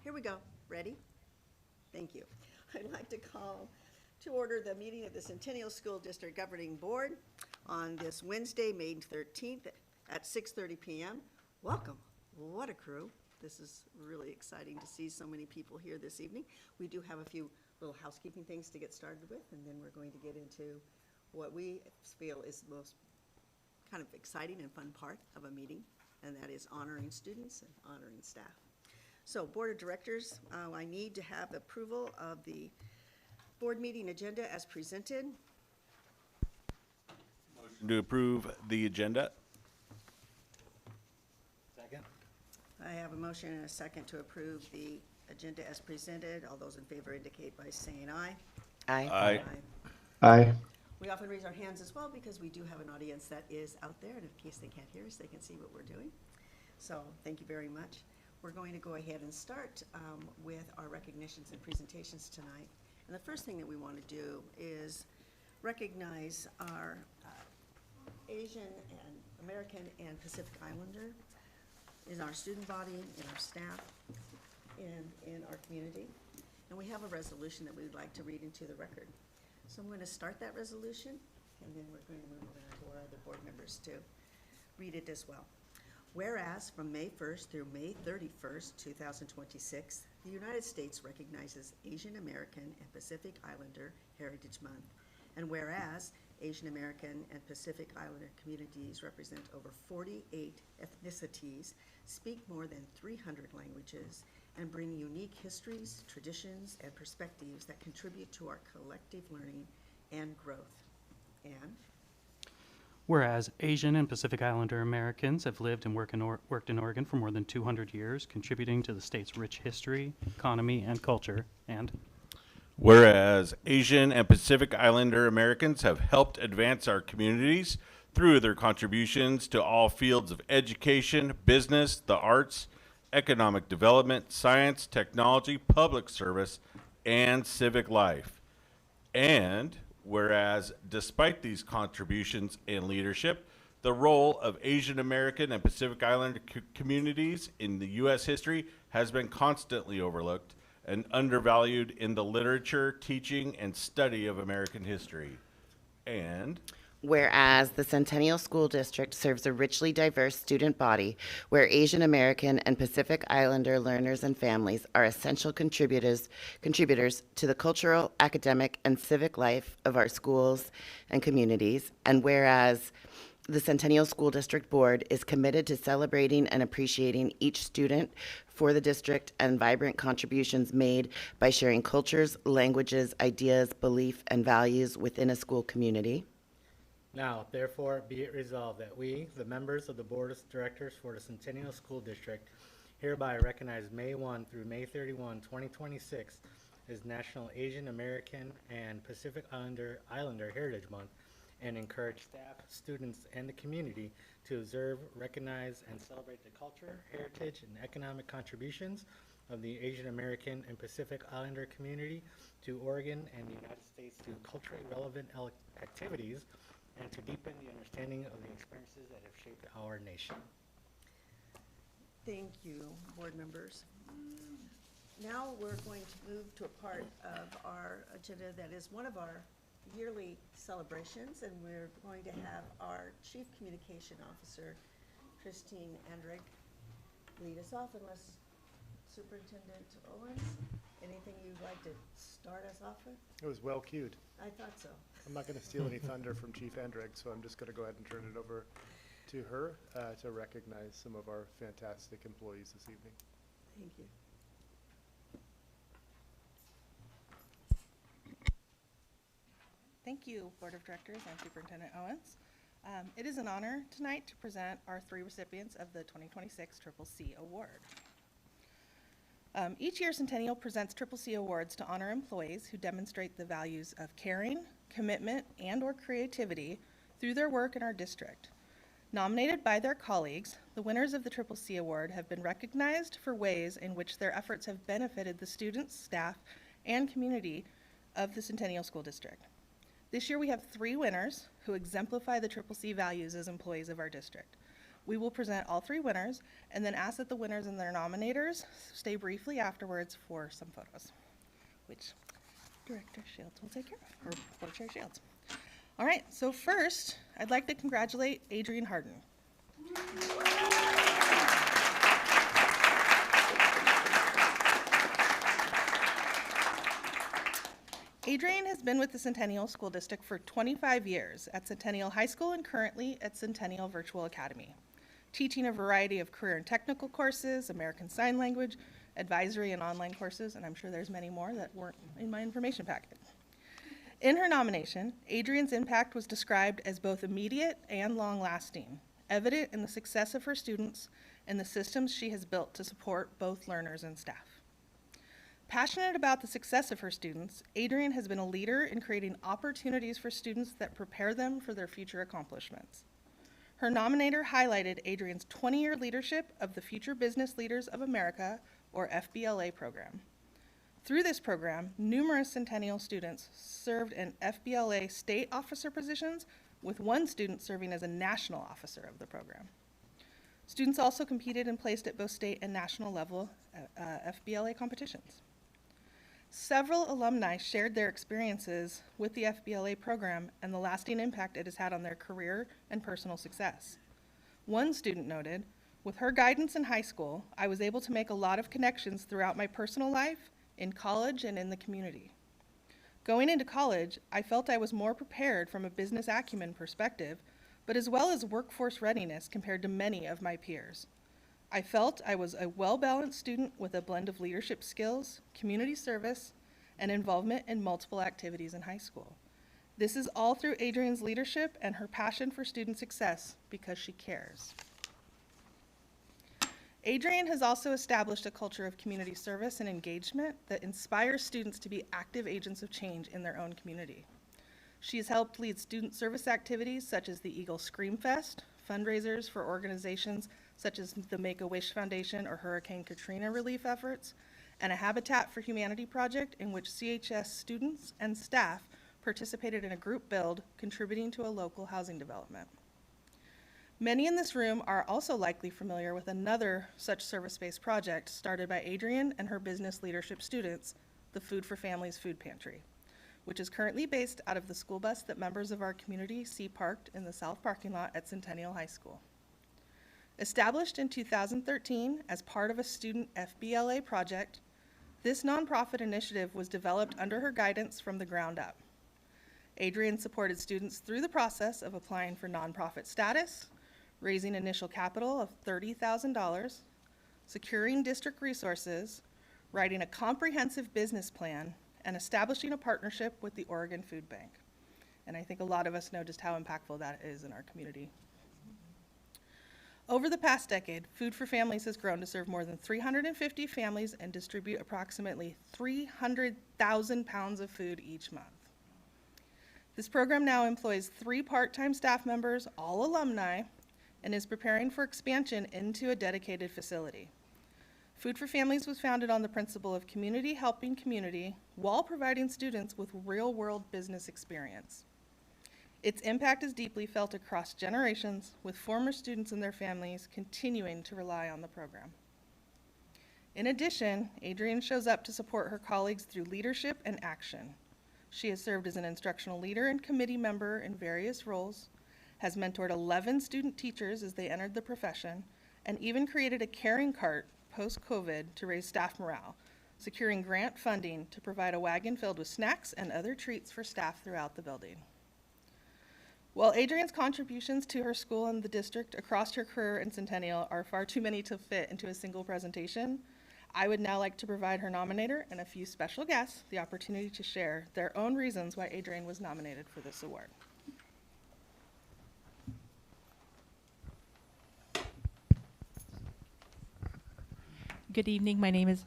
Here we go. Ready? Thank you. I'd like to call to order the meeting of the Centennial School District Governing Board on this Wednesday, May 13th at 6:30 p.m. Welcome. What a crew. This is really exciting to see so many people here this evening. We do have a few little housekeeping things to get started with, and then we're going to get into what we feel is the most kind of exciting and fun part of a meeting, and that is honoring students and honoring staff. So, Board of Directors, I need to have approval of the board meeting agenda as presented. Motion to approve the agenda. Second. I have a motion and a second to approve the agenda as presented. All those in favor indicate by saying aye. Aye. Aye. Aye. We often raise our hands as well because we do have an audience that is out there, and in case they can't hear us, they can see what we're doing. So, thank you very much. We're going to go ahead and start with our recognitions and presentations tonight. And the first thing that we want to do is recognize our Asian and American and Pacific Islander in our student body, in our staff, and in our community. And we have a resolution that we would like to read into the record. So I'm going to start that resolution, and then we're going to move on to our other board members to read it as well. Whereas from May 1st through May 31st, 2026, the United States recognizes Asian American and Pacific Islander Heritage Month. And whereas Asian American and Pacific Islander communities represent over 48 ethnicities, speak more than 300 languages, and bring unique histories, traditions, and perspectives that contribute to our collective learning and growth. And whereas Asian and Pacific Islander Americans have lived and worked in Oregon for more than 200 years, contributing to the state's rich history, economy, and culture. And Whereas Asian and Pacific Islander Americans have helped advance our communities through their contributions to all fields of education, business, the arts, economic development, science, technology, public service, and civic life. And whereas despite these contributions and leadership, the role of Asian American and Pacific Islander communities in the U.S. history has been constantly overlooked and undervalued in the literature, teaching, and study of American history. And Whereas the Centennial School District serves a richly diverse student body where Asian American and Pacific Islander learners and families are essential contributors to the cultural, academic, and civic life of our schools and communities. And whereas the Centennial School District Board is committed to celebrating and appreciating each student for the district and vibrant contributions made by sharing cultures, languages, ideas, belief, and values within a school community. Now, therefore, be it resolved that we, the members of the Board of Directors for the Centennial School District, hereby recognize May 1 through May 31, 2026 as National Asian American and Pacific Islander Heritage Month, and encourage staff, students, and the community to observe, recognize, and celebrate the culture, heritage, and economic contributions of the Asian American and Pacific Islander community to Oregon and the United States through culturally relevant activities, and to deepen the understanding of the experiences that have shaped our nation. thank you, board members. Now we're going to move to a part of our agenda that is one of our yearly celebrations, and we're going to have our Chief Communication Officer, Christine Andrick, lead us off, unless Superintendent Owens, anything you'd like to start us off with? It was well cued. I thought so. I'm not going to steal any thunder from Chief Endrick, so I'm just going to go ahead and turn it over to her to recognize some of our fantastic employees this evening. Thank you. Thank you, Board of Directors and Superintendent Owens. It is an honor tonight to present our 3 recipients of the 2026 CCC Award. Each year, Centennial presents CCC Awards to honor employees who demonstrate the values of caring, commitment, and/or creativity through their work in our district. Nominated by their colleagues, the winners of the CCC Award have been recognized for ways in which their efforts have benefited the students, staff, and community of the Centennial School District. This year we have 3 winners who exemplify the CCC values as employees of our district. We will present all 3 winners and then ask that the winners and their nominators stay briefly afterwards for some photos, which Director Shields will take care of, or Board Chair Shields. All right, so first, I'd like to congratulate Adrian Harden. Adrian has been with the Centennial School District for 25 years at Centennial High School and currently at Centennial Virtual Academy, teaching a variety of career and technical courses, American Sign Language, advisory and online courses, and I'm sure there's many more that weren't in my information packet. In her nomination, Adrian's impact was described as both immediate and long-lasting, evident in the success of her students and the systems she has built to support both learners and staff. Passionate about the success of her students, Adrian has been a leader in creating opportunities for students that prepare them for their future accomplishments. Her nominator highlighted Adrian's 20-year leadership of the Future Business Leaders of America, or FBLA program. Through this program, numerous Centennial students served in FBLA state officer positions, with one student serving as a national officer of the program. Students also competed and placed at both state and national level FBLA competitions. Several alumni shared their experiences with the FBLA program and the lasting impact it has had on their career and personal success. One student noted, "With her guidance in high school, I was able to make a lot of connections throughout my personal life, in college, and in the community. Going into college, I felt I was more prepared from a business acumen perspective, but as well as workforce readiness compared to many of my peers. I felt I was a well-balanced student with a blend of leadership skills, community service, and involvement in multiple activities in high school. This is all through Adrian's leadership and her passion for student success because she cares." Adrian has also established a culture of community service and engagement that inspires students to be active agents of change in their own community. She has helped lead student service activities such as the Eagle Scream Fest, fundraisers for organizations such as the Make-A-Wish Foundation or Hurricane Katrina relief efforts, and a Habitat for Humanity project in which CHS students and staff participated in a group build contributing to a local housing development. Many in this room are also likely familiar with another such service-based project started by Adrian and her business leadership students, the Food for Families Food Pantry, which is currently based out of the school bus that members of our community see parked in the south parking lot at Centennial High School. Established in 2013 as part of a student FBLA project, this nonprofit initiative was developed under her guidance from the ground up. Adrian supported students through the process of applying for nonprofit status, raising initial capital of $30,000, securing district resources, writing a comprehensive business plan, and establishing a partnership with the Oregon Food Bank. And I think a lot of us know just how impactful that is in our community. Over the past decade, Food for Families has grown to serve more than 350 families and distribute approximately 300,000 pounds of food each month. This program now employs 3 part-time staff members, all alumni, and is preparing for expansion into a dedicated facility. Food for Families was founded on the principle of community helping community while providing students with real-world business experience. Its impact is deeply felt across generations, with former students and their families continuing to rely on the program. In addition, Adrian shows up to support her colleagues through leadership and action. She has served as an instructional leader and committee member in various roles, has mentored 11 student teachers as they entered the profession, and even created a caring cart post-COVID to raise staff morale, securing grant funding to provide a wagon filled with snacks and other treats for staff throughout the building. While Adrian's contributions to her school and the district across her career in Centennial are far too many to fit into a single presentation, I would now like to provide her nominator and a few special guests the opportunity to share their own reasons why Adrian was nominated for this award. Good evening, my name is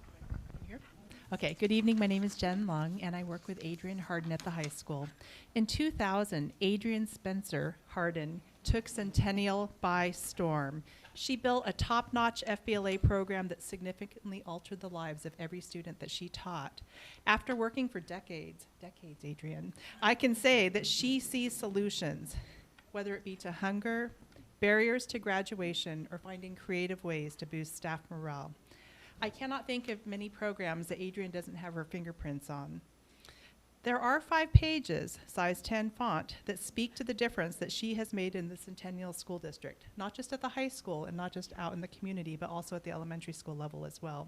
Good evening, my name is Jen Long, and I work with Adrian Harden at the high school. In 2000, Adrian Spencer Harden took Centennial by storm. She built a top-notch FBLA program that significantly altered the lives of every student that she taught. After working for decades, Adrian, I can say that she sees solutions, whether it be to hunger, barriers to graduation, or finding creative ways to boost staff morale. I cannot think of many programs that Adrienne doesn't have her fingerprints on. There are 5 pages, size 10 font, that speak to the difference that she has made in the Centennial School District, not just at the high school and not just out in the community, but also at the elementary school level as well.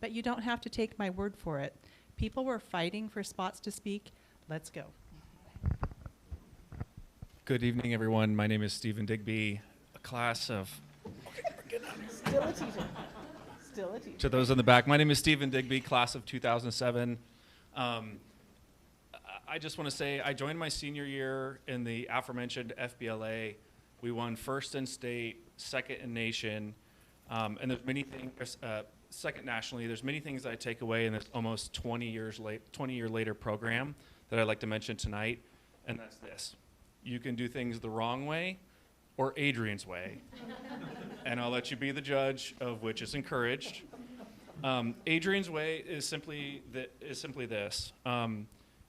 But you don't have to take my word for it. People were fighting for spots to speak. Let's go. Good evening, everyone. My name is Stephen Digby, a class of... Still a teacher. Still a teacher. To those in the back, my name is Stephen Digby, class of 2007. I just want to say I joined my senior year in the aforementioned FBLA. We won first in state, second in nation, and there's many things, second nationally. There's many things that I take away in this almost 20 year later program that I'd like to mention tonight, and that's this. You can do things the wrong way or Adrienne's way, and I'll let you be the judge of which is encouraged. Adrienne's way is simply this.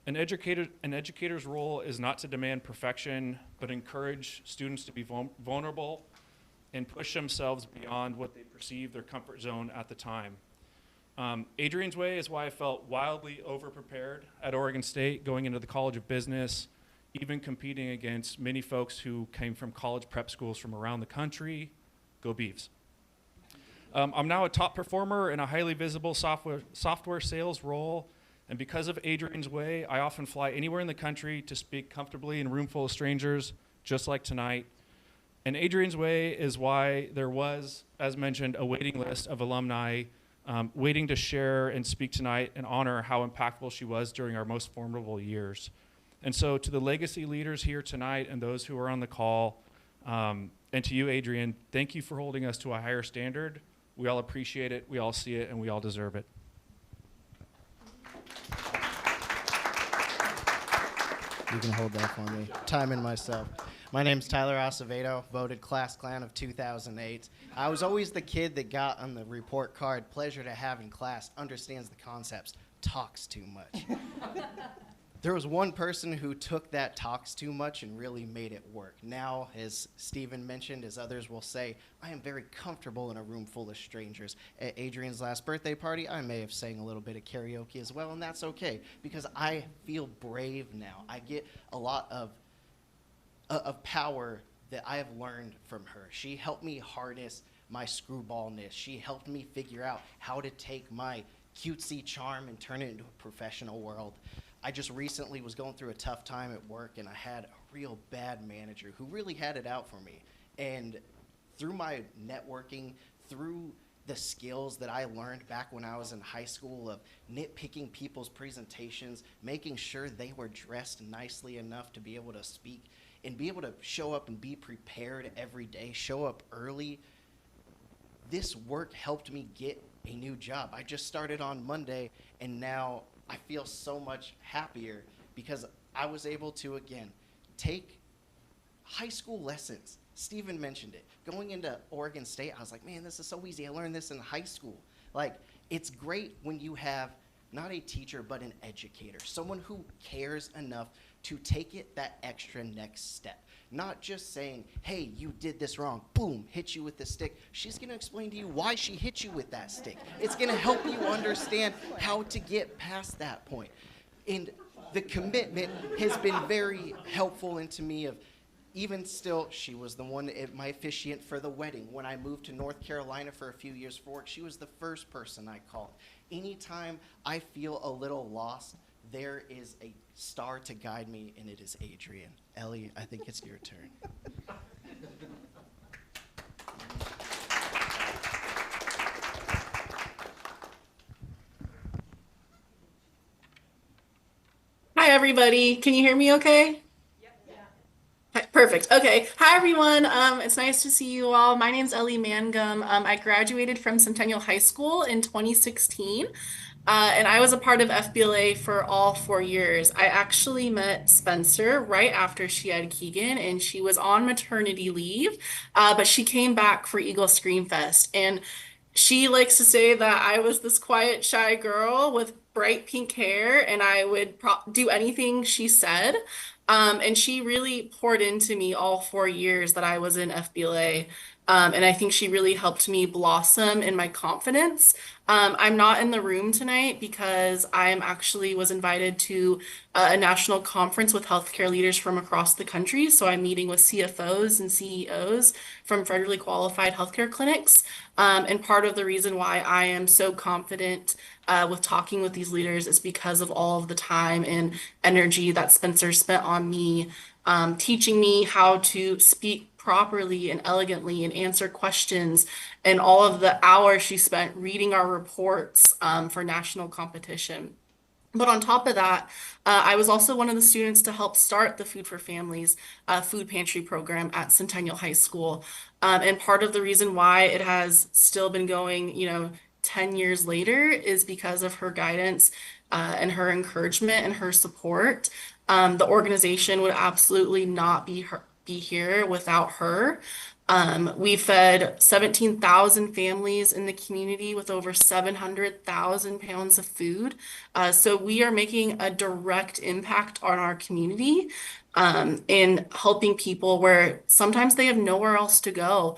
An educator's role is not to demand perfection, but encourage students to be vulnerable and push themselves beyond what they perceive their comfort zone at the time. Adrienne's way is why I felt wildly overprepared at Oregon State going into the College of Business, even competing against many folks who came from college prep schools from around the country. Go Beavs. I'm now a top performer in a highly visible software sales role. And because of Adrienne's way, I often fly anywhere in the country to speak comfortably in a room full of strangers, just like tonight. And Adrienne's way is why there was, as mentioned, a waiting list of alumni waiting to share and speak tonight and honor how impactful she was during our most formidable years. And so to the legacy leaders here tonight and those who are on the call, and to you, Adrienne, thank you for holding us to a higher standard. We all appreciate it, we all see it, and we all deserve it. You can hold that for me. Timing myself. My name's Tyler Acevedo, voted class clown of 2008. I was always the kid that got on the report card, pleasure to have in class, understands the concepts, talks too much. There was one person who took that talks too much and really made it work. Now, as Stephen mentioned, as others will say, I am very comfortable in a room full of strangers. At Adrienne's last birthday party, I may have sang a little bit of karaoke as well, and that's okay, because I feel brave now. I get a lot of power that I have learned from her. She helped me harness my screwballness. She helped me figure out how to take my cutesy charm and turn it into a professional world. I just recently was going through a tough time at work, and I had a real bad manager who really had it out for me. And through my networking, through the skills that I learned back when I was in high school of nitpicking people's presentations, making sure they were dressed nicely enough to be able to speak and be able to show up and be prepared every day, show up early, this work helped me get a new job. I just started on Monday, and now I feel so much happier because I was able to, again, take high school lessons. Stephen mentioned it. Going into Oregon State, I was like, man, this is so easy. I learned this in high school. Like, it's great when you have not a teacher, but an educator, someone who cares enough to take it that extra next step. Not just saying, hey, you did this wrong, boom, hit you with the stick. She's gonna explain to you why she hit you with that stick. It's gonna help you understand how to get past that point. And the commitment has been very helpful into me of, even still, she was the one, my officiant for the wedding. When I moved to North Carolina for a few years for work, she was the first person I called. Anytime I feel a little lost, there is a star to guide me, and it is Adrienne. Ellie, I think it's your turn. Hi, everybody. Can you hear me okay? Yep. Perfect. Okay. Hi, everyone. It's nice to see you all. My name's Ellie Mangum. I graduated from Centennial High School in 2016. And I was a part of FBLA for all 4 years. I actually met Spencer right after she had Keegan, and she was on maternity leave, but she came back for Eagle Scream Fest. And she likes to say that I was this quiet, shy girl with bright pink hair, and I would do anything she said. And she really poured into me all 4 years that I was in FBLA. And I think she really helped me blossom in my confidence. I'm not in the room tonight because I am actually was invited to a national conference with healthcare leaders from across the country. So I'm meeting with CFOs and CEOs from federally qualified healthcare clinics. And part of the reason why I am so confident with talking with these leaders is because of all of the time and energy that Spencer spent on me, teaching me how to speak properly and elegantly and answer questions, and all of the hours she spent reading our reports for national competition. But on top of that, I was also one of the students to help start the Food for Families food pantry program at Centennial High School. And part of the reason why it has still been going, 10 years later is because of her guidance and her encouragement and her support. The organization would absolutely not be here without her. We fed 17,000 families in the community with over 700,000 pounds of food. So we are making a direct impact on our community in helping people where sometimes they have nowhere else to go.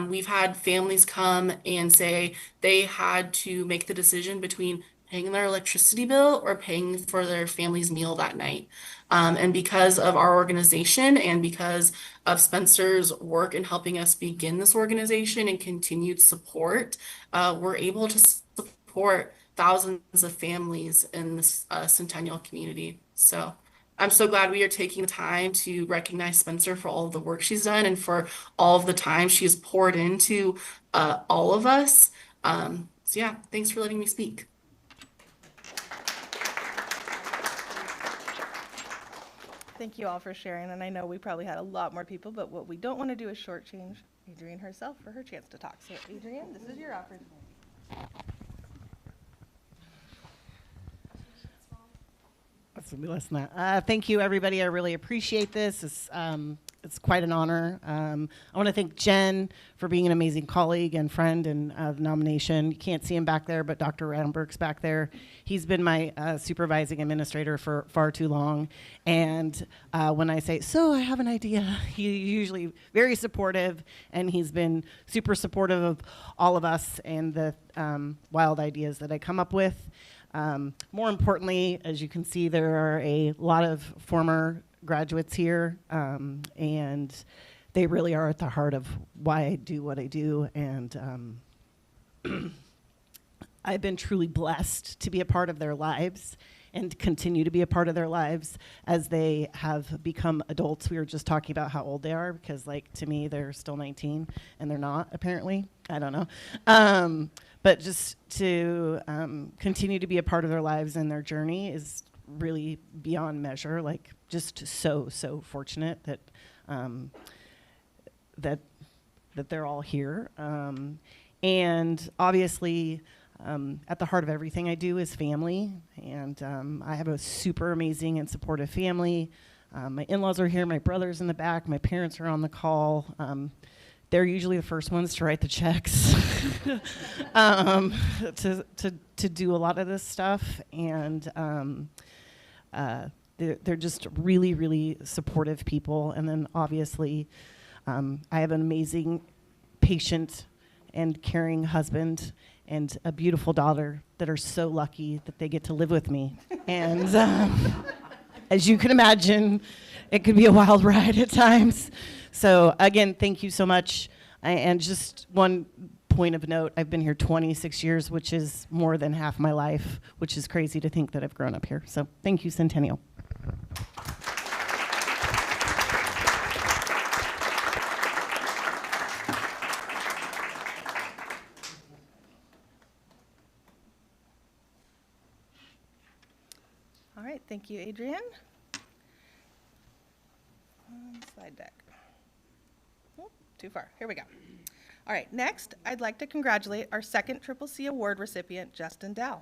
We've had families come and say they had to make the decision between paying their electricity bill or paying for their family's meal that night. And because of our organization and because of Spencer's work in helping us begin this organization and continued support, we're able to support thousands of families in this Centennial community. So I'm so glad we are taking the time to recognize Spencer for all of the work she's done and for all of the time she's poured into all of us. So yeah, thanks for letting me speak. Thank you all for sharing, and I know we probably had a lot more people, but what we don't want to do is shortchange Adrienne herself for her chance to talk. So Adrienne, this is your opportunity. That's gonna be less than that. Thank you, everybody. I really appreciate this. It's quite an honor. I want to thank Jen for being an amazing colleague and friend and the nomination. You can't see him back there, but Dr. Ramberg's back there. He's been my supervising administrator for far too long. And when I say, so I have an idea, he's usually very supportive, and he's been super supportive of all of us and the wild ideas that I come up with. More importantly, as you can see, there are a lot of former graduates here, and they really are at the heart of why I do what I do. And I've been truly blessed to be a part of their lives and continue to be a part of their lives as they have become adults. We were just talking about how old they are, because to me, they're still 19, and they're not, apparently. I don't know. But just to continue to be a part of their lives and their journey is really beyond measure. Just so fortunate that that they're all here. And obviously, at the heart of everything I do is family. And I have a super amazing and supportive family. My in-laws are here. My brother's in the back. My parents are on the call. They're usually the first ones to write the checks to do a lot of this stuff. And they're just really, really supportive people. And then obviously, I have an amazing, patient, and caring husband and a beautiful daughter that are so lucky that they get to live with me. And as you can imagine, it could be a wild ride at times. So again, thank you so much. And just one point of note, I've been here 26 years, which is more than half my life, which is crazy to think that I've grown up here. So thank you, Centennial. All right, thank you, Adrienne. Slide deck. Too far. Here we go. All right, next, I'd like to congratulate our second CCC Award recipient, Justin Dow.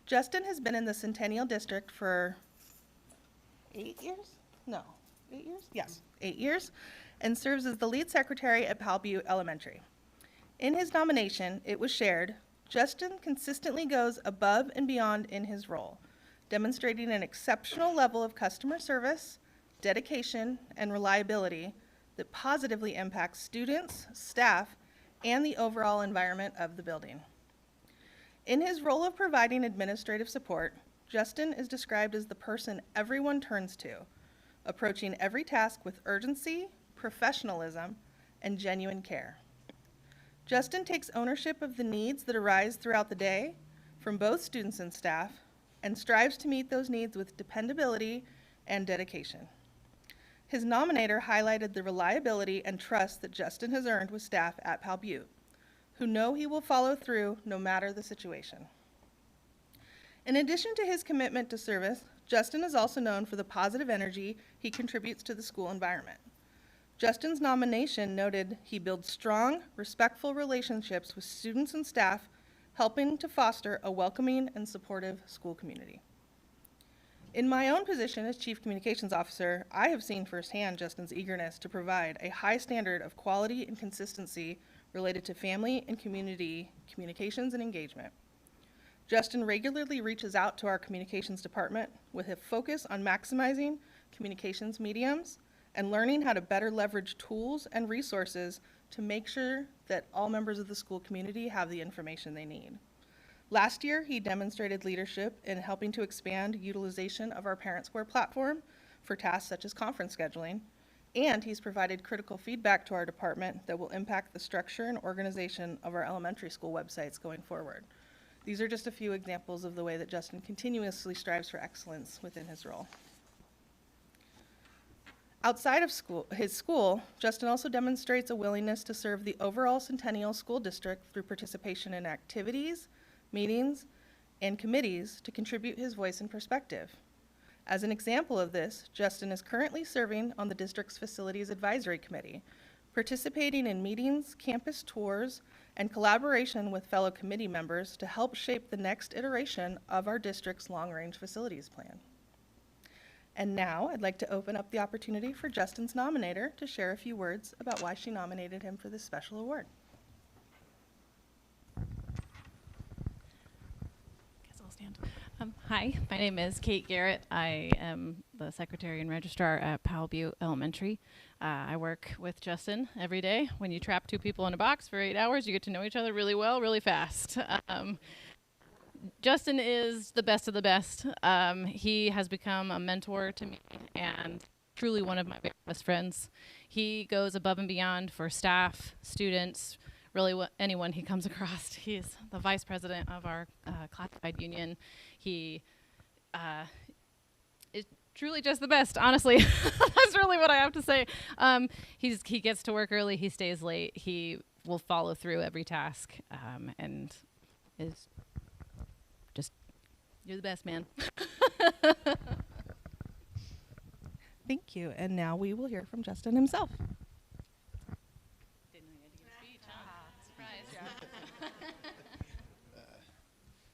Justin has been in the Centennial District for 8 years? No, 8 years? Yes, 8 years, and serves as the lead secretary at Powell Butte Elementary. In his nomination, it was shared, Justin consistently goes above and beyond in his role, demonstrating an exceptional level of customer service, dedication, and reliability that positively impacts students, staff, and the overall environment of the building. In his role of providing administrative support, Justin is described as the person everyone turns to, approaching every task with urgency, professionalism, and genuine care. Justin takes ownership of the needs that arise throughout the day from both students and staff, and strives to meet those needs with dependability and dedication. His nominator highlighted the reliability and trust that Justin has earned with staff at Pal Butte, who know he will follow through no matter the situation. In addition to his commitment to service, Justin is also known for the positive energy he contributes to the school environment. Justin's nomination noted he builds strong, respectful relationships with students and staff, helping to foster a welcoming and supportive school community. In my own position as Chief Communications Officer, I have seen firsthand Justin's eagerness to provide a high standard of quality and consistency related to family and community communications and engagement. Justin regularly reaches out to our communications department with a focus on maximizing communications mediums and learning how to better leverage tools and resources to make sure that all members of the school community have the information they need. Last year, he demonstrated leadership in helping to expand utilization of our Parent Square platform for tasks such as conference scheduling, and he's provided critical feedback to our department that will impact the structure and organization of our elementary school websites going forward. These are just a few examples of the way that Justin continuously strives for excellence within his role. Outside of his school, Justin also demonstrates a willingness to serve the overall Centennial School District through participation in activities, meetings, and committees to contribute his voice and perspective. As an example of this, Justin is currently serving on the district's Facilities Advisory Committee, participating in meetings, campus tours, and collaboration with fellow committee members to help shape the next iteration of our district's long-range facilities plan. And now I'd like to open up the opportunity for Justin's nominator to share a few words about why she nominated him for this special award. Guess I'll stand. Hi, my name is Kate Garrett. I am the secretary and registrar at Powell Butte Elementary. I work with Justin every day. When you trap two people in a box for 8 hours, you get to know each other really well, really fast. Justin is the best of the best. He has become a mentor to me and truly one of my best friends. He goes above and beyond for staff, students, really anyone he comes across. He's the vice president of our classified union. He is truly just the best, honestly. That's really what I have to say. He gets to work early, he stays late, he will follow through every task, and is just, you're the best, man. Thank you, and now we will hear from Justin himself. Didn't know you had to give a speech, huh?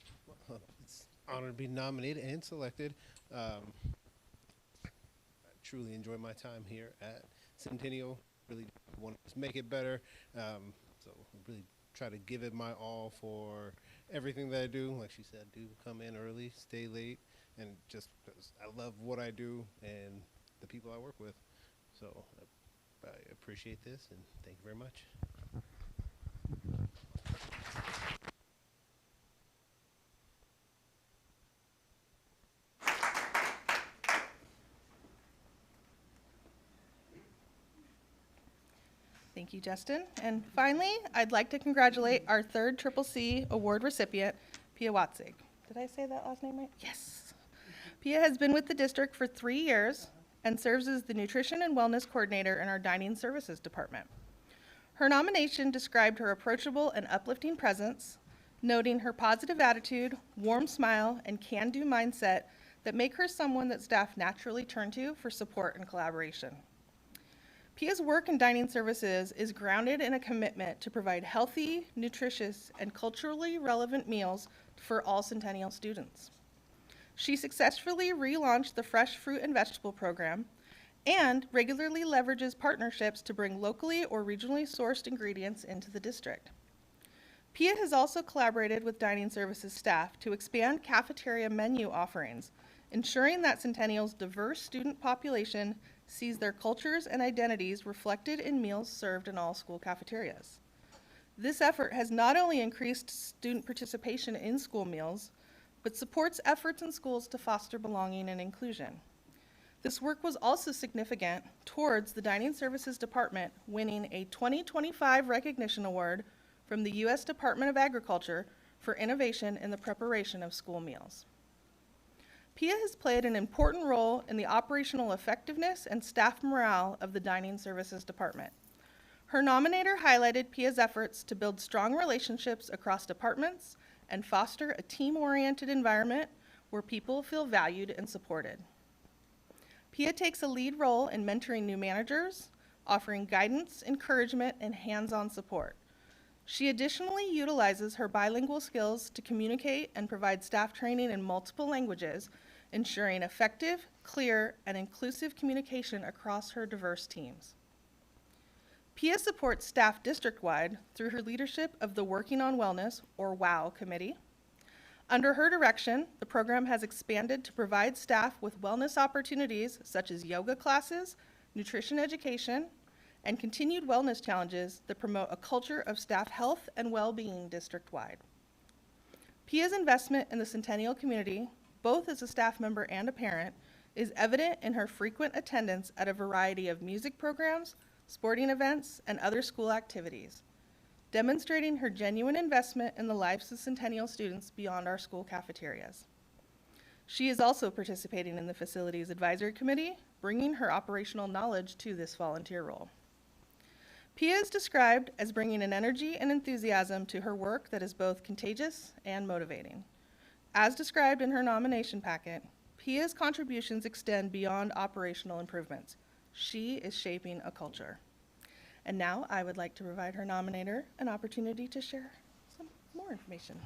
Surprise. It's an honor to be nominated and selected. I truly enjoy my time here at Centennial. Really want to make it better. So really try to give it my all for everything that I do. Like she said, do come in early, stay late, and just because I love what I do and the people I work with. So I appreciate this, and thank you very much. Thank you, Justin. And finally, I'd like to congratulate our third CCC award recipient, Pia Watzig. Did I say that last name right? Yes. Pia has been with the district for 3 years and serves as the Nutrition and Wellness Coordinator in our Dining Services Department. Her nomination described her approachable and uplifting presence, noting her positive attitude, warm smile, and can-do mindset that make her someone that staff naturally turn to for support and collaboration. Pia's work in dining services is grounded in a commitment to provide healthy, nutritious, and culturally relevant meals for all Centennial students. She successfully relaunched the Fresh Fruit and Vegetable program and regularly leverages partnerships to bring locally or regionally sourced ingredients into the district. PIA has also collaborated with dining services staff to expand cafeteria menu offerings, ensuring that Centennial's diverse student population sees their cultures and identities reflected in meals served in all school cafeterias. This effort has not only increased student participation in school meals, but supports efforts in schools to foster belonging and inclusion. This work was also significant towards the Dining Services Department winning a 2025 recognition award from the U.S. Department of Agriculture for innovation in the preparation of school meals. PIA has played an important role in the operational effectiveness and staff morale of the Dining Services Department. Her nominator highlighted PIA's efforts to build strong relationships across departments and foster a team-oriented environment where people feel valued and supported. PIA takes a lead role in mentoring new managers, offering guidance, encouragement, and hands-on support. She additionally utilizes her bilingual skills to communicate and provide staff training in multiple languages, ensuring effective, clear, and inclusive communication across her diverse teams. PIA supports staff district-wide through her leadership of the Working on Wellness, or WOW, committee. Under her direction, the program has expanded to provide staff with wellness opportunities such as yoga classes, nutrition education, and continued wellness challenges that promote a culture of staff health and well-being district-wide. PIA's investment in the Centennial community, both as a staff member and a parent, is evident in her frequent attendance at a variety of music programs, sporting events, and other school activities, demonstrating her genuine investment in the lives of Centennial students beyond our school cafeterias. She is also participating in the Facilities Advisory Committee, bringing her operational knowledge to this volunteer role. PIA is described as bringing an energy and enthusiasm to her work that is both contagious and motivating. As described in her nomination packet, PIA's contributions extend beyond operational improvements. She is shaping a culture. And now I would like to provide her nominator an opportunity to share some more information.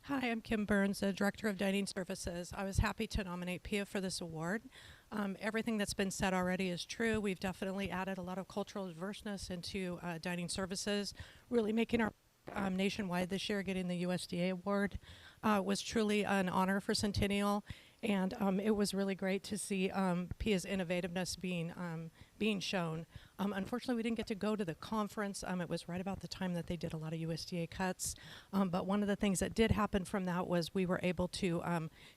Hi, I'm Kim Burns, the Director of Dining Services. I was happy to nominate PIA for this award. Everything that's been said already is true. We've definitely added a lot of cultural diverseness into dining services, really making our nationwide this year. Getting the USDA award was truly an honor for Centennial, and it was really great to see PIA's innovativeness being shown. Unfortunately, we didn't get to go to the conference. It was right about the time that they did a lot of USDA cuts. But one of the things that did happen from that was we were able to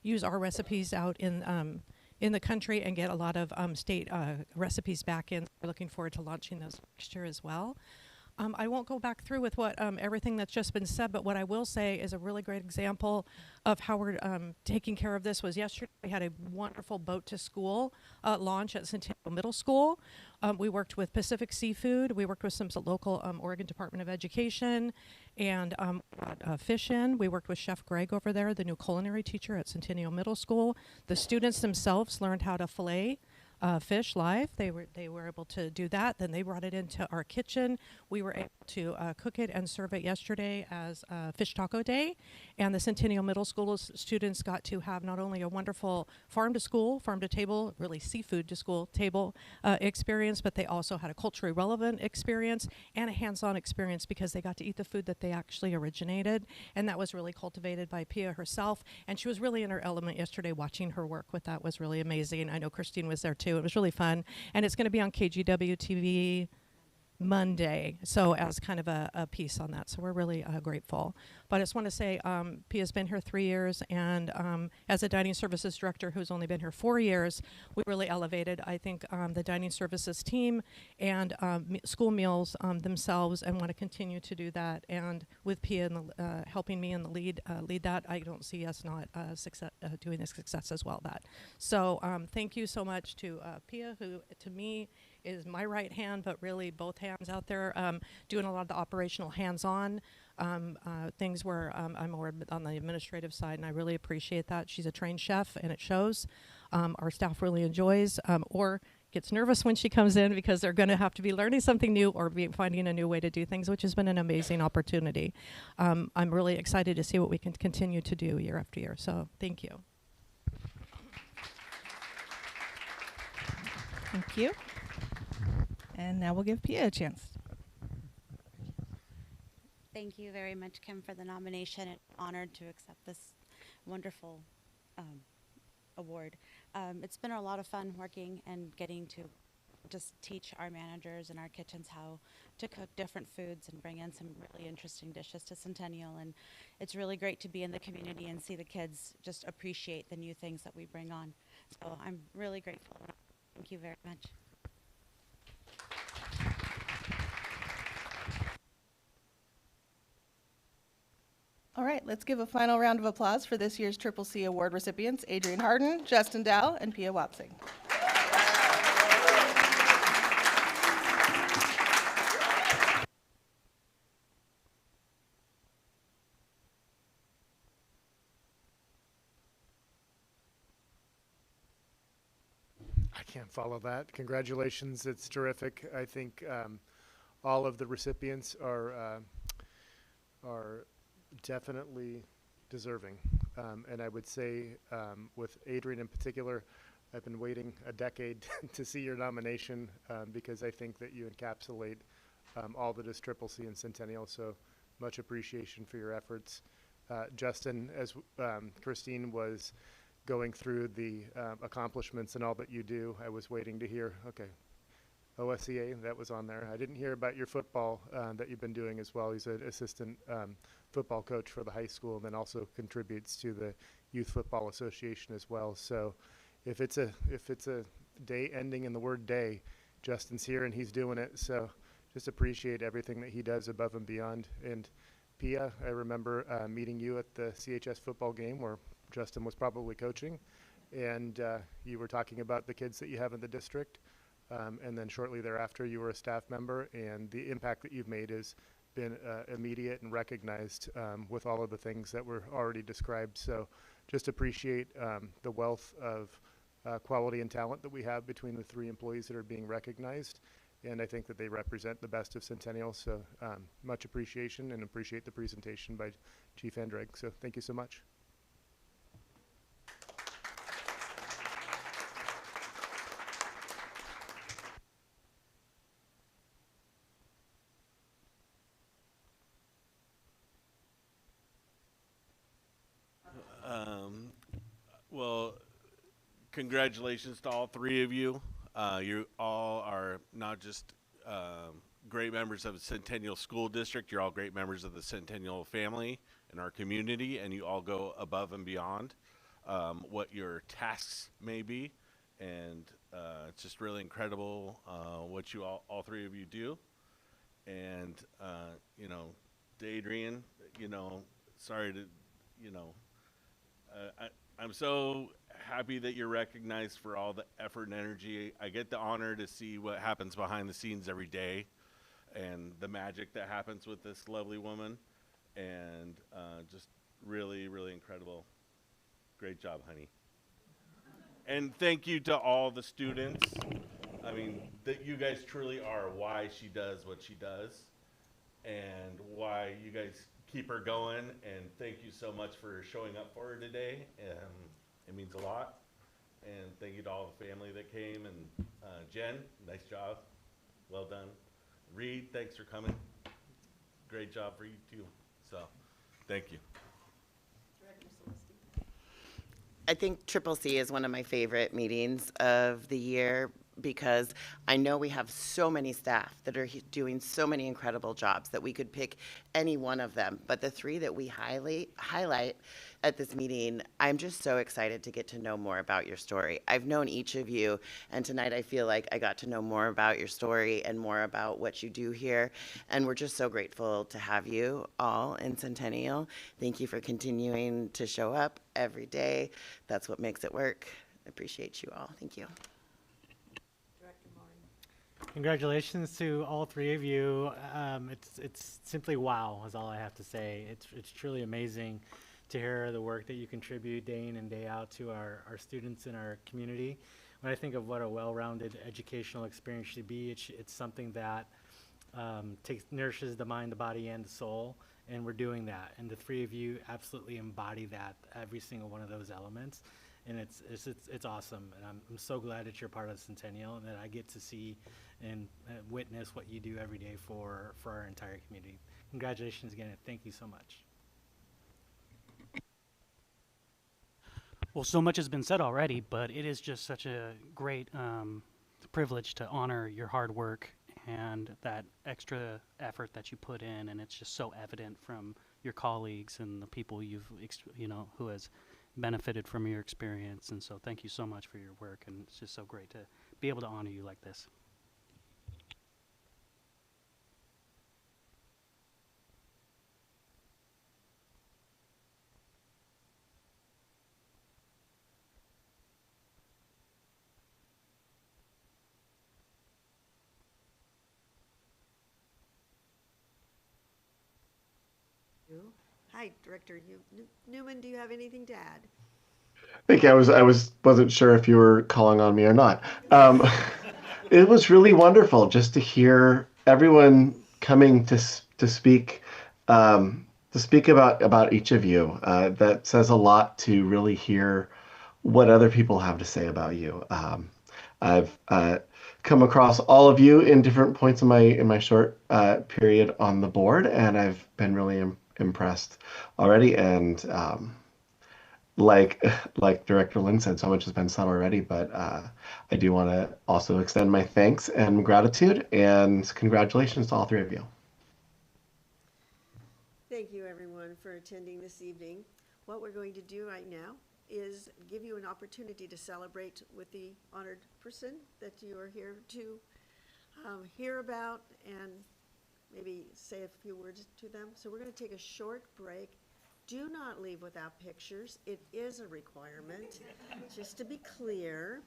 use our recipes out in the country and get a lot of state recipes back in. We're looking forward to launching those next year as well. I won't go back through with what everything that's just been said, but what I will say is a really great example of how we're taking care of this was yesterday. We had a wonderful boat to school launch at Centennial Middle School. We worked with Pacific Seafood. We worked with some local Oregon Department of Education and brought fish in. We worked with Chef Greg over there, the new culinary teacher at Centennial Middle School. The students themselves learned how to fillet fish live. They were able to do that. Then they brought it into our kitchen. We were able to cook it and serve it yesterday as Fish Taco Day. And the Centennial Middle School students got to have not only a wonderful farm to school, farm to table, really seafood to school table experience, but they also had a culturally relevant experience and a hands-on experience because they got to eat the food that they actually originated. And that was really cultivated by PIA herself. And she was really in her element yesterday. Watching her work with that was really amazing. I know Christine was there too. It was really fun. And it's going to be on KGW TV Monday, so as kind of a piece on that. So we're really grateful. But I just want to say PIA's been here 3 years, and as a dining services director who's only been here 4 years, we really elevated, I think, the dining services team and school meals themselves, and want to continue to do that. And with PIA and helping me in the lead that, I don't see us not doing this success as well. So thank you so much to PIA, who to me is my right hand, but really both hands out there doing a lot of the operational hands-on things where I'm more on the administrative side, and I really appreciate that. She's a trained chef, and it shows. Our staff really enjoys or gets nervous when she comes in because they're going to have to be learning something new or finding a new way to do things, which has been an amazing opportunity. I'm really excited to see what we can continue to do year after year. So thank you. Thank you. And now we'll give Pia a chance. Thank you very much, Kim, for the nomination, and honored to accept this wonderful award. It's been a lot of fun working and getting to just teach our managers in our kitchens how to cook different foods and bring in some really interesting dishes to Centennial. And it's really great to be in the community and see the kids just appreciate the new things that we bring on. So I'm really grateful. Thank you very much. All right, let's give a final round of applause for this year's Triple C Award recipients, Adrian Harden, Justin Dow, and Pia Watsing. I can't follow that. Congratulations, it's terrific. I think all of the recipients are definitely deserving. And I would say with Adrian in particular, I've been waiting a decade to see your nomination because I think that you encapsulate all that is Triple C and Centennial, so much appreciation for your efforts. Justin, as Christine was going through the accomplishments and all that you do, I was waiting to hear, okay, OSEA, that was on there. I didn't hear about your football that you've been doing as well. He's an assistant football coach for the high school and then also contributes to the Youth Football Association as well. So if it's a day ending in the word day, Justin's here and he's doing it. So just appreciate everything that he does above and beyond. And Pia, I remember meeting you at the CHS football game where Justin was probably coaching, and you were talking about the kids that you have in the district. And then shortly thereafter, you were a staff member, and the impact that you've made has been immediate and recognized with all of the things that were already described. So just appreciate the wealth of quality and talent that we have between the three employees that are being recognized. And I think that they represent the best of Centennial. So much appreciation, and appreciate the presentation by Chief Endreg. So thank you so much. Well, congratulations to all three of you. You all are not just great members of the Centennial School District, you're all great members of the Centennial family and our community, and you all go above and beyond what your tasks may be. And it's just really incredible what you all three of you do. And, you know, to Adrian, you know, sorry to, you know, I'm so happy that you're recognized for all the effort and energy. I get the honor to see what happens behind the scenes every day and the magic that happens with this lovely woman. And just really, really incredible. Great job, honey. And thank you to all the students. I mean, that you guys truly are why she does what she does and why you guys keep her going. And thank you so much for showing up for her today. It means a lot. And thank you to all the family that came. And Jen, nice job. Well done. Reed, thanks for coming. Great job for you too. So, thank you. I think Triple C is one of my favorite meetings of the year because I know we have so many staff that are doing so many incredible jobs that we could pick any one of them. But the three that we highlight at this meeting, I'm just so excited to get to know more about your story. I've known each of you, and tonight I feel like I got to know more about your story and more about what you do here. And we're just so grateful to have you all in Centennial. Thank you for continuing to show up every day. That's what makes it work. I appreciate you all. Thank you. Congratulations to all three of you. It's simply wow is all I have to say. It's truly amazing to hear the work that you contribute day in and day out to our students in our community. When I think of what a well-rounded educational experience should be, it's something that nourishes the mind, the body, and the soul, and we're doing that. And the three of you absolutely embody that, every single one of those elements. And it's awesome, and I'm so glad that you're part of Centennial and that I get to see and witness what you do every day for our entire community. Congratulations again, and thank you so much. Well, so much has been said already, but it is just such a great privilege to honor your hard work and that extra effort that you put in, and it's just so evident from your colleagues and the people who has benefited from your experience. And so thank you so much for your work, and it's just so great to be able to honor you like this. Hi, Director Newman, do you have anything to add? Thank you. Wasn't sure if you were calling on me or not. It was really wonderful just to hear everyone coming to speak about each of you. That says a lot to really hear what other people have to say about you. I've come across all of you in different points in my short period on the board, and I've been really impressed already. And like Director Lynn said, so much has been said already, but I do want to also extend my thanks and gratitude and congratulations to all three of you. Thank you, everyone, for attending this evening. What we're going to do right now is give you an opportunity to celebrate with the honored person that you are here to hear about and maybe say a few words to them. So we're going to take a short break. Do not leave without pictures. It is a requirement, just to be clear.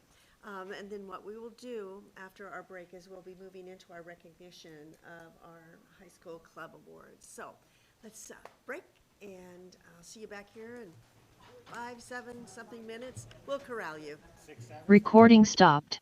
And then what we will do after our break is we'll be moving into our recognition of our high school club awards. So let's break, and I'll see you back here in 5, 7 something minutes. We'll corral you. Recording stopped.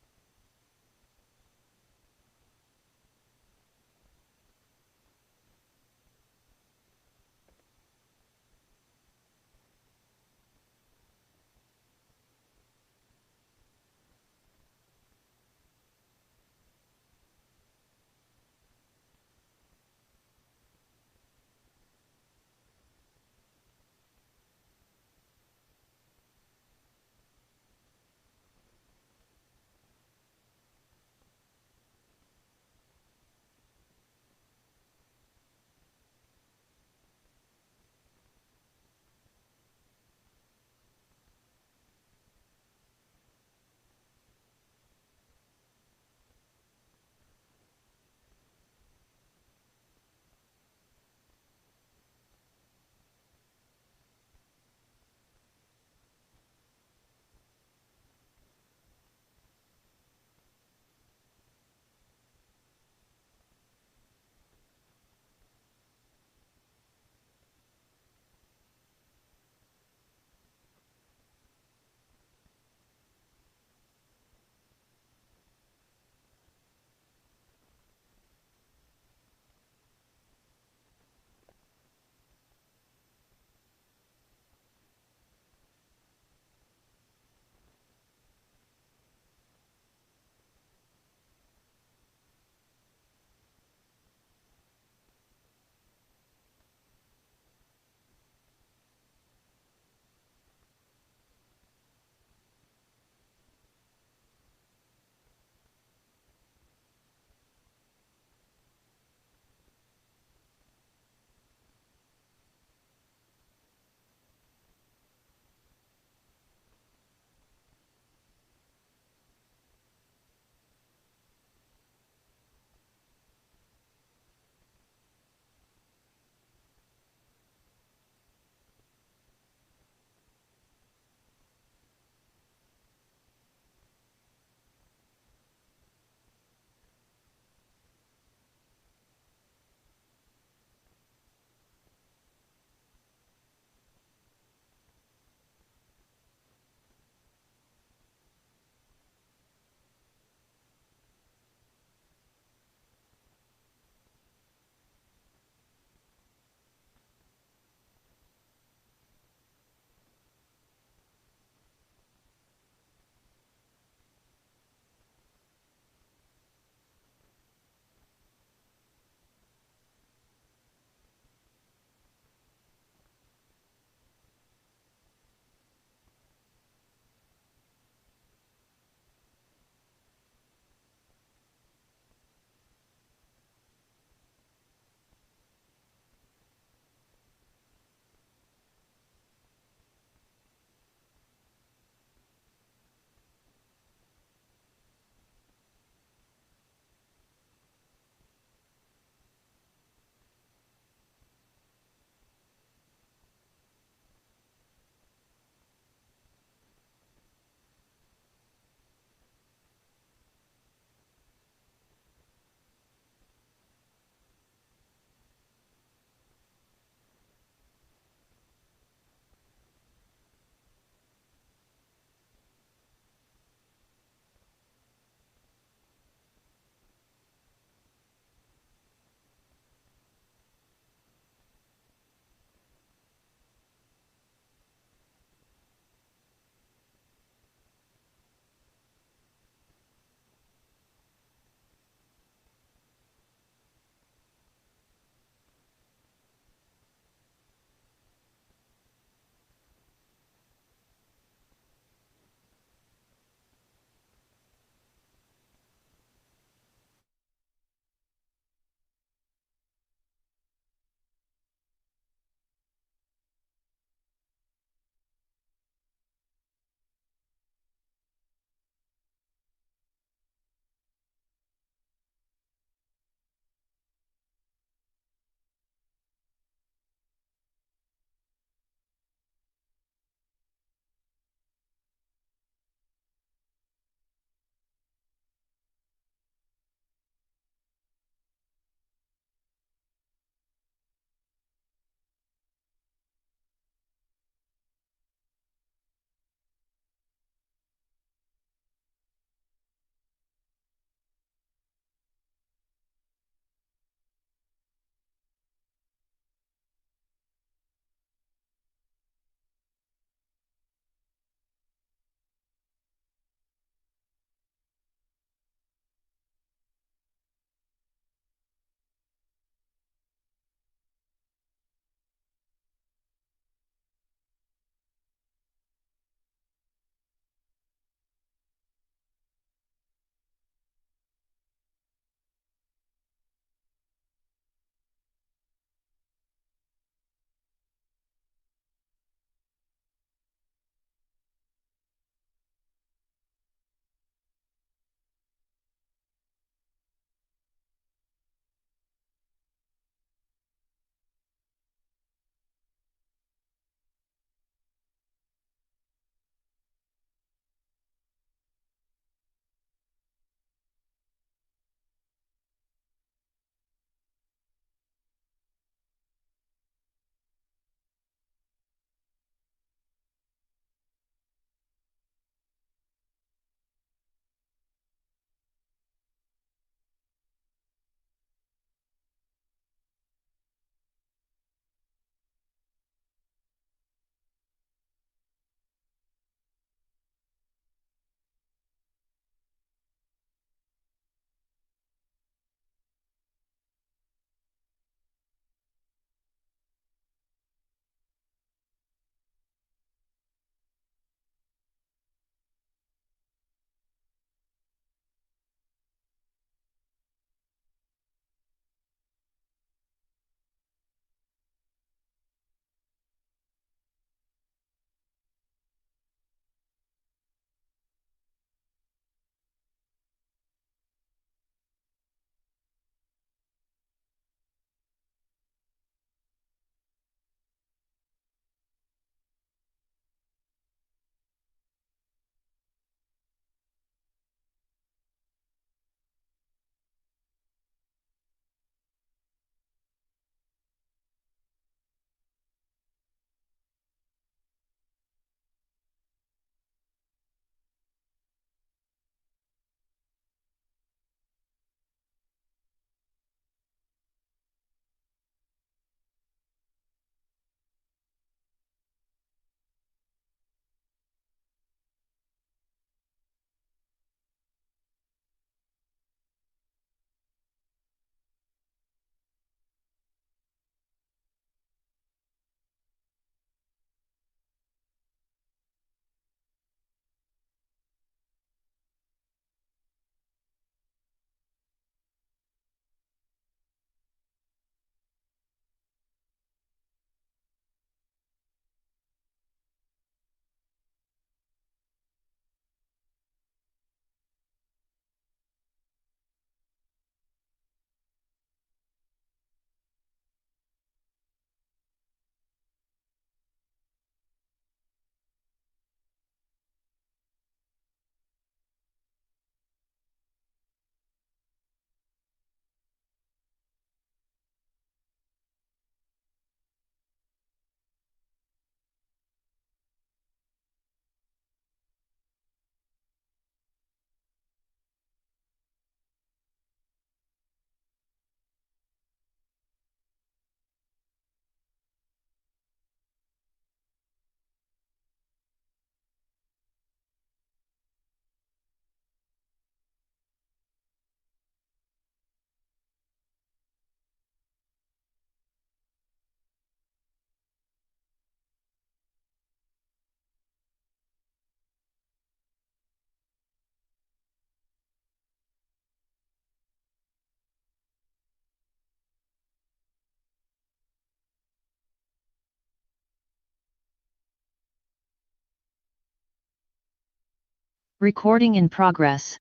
Recording in progress.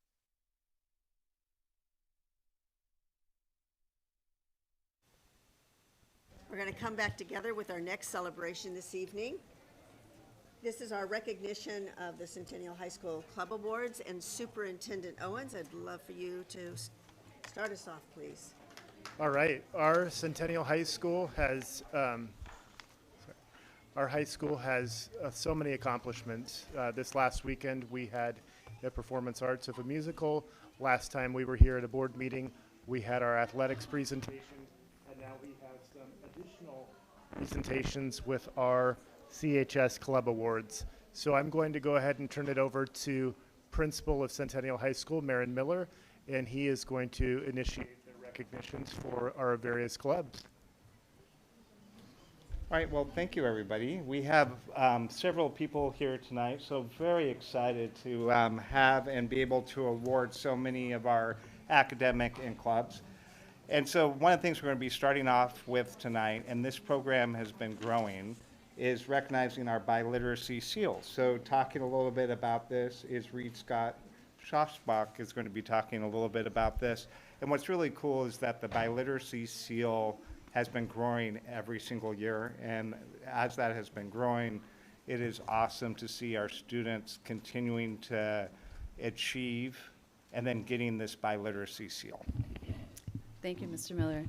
We're going to come back together with our next celebration this evening. This is our recognition of the Centennial High School Club Awards, and Superintendent Owens, I'd love for you to start us off, please. All right, our Centennial High School has so many accomplishments. This last weekend we had the performance arts of a musical. Last time we were here at a board meeting, we had our athletics presentation, and now we have some additional presentations with our CHS Club Awards. So I'm going to go ahead and turn it over to Principal of Centennial High School, Marin Miller, and he is going to initiate the recognitions for our various clubs. All right, well, thank you, everybody. We have several people here tonight, so very excited to have and be able to award so many of our academic and clubs. And so one of the things we're going to be starting off with tonight, and this program has been growing, is recognizing our biliteracy seal. So talking a little bit about this is Reed Scott Schofbach is going to be talking a little bit about this. And what's really cool is that the biliteracy seal has been growing every single year. And as that has been growing, it is awesome to see our students continuing to achieve and then getting this biliteracy seal. Thank you, Mr. Miller.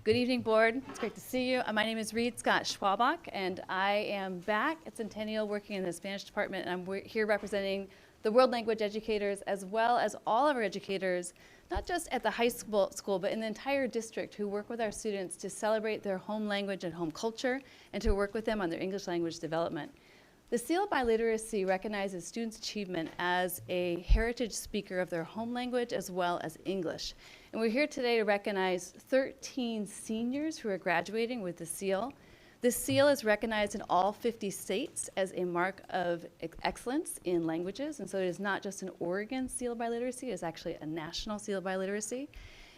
Good evening, board. It's great to see you. My name is Reed Scott Schwabach, and I am back at Centennial working in the Spanish department, and I'm here representing the world language educators as well as all of our educators, not just at the high school, but in the entire district, who work with our students to celebrate their home language and home culture and to work with them on their English language development. The Seal of Biliteracy recognizes students' achievement as a heritage speaker of their home language as well as English. And we're here today to recognize 13 seniors who are graduating with the seal. This seal is recognized in all 50 states as a mark of excellence in languages, and so it is not just an Oregon Seal of Biliteracy, it is actually a national Seal of Biliteracy.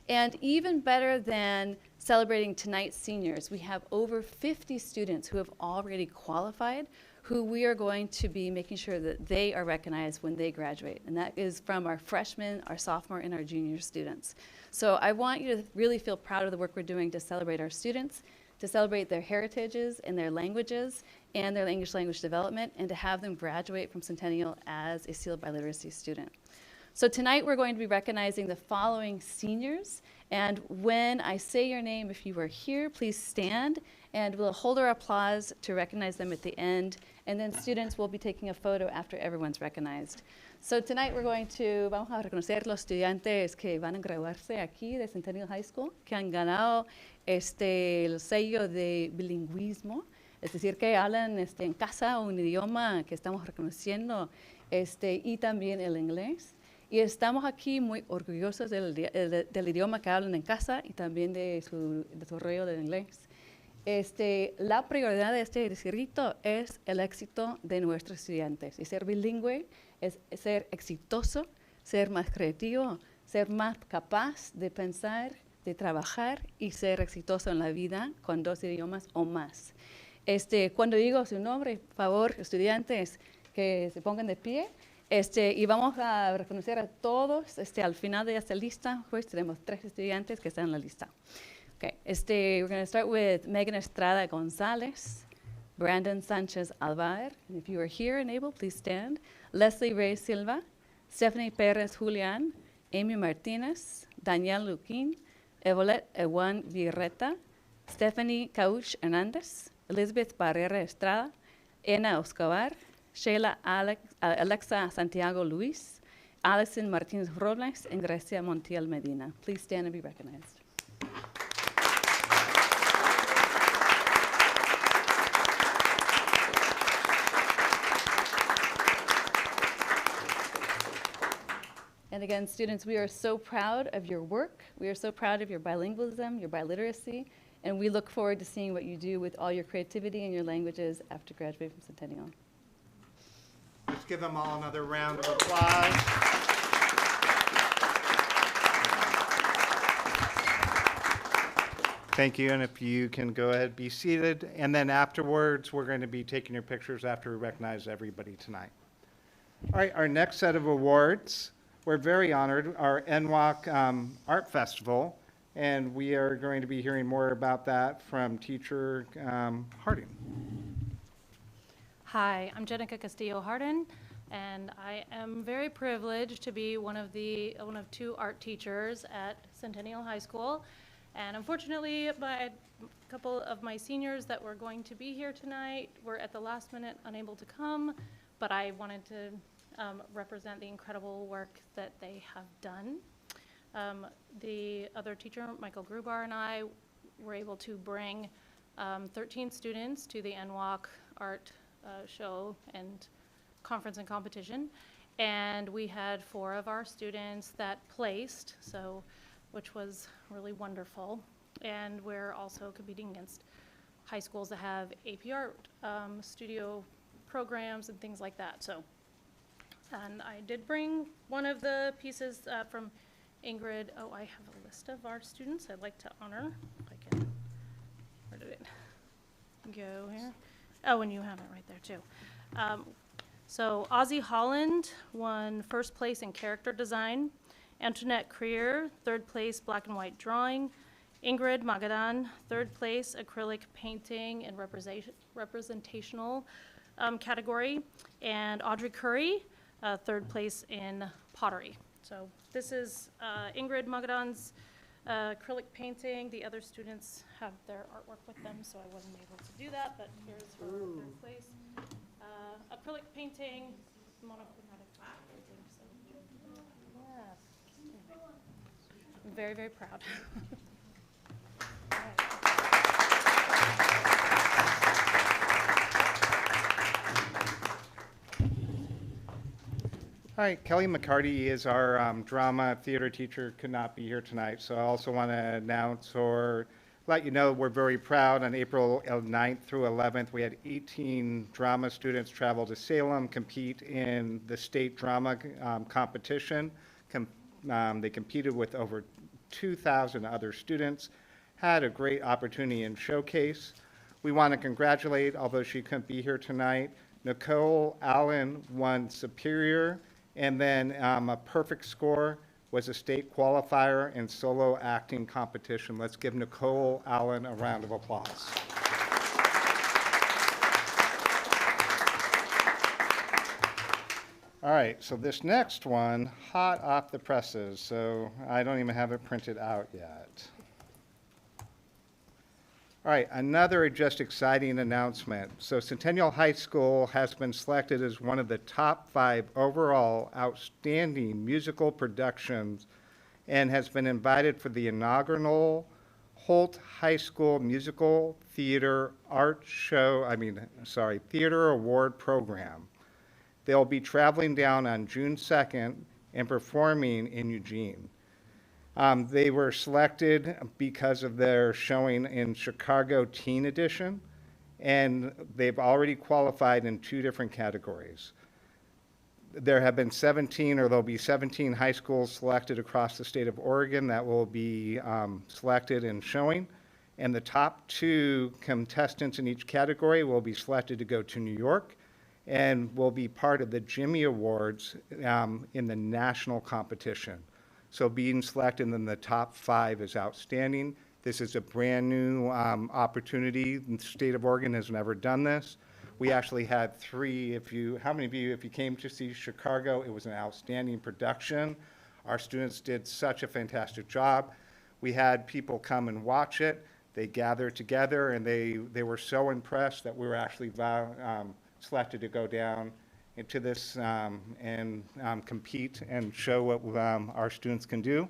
And even better than celebrating tonight's seniors, we have over 50 students who have already qualified, who we are going to be making sure that they are recognized when they graduate. And that is from our freshmen, our sophomore, and our junior students. So I want you to really feel proud of the work we're doing to celebrate our students, to celebrate their heritages and their languages and their English language development, and to have them graduate from Centennial as a Seal of Biliteracy student. So tonight we're going to be recognizing the following seniors, and when I say your name, if you are here, please stand, and we'll hold our applause to recognize them at the end, and then students will be taking a photo after everyone's recognized. So tonight vamos a reconocer los estudiantes que van a graduarse aquí de Centennial High School, que han ganado el sello de bilingüismo, es decir, que hablan en casa un idioma que estamos reconociendo, y también el inglés. Y estamos aquí muy orgullosos del idioma que hablan en casa y también de su desarrollo del inglés. La prioridad de este distrito es el éxito de nuestros estudiantes. Y ser bilingüe es ser exitoso, ser más creativo, ser más capaz de pensar, de trabajar y ser exitoso en la vida con 2 idiomas o más. Cuando digo su nombre, por favor, estudiantes, que se pongan de pie. Y vamos a reconocer a todos. Al final de esta lista, pues tenemos 3 estudiantes que están en la lista. Okay, we're going to start with Megan Estrada Gonzalez, Brandon Sanchez Alvar, and if you are here and able, please stand. Leslie Ray Silva, Stephanie Perez Julian, Amy Martinez, Danielle Luquin, Evolet Ewan Virreta, Stephanie Cauch Hernandez, Elizabeth Barrera Estrada, Ana Escobar, Sheila Alexa Santiago Luis, Alison Martinez Robles, and Grecia Montiel Medina. Please stand and be recognized. And again, students, we are so proud of your work. We are so proud of your bilingualism, your biliteracy, and we look forward to seeing what you do with all your creativity and your languages after graduating from Centennial. Let's give them all another round of applause. Thank you, and if you can go ahead, be seated. And then afterwards, we're going to be taking your pictures after we recognize everybody tonight. All right, our next set of awards, we're very honored, our NWOC Art Festival, and we are going to be hearing more about that from teacher Harding. Hi, I'm Jenica Castillo Hardin, and I am very privileged to be one of two art teachers at Centennial High School. And unfortunately, a couple of my seniors that were going to be here tonight were at the last minute unable to come, but I wanted to represent the incredible work that they have done. The other teacher, Michael Grubar, and I were able to bring 13 students to the NWOC Art show and conference and competition, and we had 4 of our students that placed, which was really wonderful. And we're also competing against high schools that have AP art studio programs and things like that. And I did bring one of the pieces from Ingrid. Oh, I have a list of our students I'd like to honor. If I can, where did it go here? Oh, and you have it right there too. So Ozzy Holland won first place in character design. Antoinette Creer, third place black and white drawing. Ingrid Magadan, third place acrylic painting and representational category. And Audrey Curry, third place in pottery. So this is Ingrid Magadan's acrylic painting. The other students have their artwork with them, so I wasn't able to do that, but here's her third place. Acrylic painting, monochromatic painting. So, yes. I'm very, very proud. All right, Kelly McCarty is our drama theater teacher, could not be here tonight. So I also want to announce or let you know we're very proud. On April 9th through 11th, we had 18 drama students travel to Salem, compete in the state drama competition. They competed with over 2,000 other students, had a great opportunity and showcase. We want to congratulate, although she couldn't be here tonight, Nicole Allen won Superior, and then a perfect score was a state qualifier in solo acting competition. Let's give Nicole Allen a round of applause. All right, so this next one, hot off the presses, so I don't even have it printed out yet. All right, another just exciting announcement. So Centennial High School has been selected as one of the top 5 overall outstanding musical productions and has been invited for the inaugural Holt High School Musical Theater Theater Award Program. They'll be traveling down on June 2nd and performing in Eugene. They were selected because of their showing in Chicago Teen Edition, and they've already qualified in 2 different categories. There have been 17, or there'll be 17 high schools selected across the state of Oregon that will be selected and showing, and the top 2 contestants in each category will be selected to go to New York and will be part of the Jimmy Awards in the national competition. So being selected in the top 5 is outstanding. This is a brand new opportunity. The state of Oregon has never done this. We actually had 3, how many of you, if you came to see Chicago, it was an outstanding production. Our students did such a fantastic job. We had people come and watch it. They gathered together and they were so impressed that we were actually selected to go down into this and compete and show what our students can do.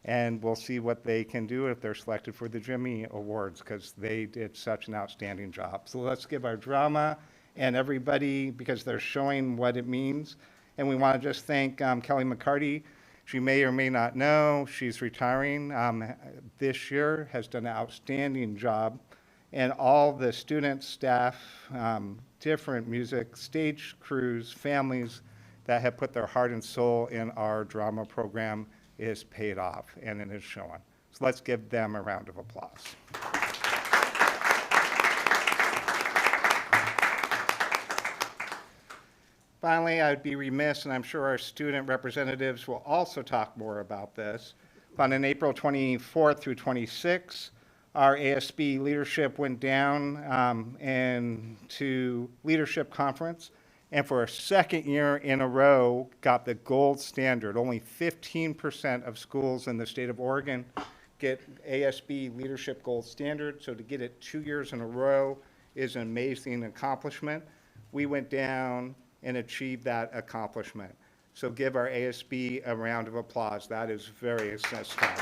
And we'll see what they can do if they're selected for the Jimmy Awards, because they did such an outstanding job. So let's give our drama and everybody, because they're showing what it means. And we want to just thank Kelly McCarty. She may or may not know she's retiring this year, has done an outstanding job. And all the students, staff, different music, stage crews, families that have put their heart and soul in our drama program is paid off, and it is showing. So let's give them a round of applause. Finally, I would be remiss, and I'm sure our student representatives will also talk more about this, but on April 24th through 26th, our ASB leadership went down into leadership conference, and for a second year in a row, got the gold standard. Only 15% of schools in the state of Oregon get ASB leadership gold standard, so to get it 2 years in a row is an amazing accomplishment. We went down and achieved that accomplishment. So give our ASB a round of applause. That is very satisfying.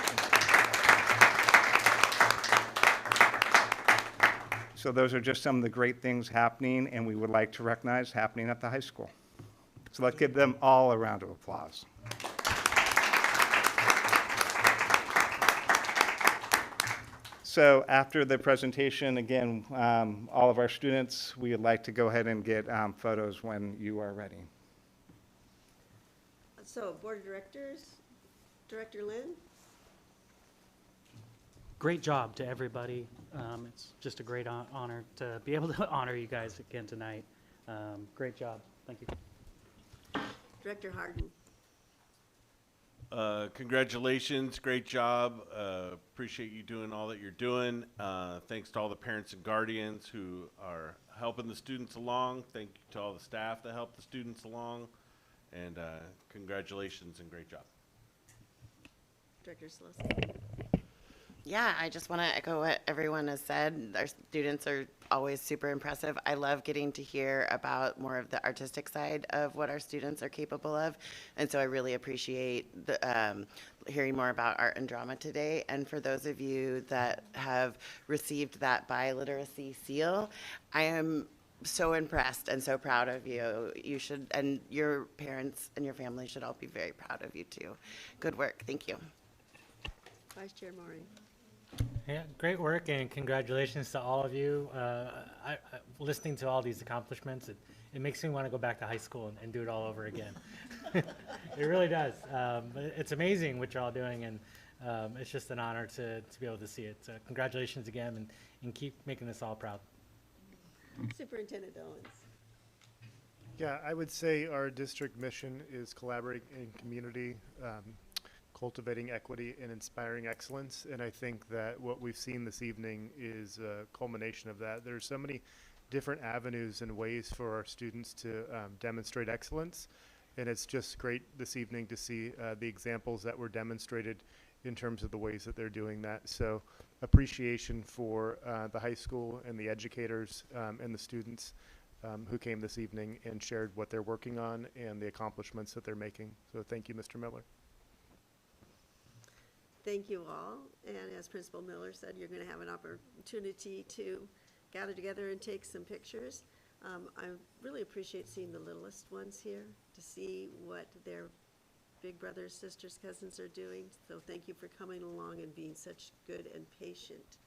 So those are just some of the great things happening, and we would like to recognize happening at the high school. So let's give them all a round of applause. So after the presentation, again, all of our students, we would like to go ahead and get photos when you are ready. So, Board of Directors, Director Lynn? Great job to everybody. It's just a great honor to be able to honor you guys again tonight. Great job. Thank you. Director Harden? Congratulations, great job. Appreciate you doing all that you're doing. Thanks to all the parents and guardians who are helping the students along. Thank you to all the staff that help the students along. And congratulations and great job. Director Solosky? Yeah, I just want to echo what everyone has said. Our students are always super impressive. I love getting to hear about more of the artistic side of what our students are capable of. And so I really appreciate the, hearing more about art and drama today. And for those of you that have received that biliteracy seal, I am so impressed and so proud of you. You should, and your parents and your family should all be very proud of you too. Good work. Thank you. Vice Chair Maury? Yeah, great work and congratulations to all of you. Listening to all these accomplishments, it makes me want to go back to high school and do it all over again. It really does. But it's amazing what you're all doing, and it's just an honor to be able to see it. So congratulations again, and keep making us all proud. Superintendent Owens? Yeah, I would say our district mission is collaborating in community, cultivating equity and inspiring excellence. And I think that what we've seen this evening is a culmination of that. There's so many different avenues and ways for our students to demonstrate excellence. And it's just great this evening to see the examples that were demonstrated in terms of the ways that they're doing that. So appreciation for the high school and the educators and the students who came this evening and shared what they're working on and the accomplishments that they're making. So thank you, Mr. Miller. Thank you all. And as Principal Miller said, you're going to have an opportunity to gather together and take some pictures. I really appreciate seeing the littlest ones here to see what their big brothers, sisters, cousins are doing. So thank you for coming along and being such good and patient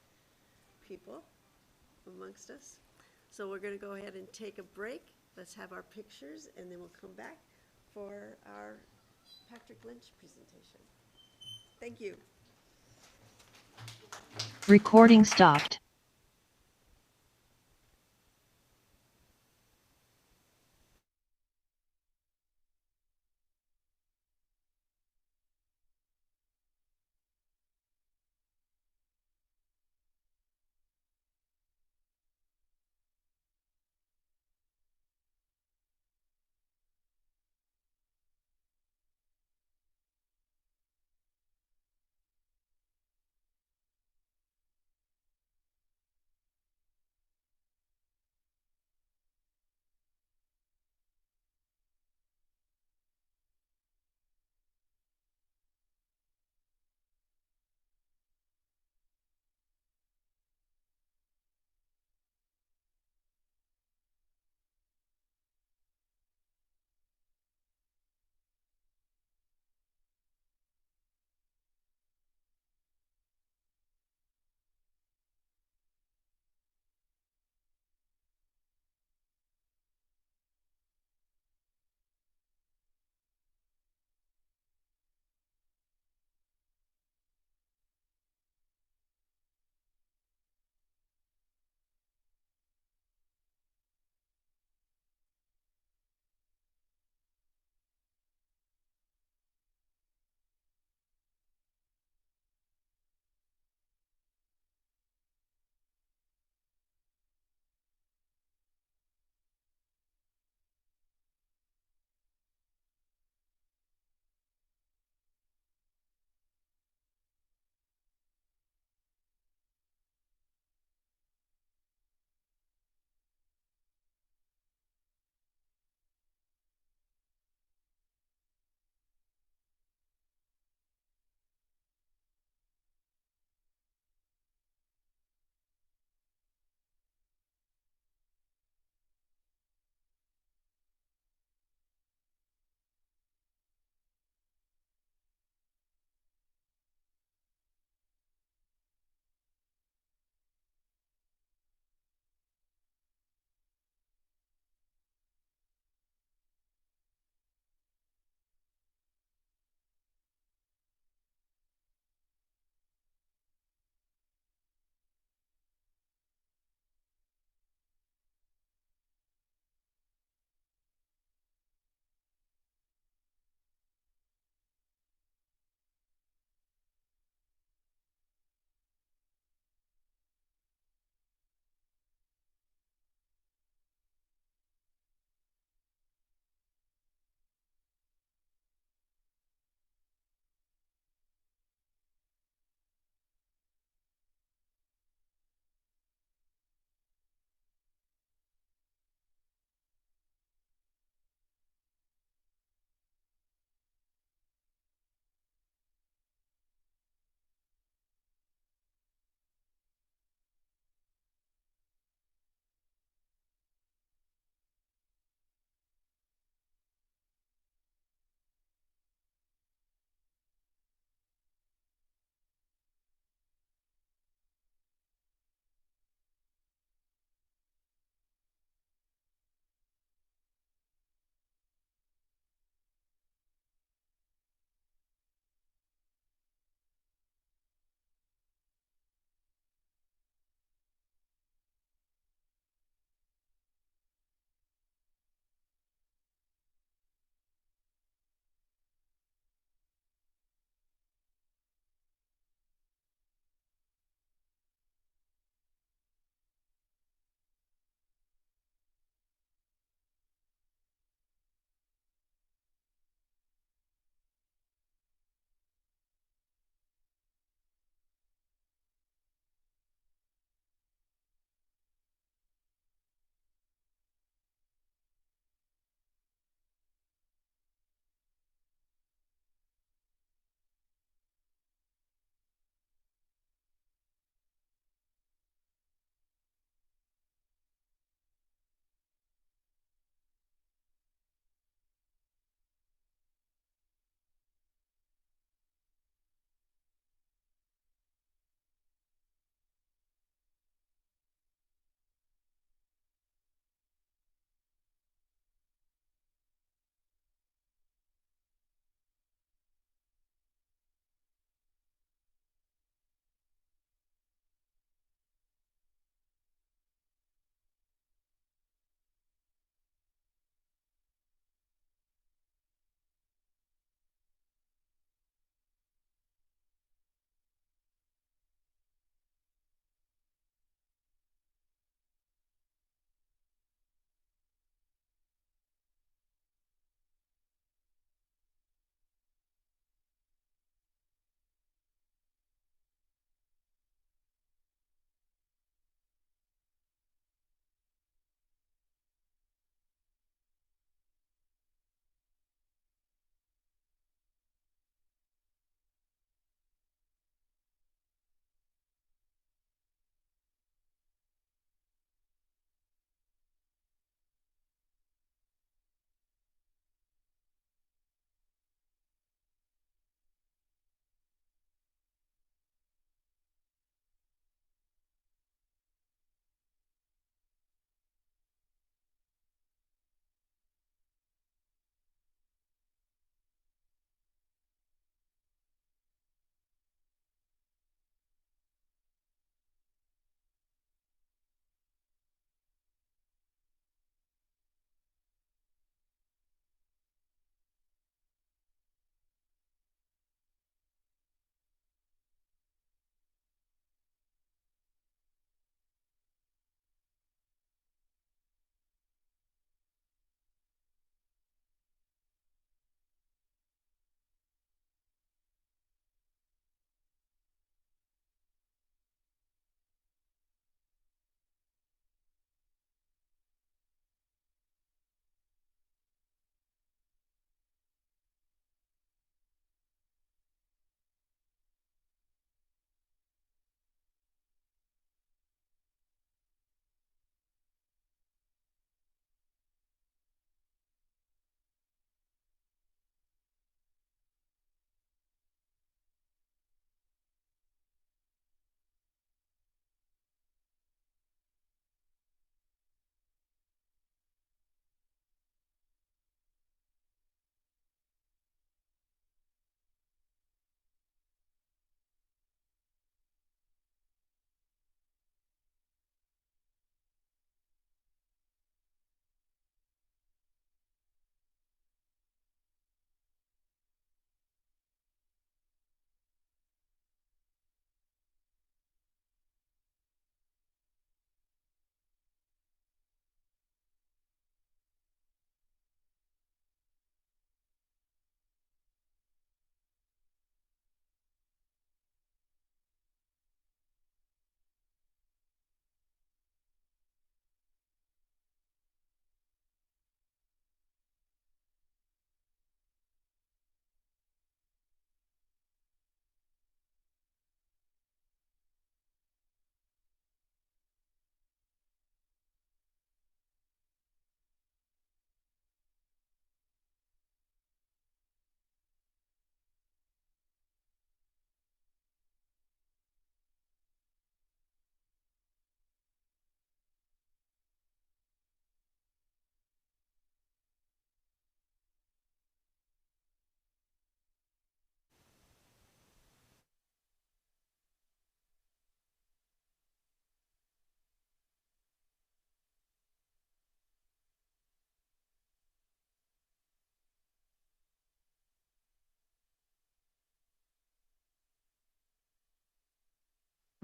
people amongst us. So we're going to go ahead and take a break. Let's have our pictures, and then we'll come back for our Patrick Lynch presentation. Thank you. Recording stopped.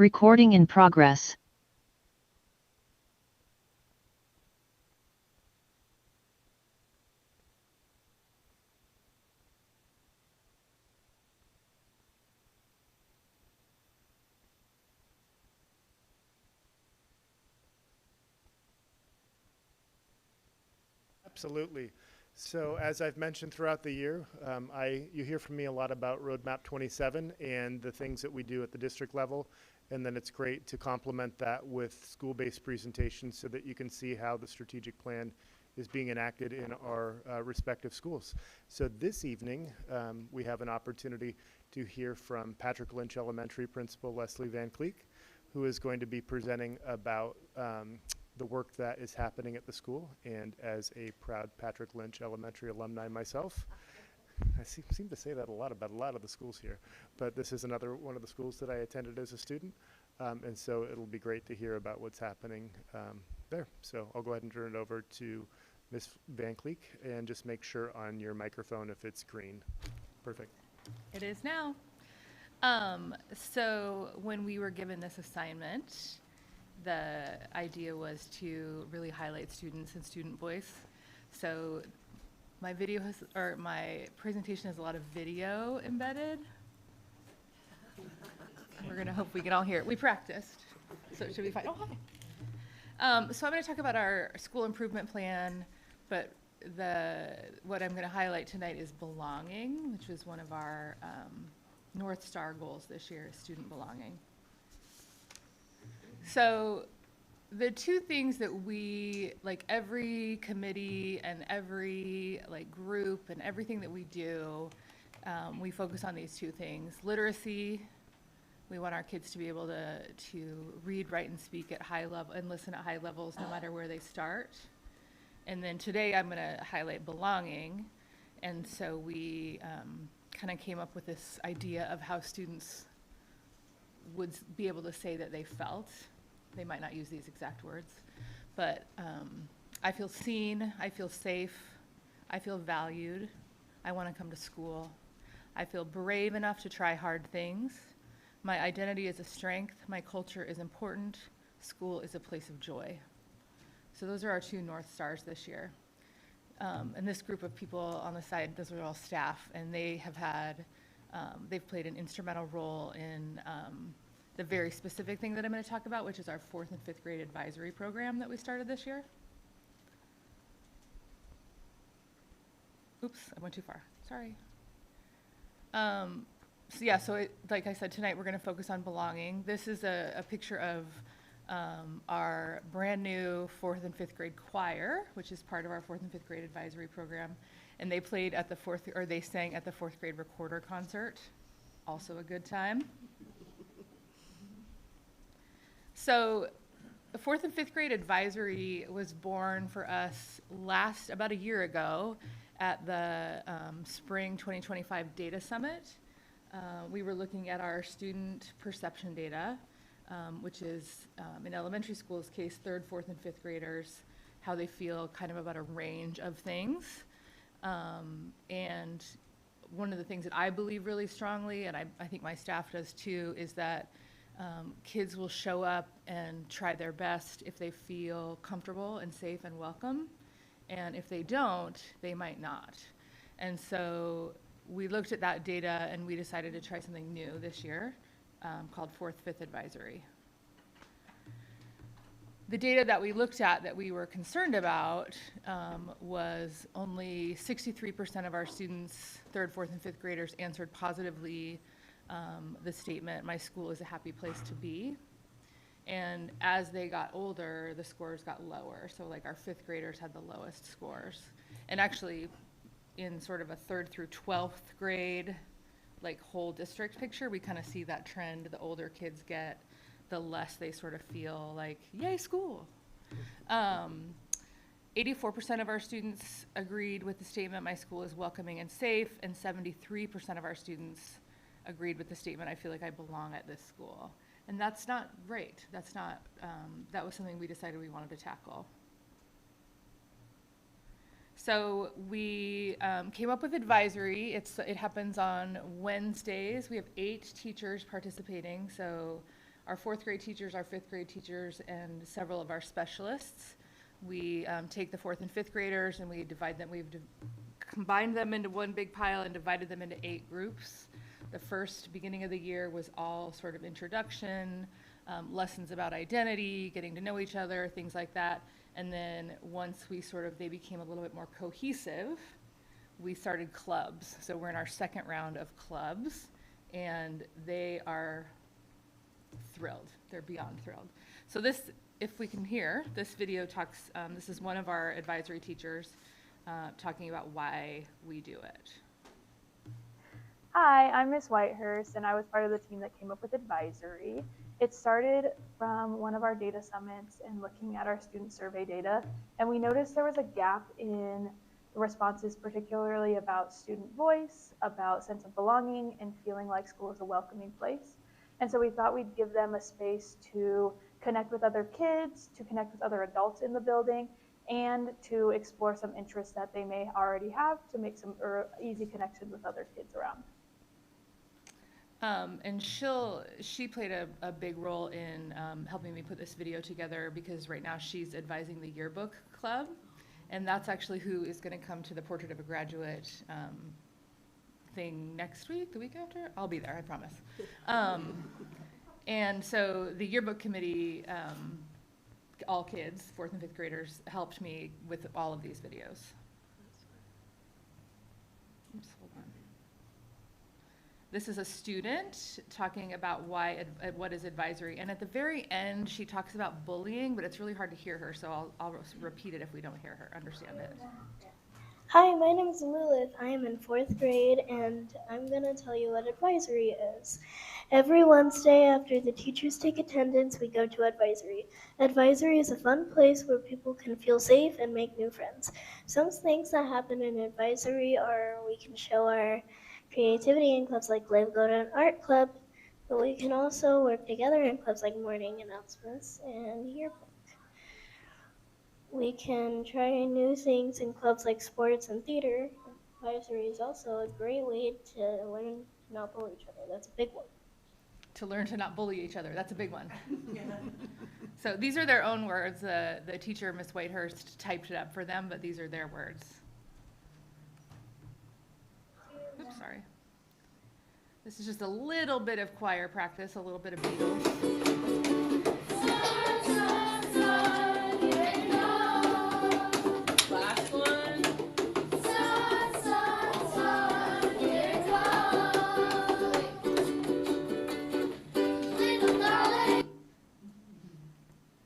Recording in progress. Absolutely. So as I've mentioned throughout the year, you hear from me a lot about Roadmap 27 and the things that we do at the district level. And then it's great to complement that with school-based presentations so that you can see how the strategic plan is being enacted in our respective schools. So this evening, we have an opportunity to hear from Patrick Lynch Elementary Principal Leslie Van Cleek, who is going to be presenting about the work that is happening at the school. And as a proud Patrick Lynch Elementary alumni myself, I seem to say that a lot about a lot of the schools here, but this is another one of the schools that I attended as a student. And so it'll be great to hear about what's happening there. So I'll go ahead and turn it over to Ms. Van Cleek, and just make sure on your microphone if it's green. Perfect. It is now. So when we were given this assignment, the idea was to really highlight students and student voice. So my my presentation has a lot of video embedded. We're gonna hope we can all hear it. We practiced, so it should be fine. Oh, hi. So I'm gonna talk about our school improvement plan, but what I'm gonna highlight tonight is belonging, which was one of our North Star goals this year, is student belonging. So the two things that we, like every committee and every group and everything that we do, we focus on these two things. Literacy, we want our kids to be able to read, write, and speak at high level and listen at high levels no matter where they start. And then today I'm gonna highlight belonging. And so we kind of came up with this idea of how students would be able to say that they felt. They might not use these exact words, but I feel seen, I feel safe, I feel valued, I want to come to school, I feel brave enough to try hard things, my identity is a strength, my culture is important, school is a place of joy. So those are our two North Stars this year. And this group of people on the side, those are all staff, and they have had, they've played an instrumental role in the very specific thing that I'm going to talk about, which is our 4th and 5th grade advisory program that we started this year. Oops, I went too far. Sorry. So yeah, like I said, tonight we're going to focus on belonging. This is a picture of our brand new 4th and 5th grade choir, which is part of our 4th and 5th grade advisory program. And they played at they sang at the 4th grade recorder concert. Also a good time. So the 4th and 5th grade advisory was born for us about a year ago at the Spring 2025 Data Summit. We were looking at our student perception data, which is in elementary schools case 3rd, 4th, and 5th graders, how they feel kind of about a range of things. And one of the things that I believe really strongly, and I think my staff does too, is that kids will show up and try their best if they feel comfortable and safe and welcome. And if they don't, they might not. And so we looked at that data and we decided to try something new this year called 4th, 5th Advisory. The data that we looked at that we were concerned about was only 63% of our students, 3rd, 4th, and 5th graders, answered positively the statement, "My school is a happy place to be." And as they got older, the scores got lower. So like our 5th graders had the lowest scores. And actually in sort of a 3rd through 12th grade, like whole district picture, we kind of see that trend. The older kids get, the less they sort of feel like, yay, school. 84% of our students agreed with the statement, "My school is welcoming and safe," and 73% of our students agreed with the statement, "I feel like I belong at this school." And that's not great. That's not, that was something we decided we wanted to tackle. So we came up with advisory. It happens on Wednesdays. We have 8 teachers participating. So our 4th grade teachers, our 5th grade teachers, and several of our specialists. We take the 4th and 5th graders and we divide them. We've combined them into one big pile and divided them into 8 groups. The first beginning of the year was all sort of introduction, lessons about identity, getting to know each other, things like that. And then once they became a little bit more cohesive, we started clubs. So we're in our second round of clubs, and they are thrilled. They're beyond thrilled. So this, if we can hear, this video talks, this is one of our advisory teachers talking about why we do it. Hi, I'm Miss Whitehurst, and I was part of the team that came up with advisory. It started from one of our data summits and looking at our student survey data, and we noticed there was a gap in responses, particularly about student voice, about sense of belonging, and feeling like school is a welcoming place. And so we thought we'd give them a space to connect with other kids, to connect with other adults in the building, and to explore some interests that they may already have to make some easy connections with other kids around. And she played a big role in helping me put this video together, because right now she's advising the yearbook club, and that's actually who is going to come to the Portrait of a Graduate thing next week, the week after. I'll be there, I promise. And so the yearbook committee, all kids, 4th and 5th graders, helped me with all of these videos. Oops, hold on. This is a student talking about what is advisory. And at the very end, she talks about bullying, but it's really hard to hear her, so I'll repeat it if we don't hear her, understand it. Hi, my name is Lilith. I am in 4th grade, and I'm going to tell you what advisory is. Every Wednesday after the teachers take attendance, we go to advisory. Advisory is a fun place where people can feel safe and make new friends. Some things that happen in advisory are we can show our creativity in clubs like Live Go to an Art Club, but we can also work together in clubs like Morning Announcements and Yearbook. We can try new things in clubs like sports and theater. Advisory is also a great way to learn to not bully each other. That's a big one. To learn to not bully each other, that's a big one. So these are their own words. The teacher, Miss Whitehurst, typed it up for them, but these are their words. Oops, sorry. This is just a little bit of choir practice, a little bit of Beatles. Last one.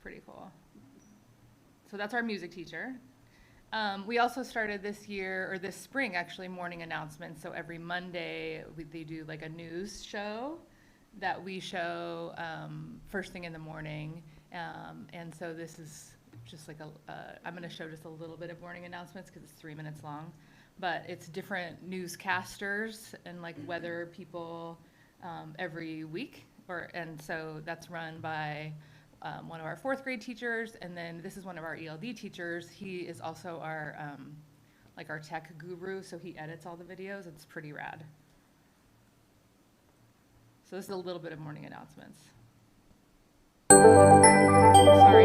Pretty cool. So that's our music teacher. We also started this year, or this spring actually, morning announcements. So every Monday they do like a news show that we show first thing in the morning. And so this is just like I'm going to show just a little bit of morning announcements because it's 3 minutes long. But it's different newscasters and like weather people every week. And so that's run by one of our 4th grade teachers, and then this is one of our ELD teachers. He is also our like our tech guru, so he edits all the videos. It's pretty rad. So this is a little bit of morning announcements. Sorry.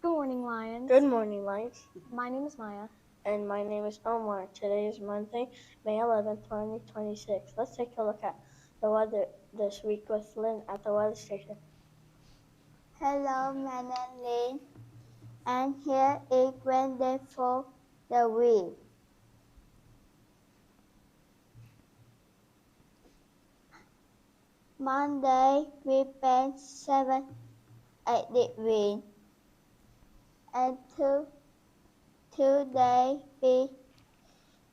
Good morning, Lions. Good morning, Lions. My name is Maya. And my name is Omar. Today is Monday, May 11th, 2026. Let's take a look at the weather this week with Lynn at the weather station. Hello, my name is Lynn, and here is Wednesday for the week. Monday, we spent 7, 8 degrees, and Tuesday, we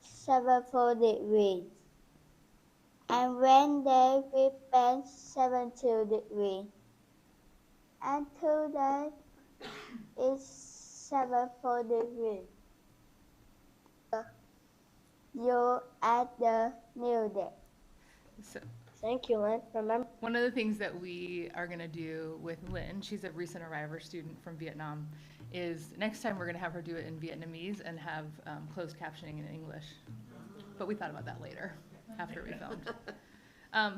7, 4 degrees. And Wednesday we spent 72 degrees. And today is 74 degrees. You at the new day. So, thank you, Lynn. Remember, one of the things that we are going to do with Lynn, she's a recent arriver student from Vietnam, is next time we're going to have her do it in Vietnamese and have closed captioning in English. But we thought about that later. after we filmed.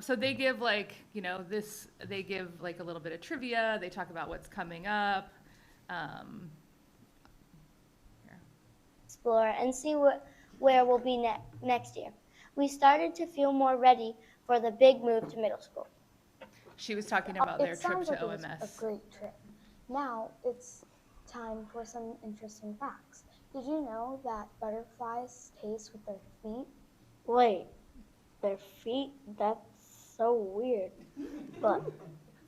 So they give they give like a little bit of trivia. They talk about what's coming up. Explore and see where we'll be next year. We started to feel more ready for the big move to middle school. She was talking about their trip to It was OMS. a great trip. Now it's time for some interesting facts. Did you know that butterflies taste with their feet? Wait, their feet? That's so weird, but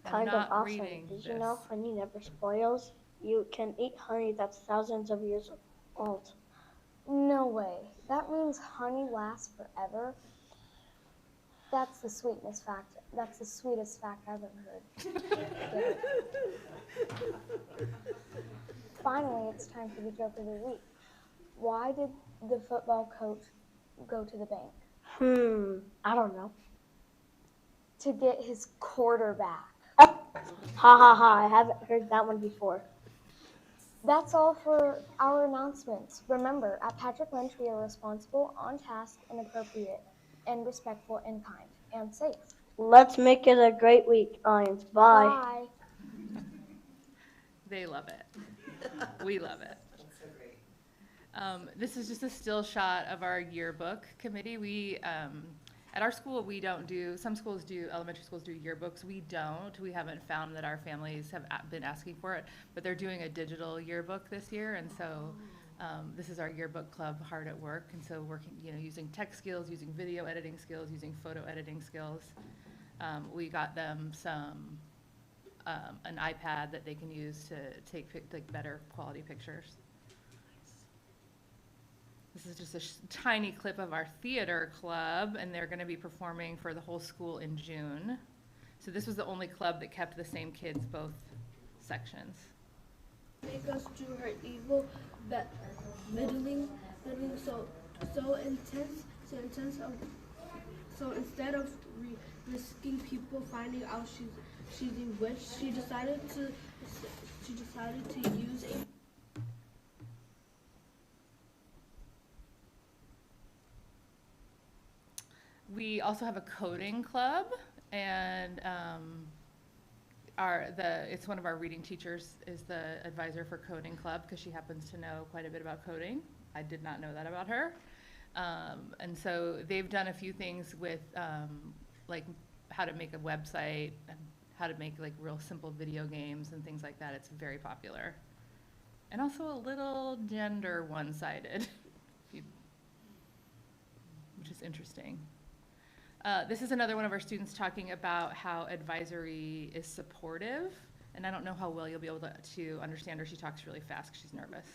kind of awesome. Did you know honey never spoils? You can eat honey that's thousands of years old. No way. That means honey lasts forever? That's the sweetest fact. That's the sweetest fact I've ever heard. Finally, it's time for the joke of the week. Why did the football coach go to the bank? I don't know. To get his quarterback. Ha ha ha, I haven't heard that one before. That's all for our announcements. Remember, at Patrick Lynch, we are responsible, on task, and appropriate, and respectful, and kind, and safe. Let's make it a great week, Lions. Bye. Bye. They love it. We love it. This is just a still shot of our yearbook committee. We, at our school, we don't do, some schools do, elementary schools do yearbooks. We don't. We haven't found that our families have been asking for it, but they're doing a digital yearbook this year. And so this is our yearbook club, Hard at Work. And so working, using tech skills, using video editing skills, using photo editing skills. We got them an iPad that they can use to take better quality pictures. This is just a tiny clip of our theater club, and they're going to be performing for the whole school in June. So this was the only club that kept the same kids both sections. Make us do her evil, middling, so intense. So instead of risking people finding out she's a witch, she decided to use a. We also have a coding club, and it's one of our reading teachers is the advisor for coding club because she happens to know quite a bit about coding. I did not know that about her. And so they've done a few things with like how to make a website and how to make like real simple video games and things like that. It's very popular. And also a little gender one-sided, which is interesting. This is another one of our students talking about how advisory is supportive, and I don't know how well you'll be able to understand her. She talks really fast because she's nervous.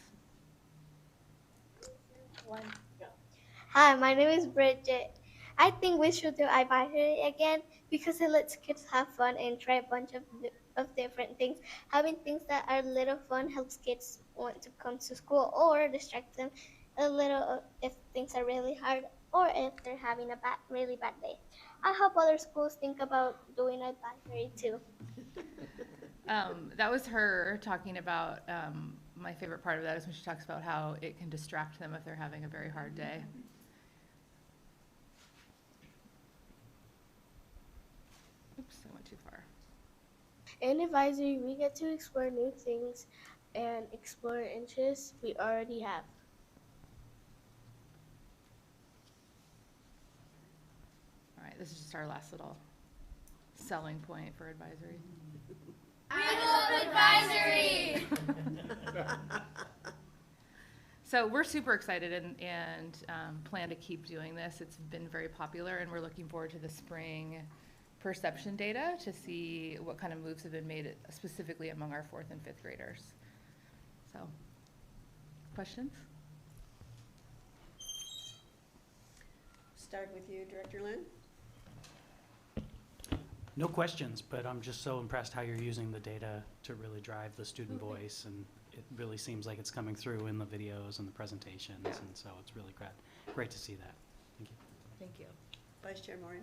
Hi, my name is Bridget. I think we should do advisory again because it lets kids have fun and try a bunch of different things. Having things that are a little fun helps kids want to come to school or distract them a little if things are really hard or if they're having a really bad day. I hope other schools think about doing advisory too. That was her talking about, my favorite part of that is when she talks about how it can distract them if they're having a very hard day. Oops, I went too far. In advisory, we get to explore new things and explore interests we already have. All right, this is just our last little selling point for advisory. We love advisory! So we're super excited and plan to keep doing this. It's been very popular, and we're looking forward to the spring perception data to see what kind of moves have been made specifically among our 4th and 5th graders. So, questions? Start with you, Director Lynn. No questions, but I'm just so impressed how you're using the data to really drive the student voice, and it really seems like it's coming through in the videos and the presentations, and so it's really great to see that. Thank you. Thank you. Vice Chair Moran.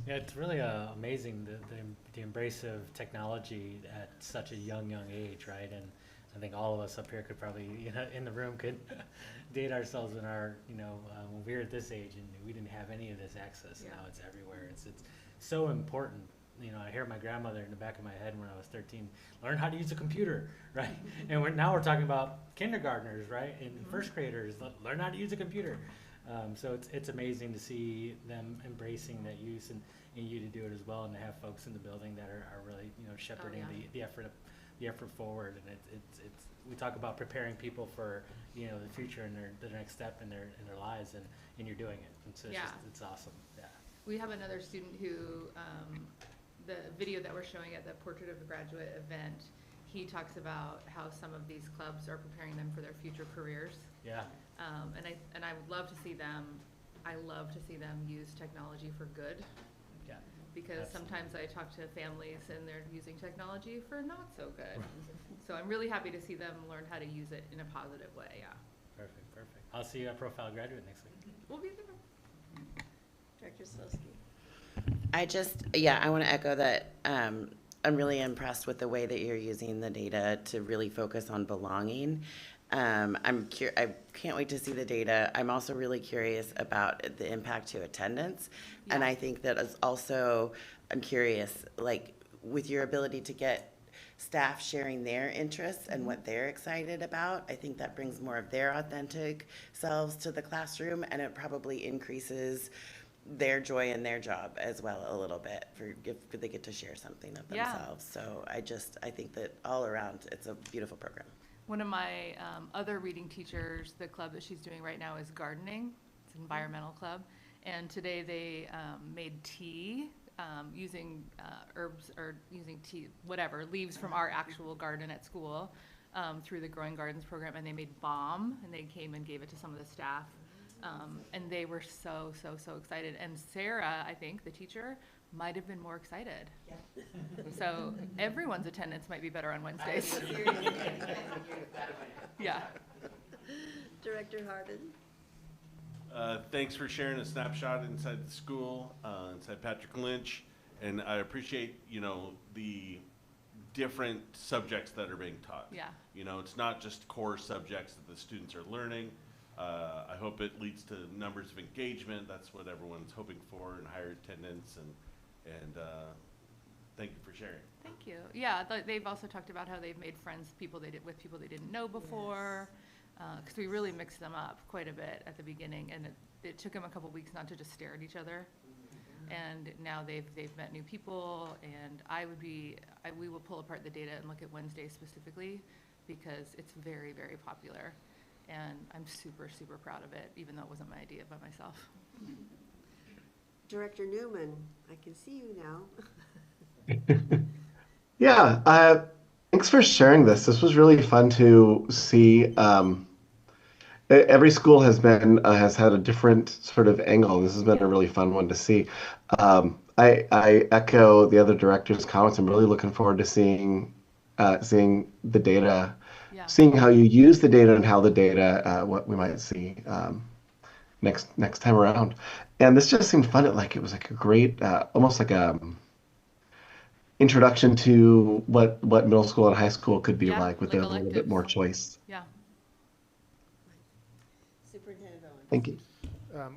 Yeah, it's really amazing the embrace of technology at such a young age, right? And I think all of us up here could probably, in the room could date ourselves when when we were at this age and we didn't have any of this access. Yeah. Now it's everywhere. It's so important. I hear my grandmother in the back of my head when I was 13, learn how to use a computer, right? And now we're talking about kindergartners, right? And first graders, learn how to use a computer. So it's amazing to see them embracing that use and you to do it as well, and to have folks in the building that are really shepherding the effort forward. And it's we talk about preparing people for the future and the next step in their lives, and you're doing it. And so it's awesome. Yeah. We have another student who, the video that we're showing at the Portrait of a Graduate event, he talks about how some of these clubs are preparing them for their future careers. Yeah. And I would love to see them. I love to see them use technology for good. Yeah. Because sometimes I talk to families and they're using technology for not so good. So I'm really happy to see them learn how to use it in a positive way. Yeah. Perfect. I'll see you at Profile Graduate next week. We'll be there. Director Slowski. I want to echo that. I'm really impressed with the way that you're using the data to really focus on belonging. I can't wait to see the data. I'm also really curious about the impact to attendance. Yeah. And I think that is also, I'm curious, like with your ability to get staff sharing their interests and what they're excited about, I think that brings more of their authentic selves to the classroom, and it probably increases their joy in their job as well a little bit if they get to share something of themselves. So I think that all around it's a beautiful program. One of my other reading teachers, the club that she's doing right now is gardening. It's an environmental club. And today they made tea using herbs or using tea, whatever, leaves from our actual garden at school through the Growing Gardens program. And they made balm, and they came and gave it to some of the staff. And they were so excited. And Sarah, I think, the teacher, might have been more excited. Yeah. So everyone's attendance might be better on Wednesdays. Yeah. Director Harden. Thanks for sharing a snapshot inside the school, inside Patrick Lynch, and I appreciate the different subjects that are being taught. Yeah. It's not just core subjects that the students are learning. I hope it leads to numbers of engagement. That's what everyone's hoping for, and higher attendance, and thank you for sharing. Thank you. Yeah, they've also talked about how they've made friends with people they didn't know before, because we really mixed them up quite a bit at the beginning, and it took them a couple weeks not to just stare at each other. And now they've met new people, and we will pull apart the data and look at Wednesday specifically, because it's very, very popular. And I'm super proud of it, even though it wasn't my idea by myself. Director Newman, I can see you now. Yeah, thanks for sharing this. This was really fun to see. Every school has had a different sort of angle. This has been a really fun one to see. I echo the other directors' comments. I'm really looking forward to seeing the data. Yeah. Seeing how you use the data and how the data, what we might see next time around. And this just seemed fun. It was like a great, almost like a introduction to what middle school and high school could be like with a little bit more choice. Yeah. Superintendent Owen. Thank you.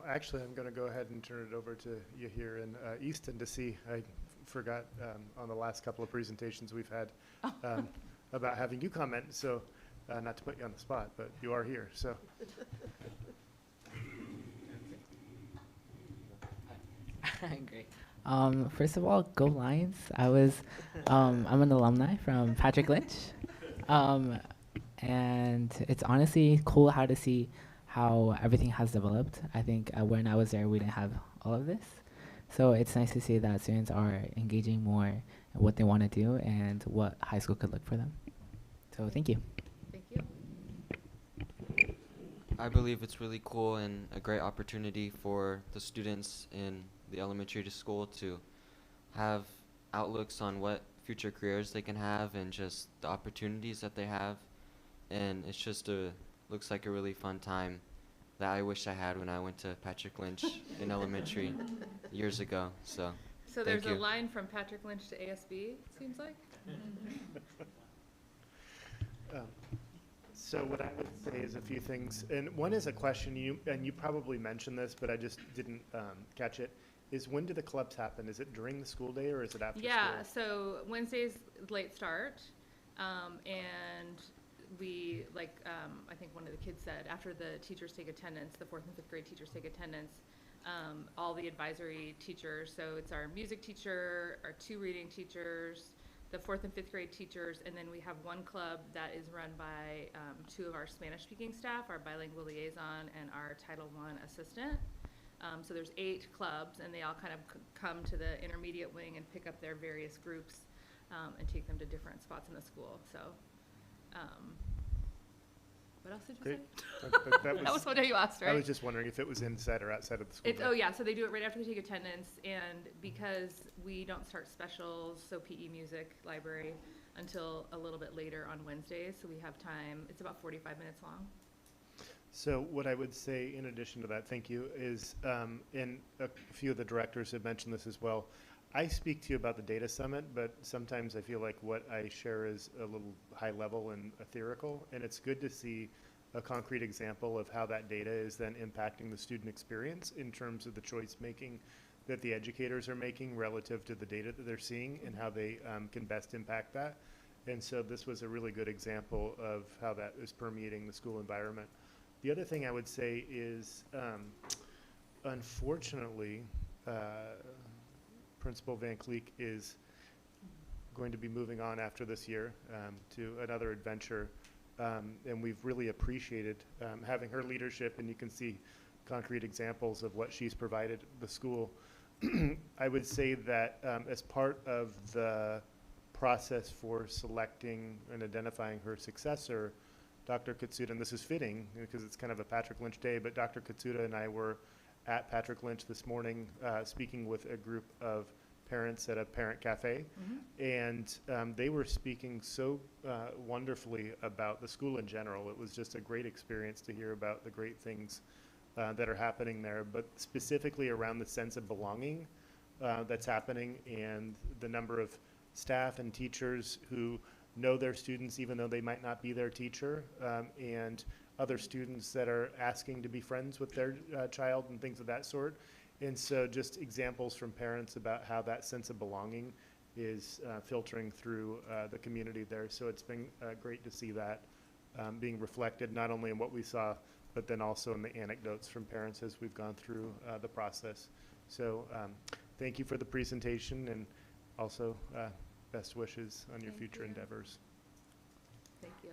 Actually, I'm going to go ahead and turn it over to you here in Easton to see. I forgot on the last couple of presentations we've had about having you comment. So not to put you on the spot, but you are here. So. Great. First of all, go Lions. I'm an alumni from Patrick Lynch. And it's honestly cool to see how everything has developed. I think when I was there, we didn't have all of this. So it's nice to see that students are engaging more in what they want to do and what high school could look for them. So thank you. Thank you. I believe it's really cool and a great opportunity for the students in the elementary school to have outlooks on what future careers they can have and just the opportunities that they have. And it's just looks like a really fun time that I wish I had when I went to Patrick Lynch in elementary years ago. So there's a line from Patrick Lynch to ASB, it seems like. So what I would say is a few things, and one is a question, you probably mentioned this, but I just didn't catch it, is when do the clubs happen? Is it during the school day or is it after Yeah, school? so Wednesday's late start, and we, I think one of the kids said, after the teachers take attendance, the 4th and 5th grade teachers take attendance, all the advisory teachers, so it's our music teacher, our 2 reading teachers, the 4th and 5th grade teachers, and then we have one club that is run by 2 of our Spanish-speaking staff, our bilingual liaison and our Title I assistant. So there's 8 clubs, and they all kind of come to the intermediate wing and pick up their various groups and take them to different spots in the school. So, what else did you Great. say? That was what you asked, right? I was just wondering if it was inside or outside of the school It's, day. oh yeah, so they do it right after they take attendance, and because we don't start specials, so PE, music, library, until a little bit later on Wednesdays, so we have time, it's about 45 minutes long. So what I would say in addition to that, thank you, is, and a few of the directors have mentioned this as well, I speak to you about the data summit, but sometimes I feel like what I share is a little high level and ethereal, and it's good to see a concrete example of how that data is then impacting the student experience in terms of the choice making that the educators are making relative to the data that they're seeing and how they can best impact that. And so this was a really good example of how that is permeating the school environment. The other thing I would say is, unfortunately, Principal Van Cleek is going to be moving on after this year to another adventure, and we've really appreciated having her leadership, and you can see concrete examples of what she's provided the school. I would say that as part of the process for selecting and identifying her successor, Dr. Katsuda, and this is fitting because it's kind of a Patrick Lynch day, but Dr. Katsuda and I were at Patrick Lynch this morning speaking with a group of parents at a parent cafe, and they were speaking so wonderfully about the school in general. It was just a great experience to hear about the great things that are happening there, but specifically around the sense of belonging that's happening and the number of staff and teachers who know their students even though they might not be their teacher, and other students that are asking to be friends with their child and things of that sort. And so just examples from parents about how that sense of belonging is filtering through the community there. So it's been great to see that being reflected not only in what we saw, but then also in the anecdotes from parents as we've gone through the process. So thank you for the presentation, and also best wishes on your future endeavors. Thank you.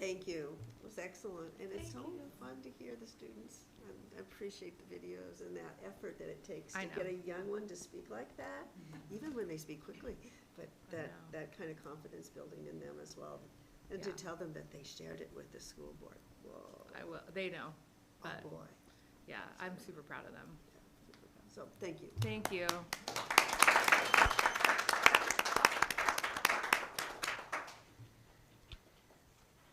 Thank you. It was excellent. And it's so fun to hear the students. And I appreciate the videos and that effort that it takes to get a young one to speak like that, even when they speak quickly, but that kind of confidence building in them as well. And to tell them that they shared it with the school board. Whoa. I will, they know. But oh boy. Yeah, I'm super proud of them. So thank you. Thank you.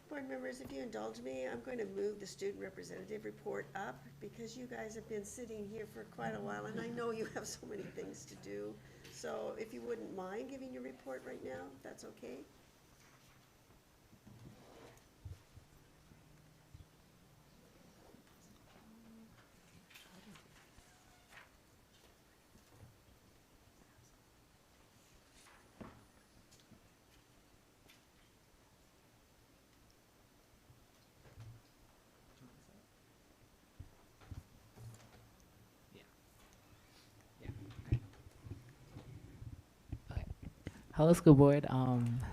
Board members, if you indulge me, I'm going to move the student representative report up because you guys have been sitting here for quite a while and I know you have so many things to do. So if you wouldn't mind giving your report right now, if that's okay. Hello, school board.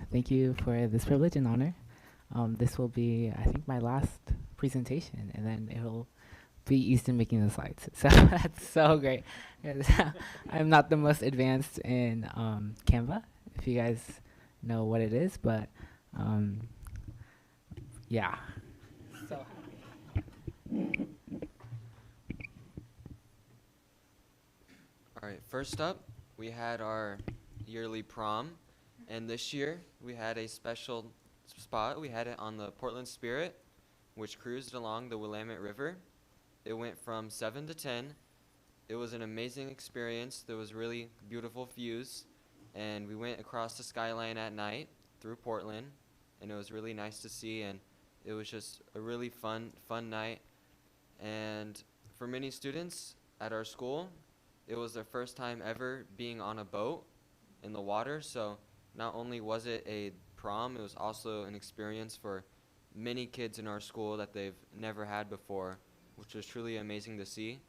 Thank you for this privilege and honor. This will be, I think, my last presentation, and then it'll be Easton making the slides. So that's so great. I'm not the most advanced in Canva, if you guys know what it is, but yeah. So All right, first up, we had our yearly prom, and this year we had a special spot. We had it on the Portland Spirit, which cruised along the Willamette River. It went from 7 to 10. It was an amazing experience. There was really beautiful views, and we went across the skyline at night through Portland, and it was really nice to see, and It was just a really fun night. And for many students at our school, it was their first time ever being on a boat in the water. So not only was it a prom, it was also an experience for many kids in our school that they've never had before, which was truly amazing to see.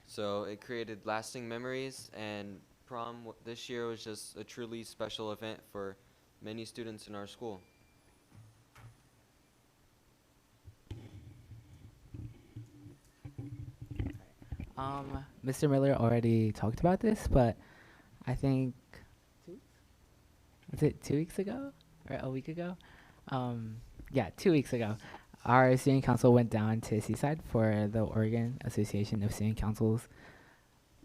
So it created lasting memories, and prom this year was just a truly special event for many students in our school. Mr. Miller already talked about this, but I think, was it 2 weeks ago or a week ago? Yeah, 2 weeks ago, our student council went down to Seaside for the Oregon Association of Student Councils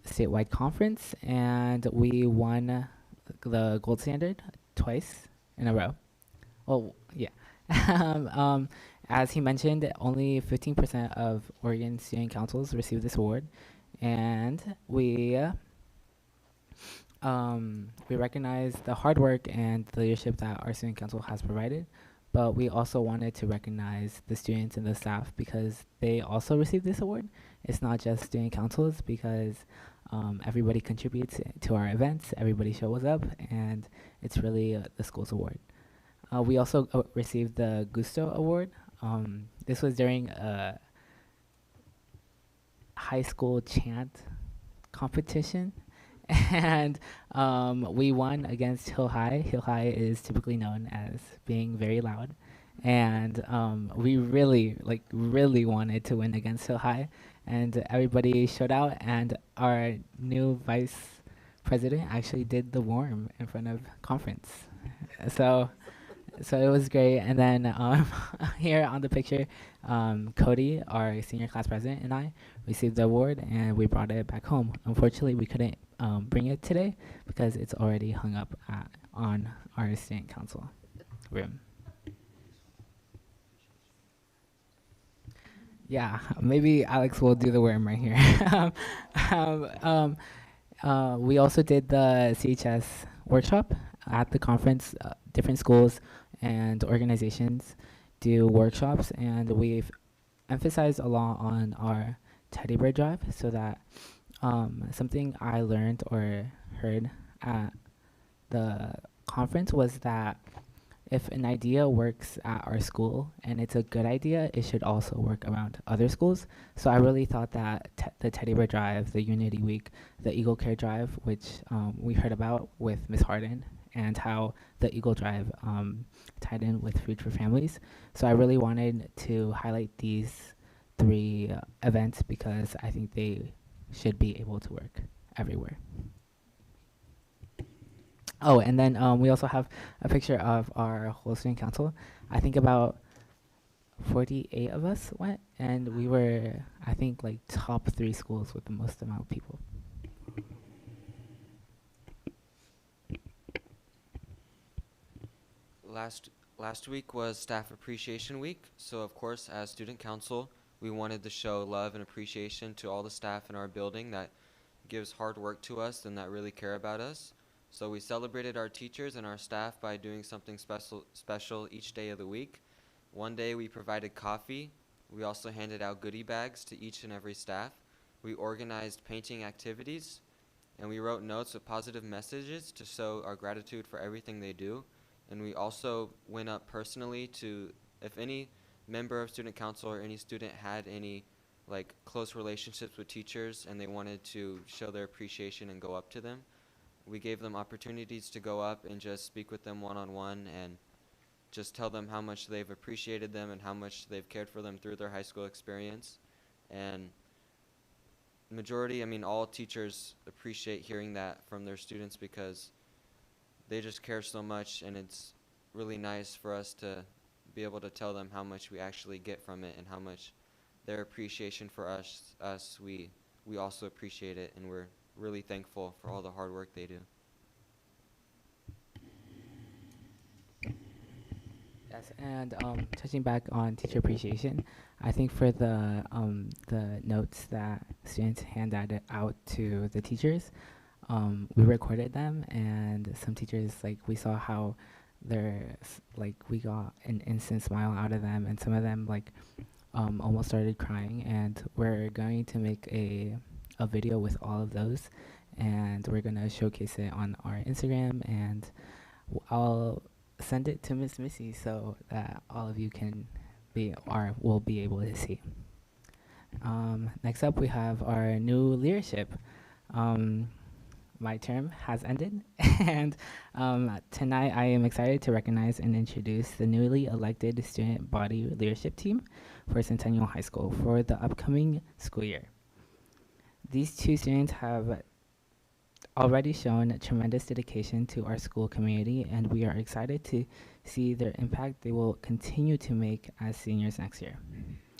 statewide conference, and we won the gold standard twice in a row. Well, yeah. As he mentioned, only 15% of Oregon student councils received this award, and we recognize the hard work and the leadership that our student council has provided, but we also wanted to recognize the students and the staff because they also received this award. It's not just student councils, because everybody contributes to our events, everybody shows up, and it's really the school's award. We also received the Gusto Award. This was during a high school chant competition, and we won against Hill High. Hill High is typically known as being very loud, and we really wanted to win against Hill High, and everybody showed out, and our new vice president actually did the warm in front of conference. So it was great. And then here on the picture, Cody, our senior class president, and I received the award, and we brought it back home. Unfortunately, we couldn't bring it today because it's already hung up on our student council room. Yeah, maybe Alex will do the worm right here. We also did the CHS workshop at the conference. Different schools and organizations do workshops, and we've emphasized a lot on our teddy bear drive, so that something I learned or heard at the conference was that if an idea works at our school and it's a good idea, it should also work around other schools. So I really thought that the Teddy Bear Drive, the Unity Week, the Eagle Care Drive, which we heard about with Ms. Harden, and how the Eagle Drive tied in with Food for Families. So I really wanted to highlight these three events because I think they should be able to work everywhere. Oh, and then we also have a picture of our whole student council. I think about 48 of us went, and we were, I think, like top 3 schools with the most amount of people. Last week was Staff Appreciation Week, so of course, as student council, we wanted to show love and appreciation to all the staff in our building that gives hard work to us and that really care about us. So we celebrated our teachers and our staff by doing something special each day of the week. One day we provided coffee. We also handed out goodie bags to each and every staff. We organized painting activities, and we wrote notes with positive messages to show our gratitude for everything they do. And we also went up personally to, if any member of student council or any student had any like close relationships with teachers and they wanted to show their appreciation and go up to them, we gave them opportunities to go up and just speak with them one-on-one and just tell them how much they've appreciated them and how much they've cared for them through their high school experience. And majority, I mean, all teachers appreciate hearing that from their students because they just care so much, and it's really nice for us to be able to tell them how much we actually get from it and how much their appreciation for us we also appreciate it, and we're really thankful for all the hard work they do. Yes, and touching back on teacher appreciation, I think for the notes that students handed out to the teachers, we recorded them, and some teachers, like, we saw how like we got an instant smile out of them, and some of them like almost started crying. And we're going to make a video with all of those, and we're gonna showcase it on our Instagram, and I'll send it to Miss Missy so that all of you can will be able to see. Next up, we have our new leadership. My term has ended, and tonight I am excited to recognize and introduce the newly elected student body leadership team for Centennial High School for the upcoming school year. These two students have already shown tremendous dedication to our school community, and we are excited to see their impact they will continue to make as seniors next year.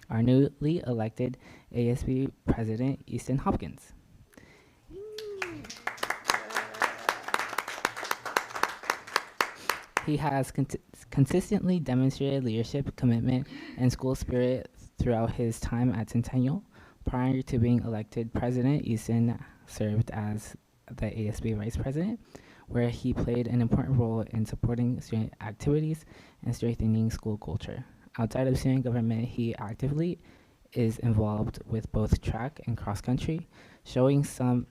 Our newly elected ASB President, Easton Hopkins. He has consistently demonstrated leadership, commitment, and school spirit throughout his time at Centennial. Prior to being elected president, Easton served as the ASB vice president, where he played an important role in supporting student activities and strengthening school culture. Outside of student government, he actively is involved with both track and cross country, showing same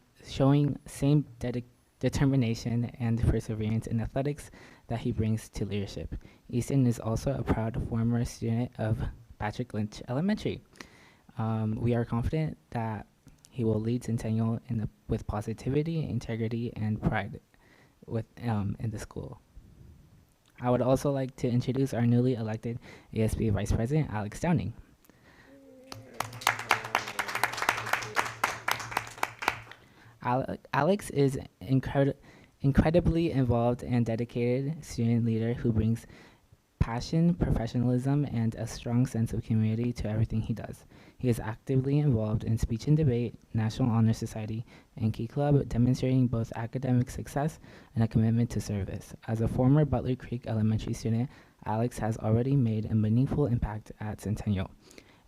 determination and perseverance in athletics that he brings to leadership. Easton is also a proud former student of Patrick Lynch Elementary. We are confident that he will lead Centennial with positivity, integrity, and pride in the school. I would also like to introduce our newly elected ASB Vice President, Alex Downing. Alex is incredibly involved and dedicated student leader who brings passion, professionalism, and a strong sense of community to everything he does. He is actively involved in speech and debate, National Honor Society, and Key Club, demonstrating both academic success and a commitment to service. As a former Butler Creek Elementary student, Alex has already made a meaningful impact at Centennial,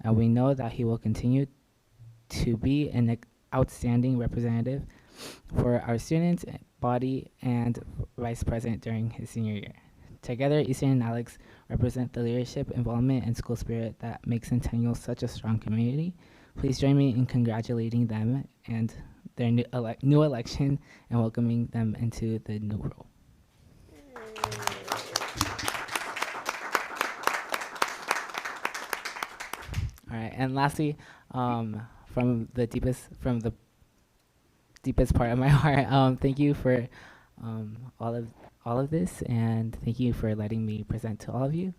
and we know that he will continue to be an outstanding representative for our students, body, and vice president during his senior year. Together, Easton and Alex represent the leadership, involvement, and school spirit that makes Centennial such a strong community. Please join me in congratulating them and their new election and welcoming them into the new role. All right, and lastly, from the deepest part of my heart, thank you for all of this, and thank you for letting me present to all of you.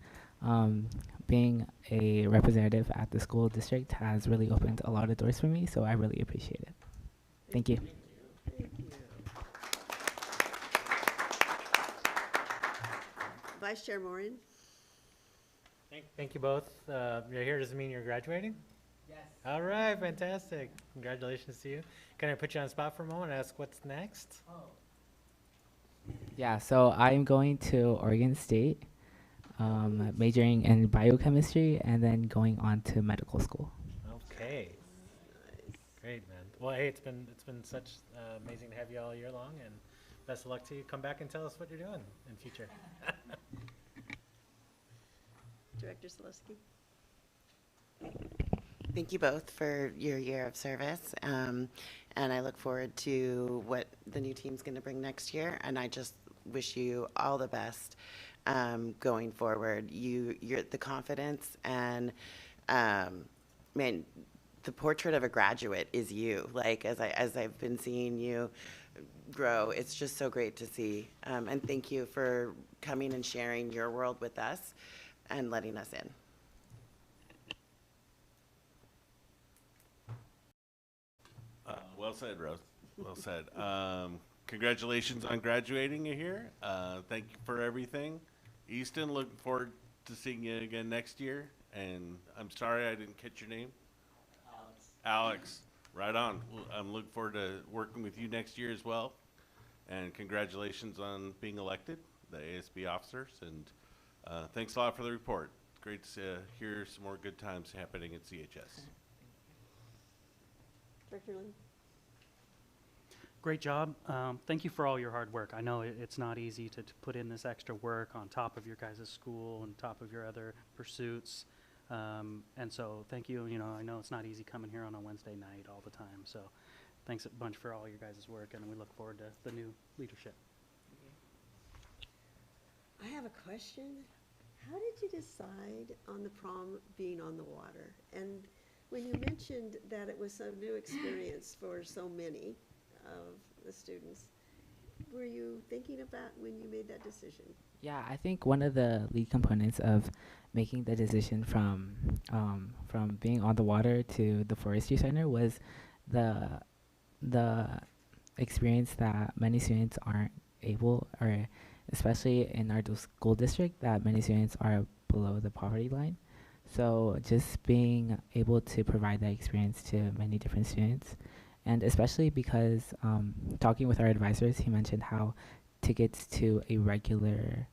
Being a representative at the school district has really opened a lot of doors for me, so I really appreciate it. Thank you. Thank you. Vice Chair Maureen. Thank you both. You're here doesn't mean you're graduating? Yes. All right, fantastic. Congratulations to you. Can I put you on the spot for a moment and ask what's next? Oh. Yeah, so I'm going to Oregon State, majoring in biochemistry, and then going on to medical school. Okay. Nice. Great, man. Well, hey, it's been such amazing to have you all year long, and best of luck to you. Come back and tell us what you're doing in future. Director Selesky. Thank you both for your year of service, and I look forward to what the new team's going to bring next year, and I just wish you all the best going forward. You're the confidence, and man, the portrait of a graduate is you. Like as I've been seeing you grow, it's just so great to see, and thank you for coming and sharing your world with us and letting us in. Well said, Rose. Well said. Congratulations on graduating here. Thank you for everything. Easton, looking forward to seeing you again next year. And I'm sorry I didn't catch your name. Alex. Right on. I'm looking forward to working with you next year as well. And congratulations on being elected, the ASB officers. And thanks a lot for the report. It's great to hear some more good times happening at CHS. Director Lee. Great job. Thank you for all your hard work. I know it's not easy to put in this extra work on top of your guys' school and top of your other pursuits. And so thank you. You know, I know it's not easy coming here on a Wednesday night all the time. So thanks a bunch for all your guys' work, and we look forward to the new leadership. I have a question. How did you decide on the prom being on the water? And when you mentioned that it was a new experience for so many of the students, were you thinking about when you made that decision? Yeah, I think one of the lead components of making the decision from being on the water to the forestry center was the experience that many students aren't able, or especially in our school district, that many students are below the poverty line. So just being able to provide that experience to many different students, and especially because talking with our advisors, he mentioned how tickets to a regular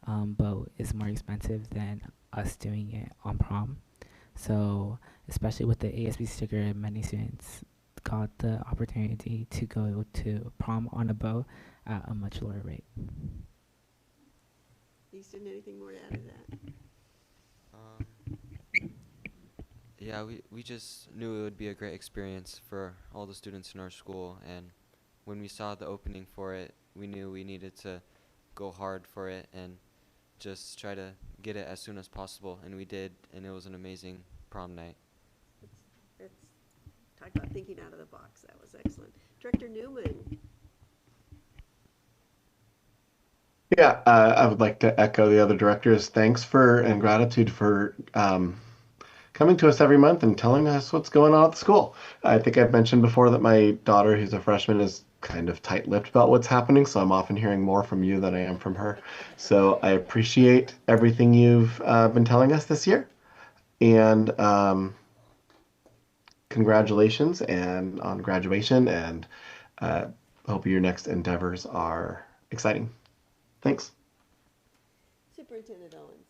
boat is more expensive than us doing it on prom. So especially with the ASB sticker, many students got the opportunity to go to prom on a boat at a much lower rate. Easton, anything more to add to that? Yeah, we just knew it would be a great experience for all the students in our school, and when we saw the opening for it, we knew we needed to go hard for it and just try to get it as soon as possible, and we did, and it was an amazing prom night. It's talk about thinking out of the box. That was excellent. Director Newman. Yeah, I would like to echo the other directors. Thanks for and gratitude for coming to us every month and telling us what's going on at the school. I think I've mentioned before that my daughter, who's a freshman, is kind of tight-lipped about what's happening, so I'm often hearing more from you than I am from her. So I appreciate everything you've been telling us this year, and congratulations and on graduation, and hope your next endeavors are exciting. Thanks. Superintendent Owens.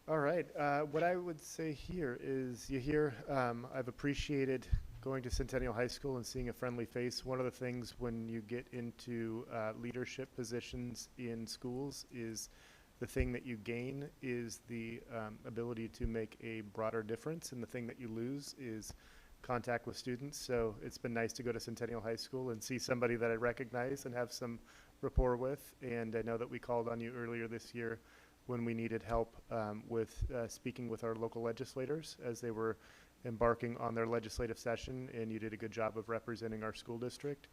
All right. What I would say here is, I've appreciated going to Centennial High School and seeing a friendly face. One of the things when you get into leadership positions in schools is the thing that you gain is the ability to make a broader difference, and the thing that you lose is contact with students. So it's been nice to go to Centennial High School and see somebody that I recognize and have some rapport with. And I know that we called on you earlier this year when we needed help with speaking with our local legislators as they were embarking on their legislative session, and you did a good job of representing our school district.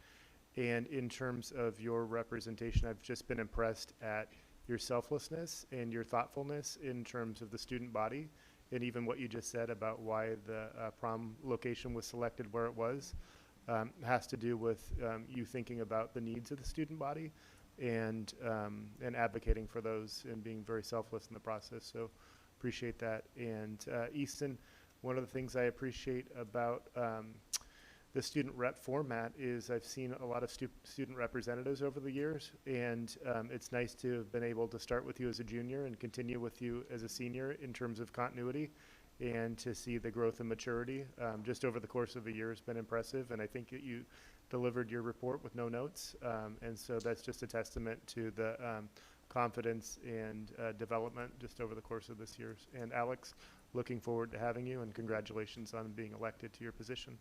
And in terms of your representation, I've just been impressed at your selflessness and your thoughtfulness in terms of the student body, and even what you just said about why the prom location was selected where it was has to do with you thinking about the needs of the student body and advocating for those and being very selfless in the process. So appreciate that. And Easton, one of the things I appreciate about the student rep format is I've seen a lot of student representatives over the years, and it's nice to have been able to start with you as a junior and continue with you as a senior in terms of continuity, and to see the growth and maturity just over the course of a year has been impressive. And I think that you delivered your report with no notes, and so that's just a testament to the confidence and development just over the course of this year. And Alex, looking forward to having you, and congratulations on being elected to your position.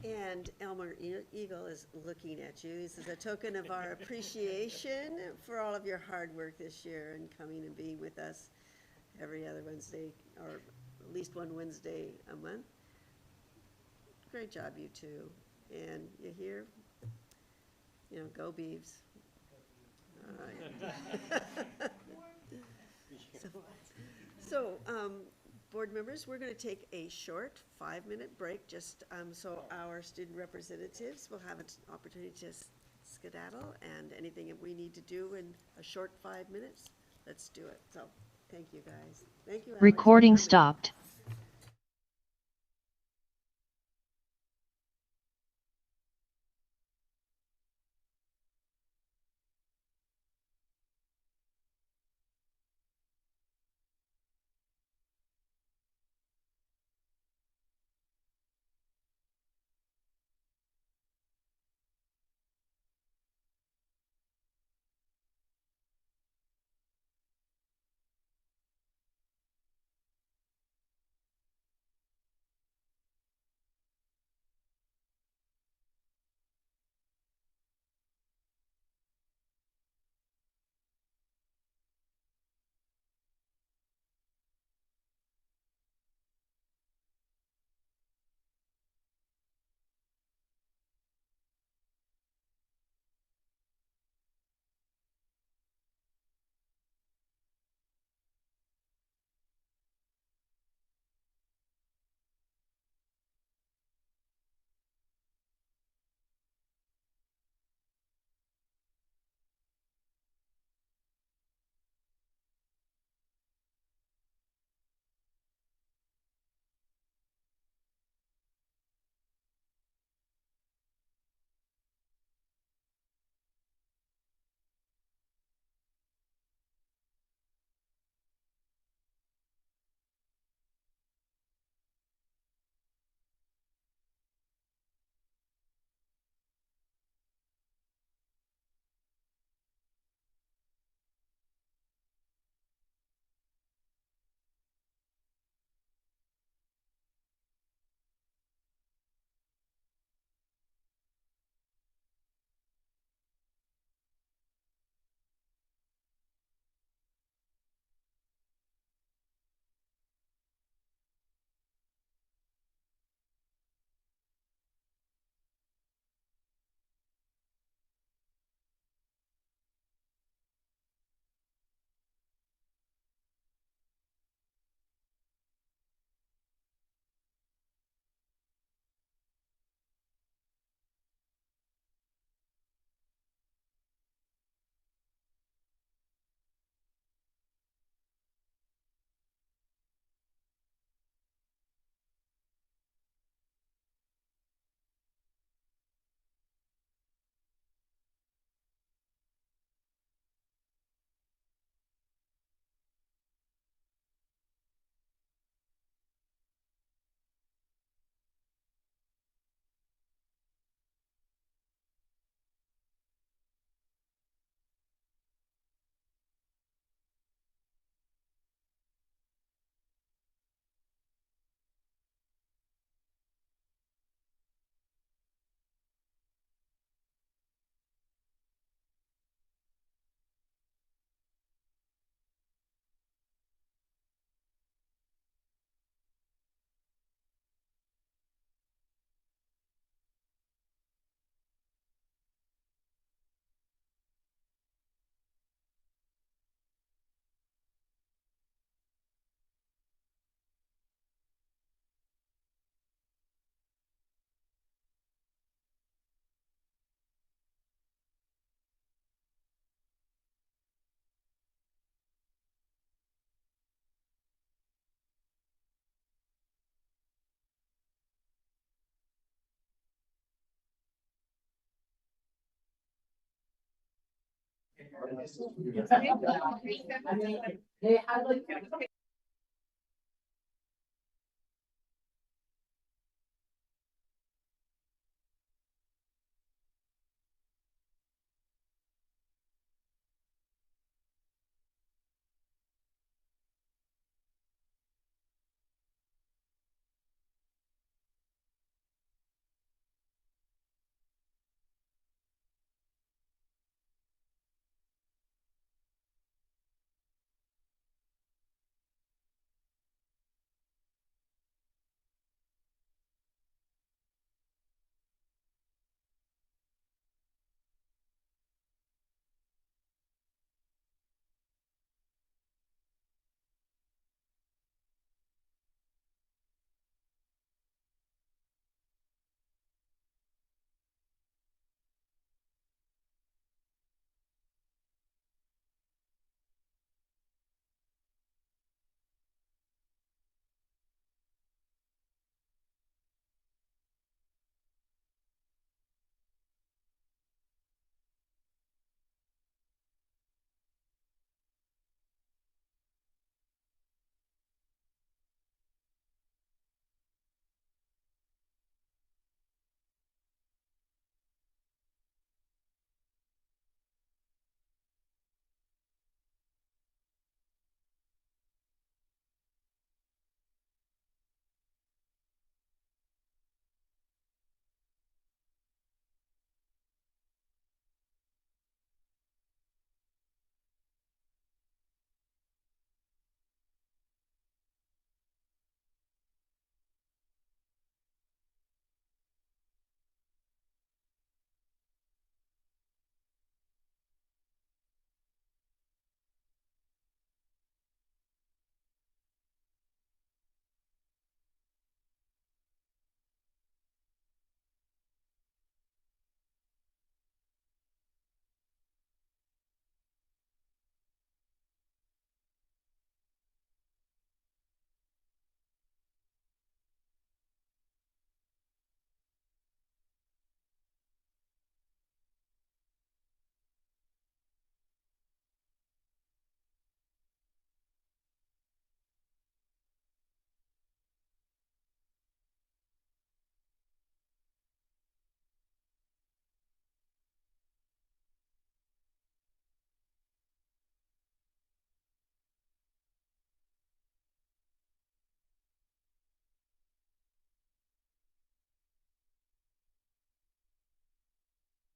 And Elmer Eagle is looking at you. This is a token of our appreciation for all of your hard work this year and coming and being with us every other Wednesday, or at least one Wednesday a month. Great job, you two. And you hear, go Beavs. So, board members, we're going to take a short 5-minute break, just so our student representatives will have an opportunity to skedaddle, and anything that we need to do in a short 5 minutes, let's do it. So, thank you guys. Thank you, Alex, Recording stopped.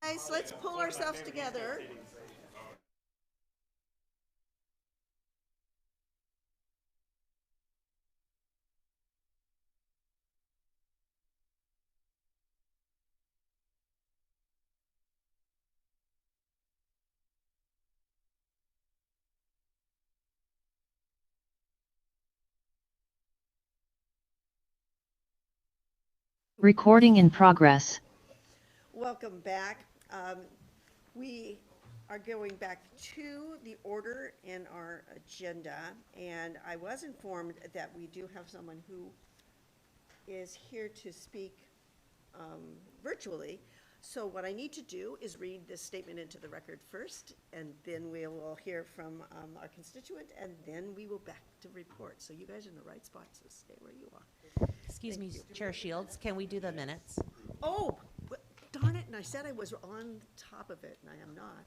Guys, let's pull ourselves together. Recording in progress. Welcome back. We are going back to the order in our agenda, and I was informed that we do have someone who is here to speak virtually. So what I need to do is read this statement into the record first, and then we will hear from our constituent, and then we will back to report. So you guys are in the right spot, so stay where you are. Excuse me, Chair Shields, can we do the minutes? Oh, darn it, and I said I was on top of it, and I am not.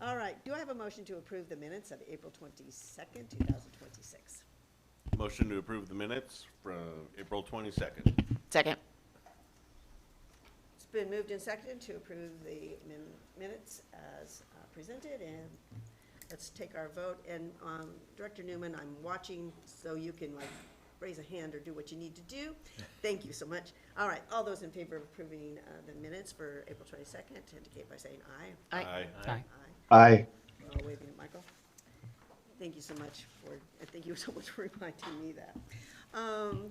All right, do I have a motion to approve the minutes of April 22nd, 2026? Motion to approve the minutes from April 22nd. Second. It's been moved and seconded to approve the minutes as presented, and let's take our vote. And Director Newman, I'm watching, so you can like raise a hand or do what you need to do. Thank you so much. All right, all those in favor of approving the minutes for April 22nd indicate by saying aye. Aye. Aye. Aye. All waving at Michael. Thank you so much for reminding me that.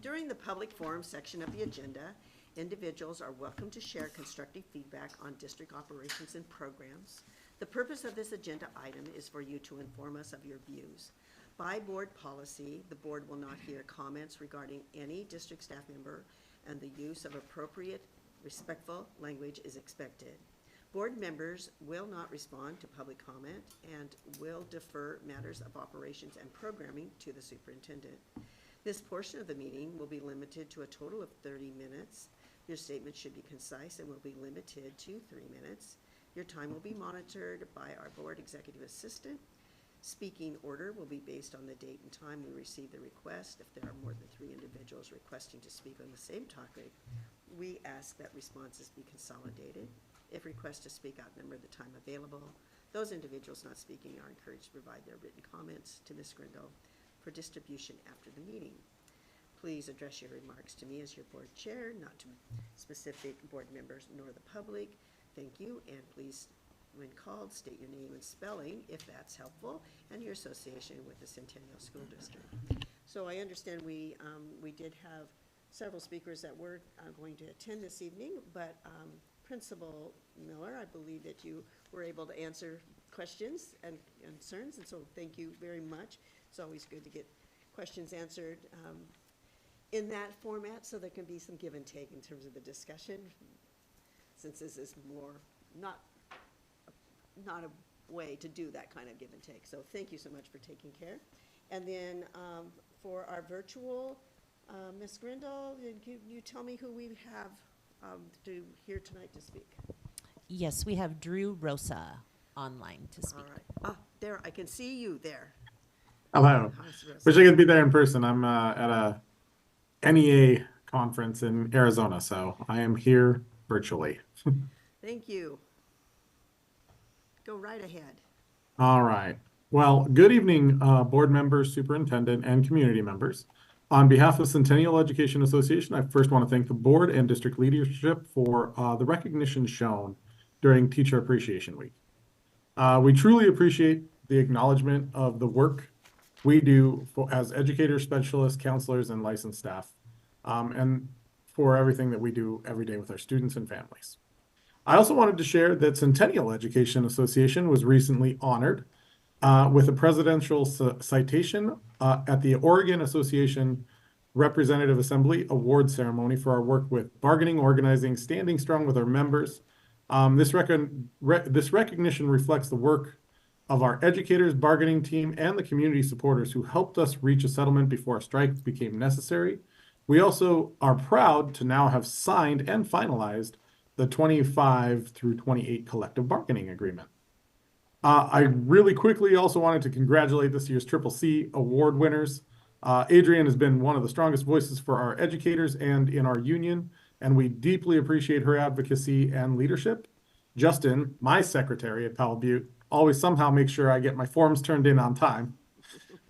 During the public forum section of the agenda, individuals are welcome to share constructive feedback on district operations and programs. The purpose of this agenda item is for you to inform us of your views. By board policy, the board will not hear comments regarding any district staff member, and the use of appropriate, respectful language is expected. Board members will not respond to public comment and will defer matters of operations and programming to the superintendent. This portion of the meeting will be limited to a total of 30 minutes. Your statement should be concise and will be limited to 3 minutes. Your time will be monitored by our board executive assistant. Speaking order will be based on the date and time we receive the request. If there are more than 3 individuals requesting to speak on the same topic, we ask that responses be consolidated. If requests to speak outnumber the time available, those individuals not speaking are encouraged to provide their written comments to Ms. Grindle for distribution after the meeting. Please address your remarks to me as your board chair, not to specific board members nor the public. Thank you, and please, when called, state your name and spelling, if that's helpful, and your association with the Centennial School District. So I understand we did have several speakers that were going to attend this evening, but Principal Miller, I believe that you were able to answer questions and concerns, and so thank you very much. It's always good to get questions answered in that format, so there can be some give and take in terms of the discussion, since this is more not a way to do that kind of give and take. So thank you so much for taking care. And then for our virtual, Ms. Grindle, can you tell me who we have here tonight to speak? Yes, we have Drew Rosa online to speak. All right. Ah, there, I can see you there. Hello. Wish I could be there in person. I'm at a NEA conference in Arizona, so I am here virtually. Thank you. Go right ahead. All right. Well, good evening, board members, superintendent, and community members. On behalf of Centennial Education Association, I first want to thank the board and district leadership for the recognition shown during Teacher Appreciation Week. We truly appreciate the acknowledgement of the work we do as educators, specialists, counselors, and licensed staff, and for everything that we do every day with our students and families. I also wanted to share that Centennial Education Association was recently honored with a presidential citation at the Oregon Association Representative Assembly Award Ceremony for our work with bargaining, organizing, standing strong with our members. This recognition reflects the work of our educators, bargaining team, and the community supporters who helped us reach a settlement before a strike became necessary. We also are proud to now have signed and finalized the 25 through 28 collective bargaining agreement. I really quickly also wanted to congratulate this year's CCC award winners. Adrienne has been one of the strongest voices for our educators and in our union, and we deeply appreciate her advocacy and leadership. Justin, my secretary at Powell Butte, always somehow makes sure I get my forms turned in on time.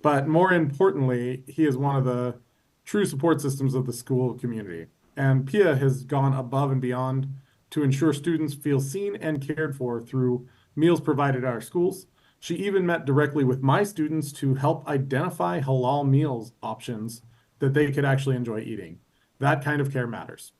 But more importantly, he is one of the true support systems of the school community. And Pia has gone above and beyond to ensure students feel seen and cared for through meals provided at our schools. She even met directly with my students to help identify halal meals options that they could actually enjoy eating. That kind of care matters.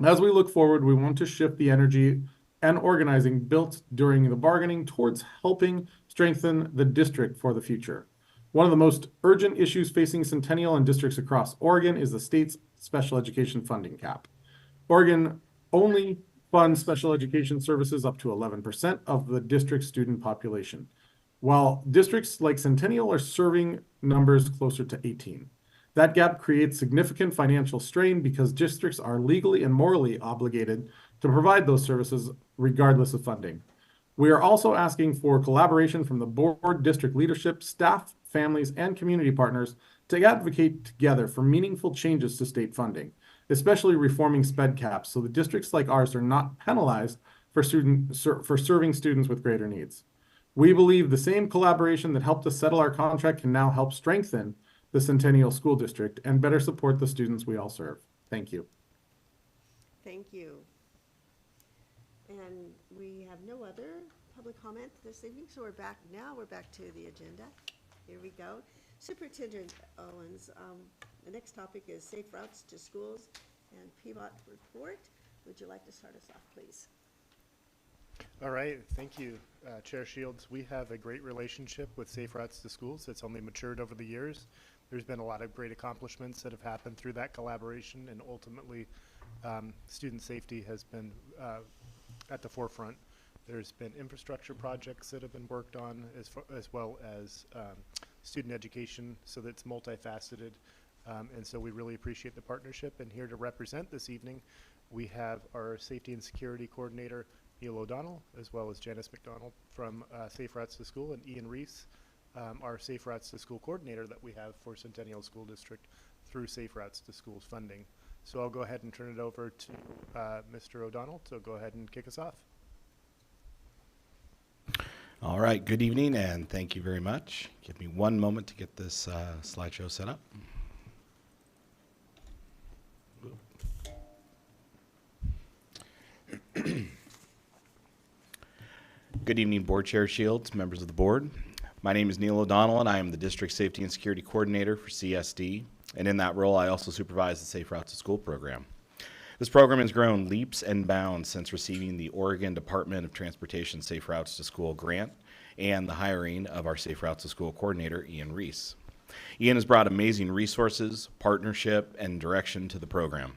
As we look forward, we want to shift the energy and organizing built during the bargaining towards helping strengthen the district for the future. One of the most urgent issues facing Centennial and districts across Oregon is the state's special education funding cap. Oregon only funds special education services up to 11% of the district's student population, while districts like Centennial are serving numbers closer to 18. That gap creates significant financial strain because districts are legally and morally obligated to provide those services regardless of funding. We are also asking for collaboration from the board, district leadership, staff, families, and community partners to advocate together for meaningful changes to state funding, especially reforming SPED caps so that districts like ours are not penalized for serving students with greater needs. We believe the same collaboration that helped us settle our contract can now help strengthen the Centennial School District and better support the students we all serve. Thank you. Thank you. And we have no other public comment this evening, so we're back to the agenda. Here we go. Superintendent Owens, the next topic is safe routes to schools and PBOT report. Would you like to start us off, please? All right, thank you, Chair Shields. We have a great relationship with Safe Routes to Schools. It's only matured over the years. There's been a lot of great accomplishments that have happened through that collaboration, and ultimately student safety has been at the forefront. There's been infrastructure projects that have been worked on as well as student education, so that's multifaceted. And so we really appreciate the partnership. And here to represent this evening, we have our safety and security coordinator, Neil O'Donnell, as well as Janice McDonald from Safe Routes to School, and Ian Reese, our Safe Routes to School coordinator that we have for Centennial School District through Safe Routes to Schools funding. So I'll go ahead and turn it over to Mr. O'Donnell to go ahead and kick us off. All right, good evening and thank you very much. Give me one moment to get this slideshow set up. Good evening, Board Chair Shields, members of the board. My name is Neil O'Donnell and I am the District Safety and Security Coordinator for CSD. And in that role, I also supervise the Safe Routes to School program. This program has grown leaps and bounds since receiving the Oregon Department of Transportation Safe Routes to School grant and the hiring of our Safe Routes to School coordinator, Ian Reese. Ian has brought amazing resources, partnership, and direction to the program.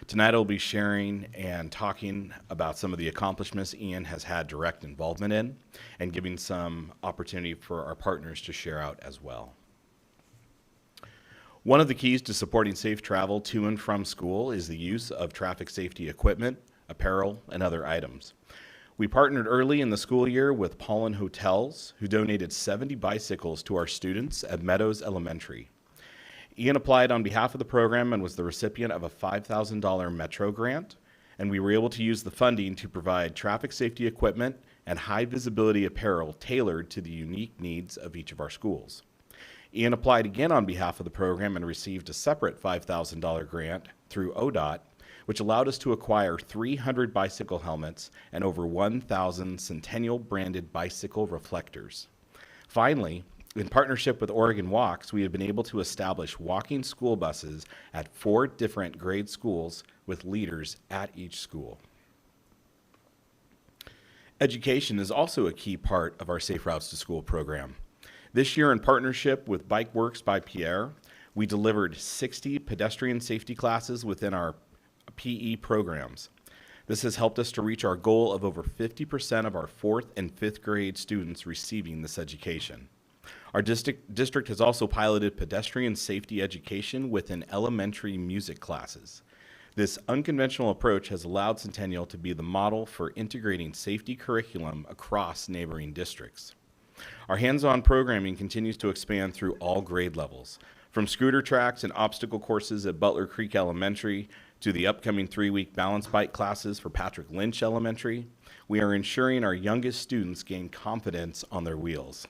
Tonight I'll be sharing and talking about some of the accomplishments Ian has had direct involvement in and giving some opportunity for our partners to share out as well. One of the keys to supporting safe travel to and from school is the use of traffic safety equipment, apparel, and other items. We partnered early in the school year with Pollen Hotels, who donated 70 bicycles to our students at Meadows Elementary. Ian applied on behalf of the program and was the recipient of a $5,000 Metro grant, and we were able to use the funding to provide traffic safety equipment and high visibility apparel tailored to the unique needs of each of our schools. Ian applied again on behalf of the program and received a separate $5,000 grant through ODOT, which allowed us to acquire 300 bicycle helmets and over 1,000 Centennial branded bicycle reflectors. Finally, in partnership with Oregon Walks, we have been able to establish walking school buses at 4 different grade schools with leaders at each school. Education is also a key part of our Safe Routes to School program. This year, in partnership with Bike Works by Pierre, we delivered 60 pedestrian safety classes within our PE programs. This has helped us to reach our goal of over 50% of our 4th and 5th grade students receiving this education. Our district has also piloted pedestrian safety education within elementary music classes. This unconventional approach has allowed Centennial to be the model for integrating safety curriculum across neighboring districts. Our hands-on programming continues to expand through all grade levels, from scooter tracks and obstacle courses at Butler Creek Elementary to the upcoming 3-week balance bike classes for Patrick Lynch Elementary. We are ensuring our youngest students gain confidence on their wheels.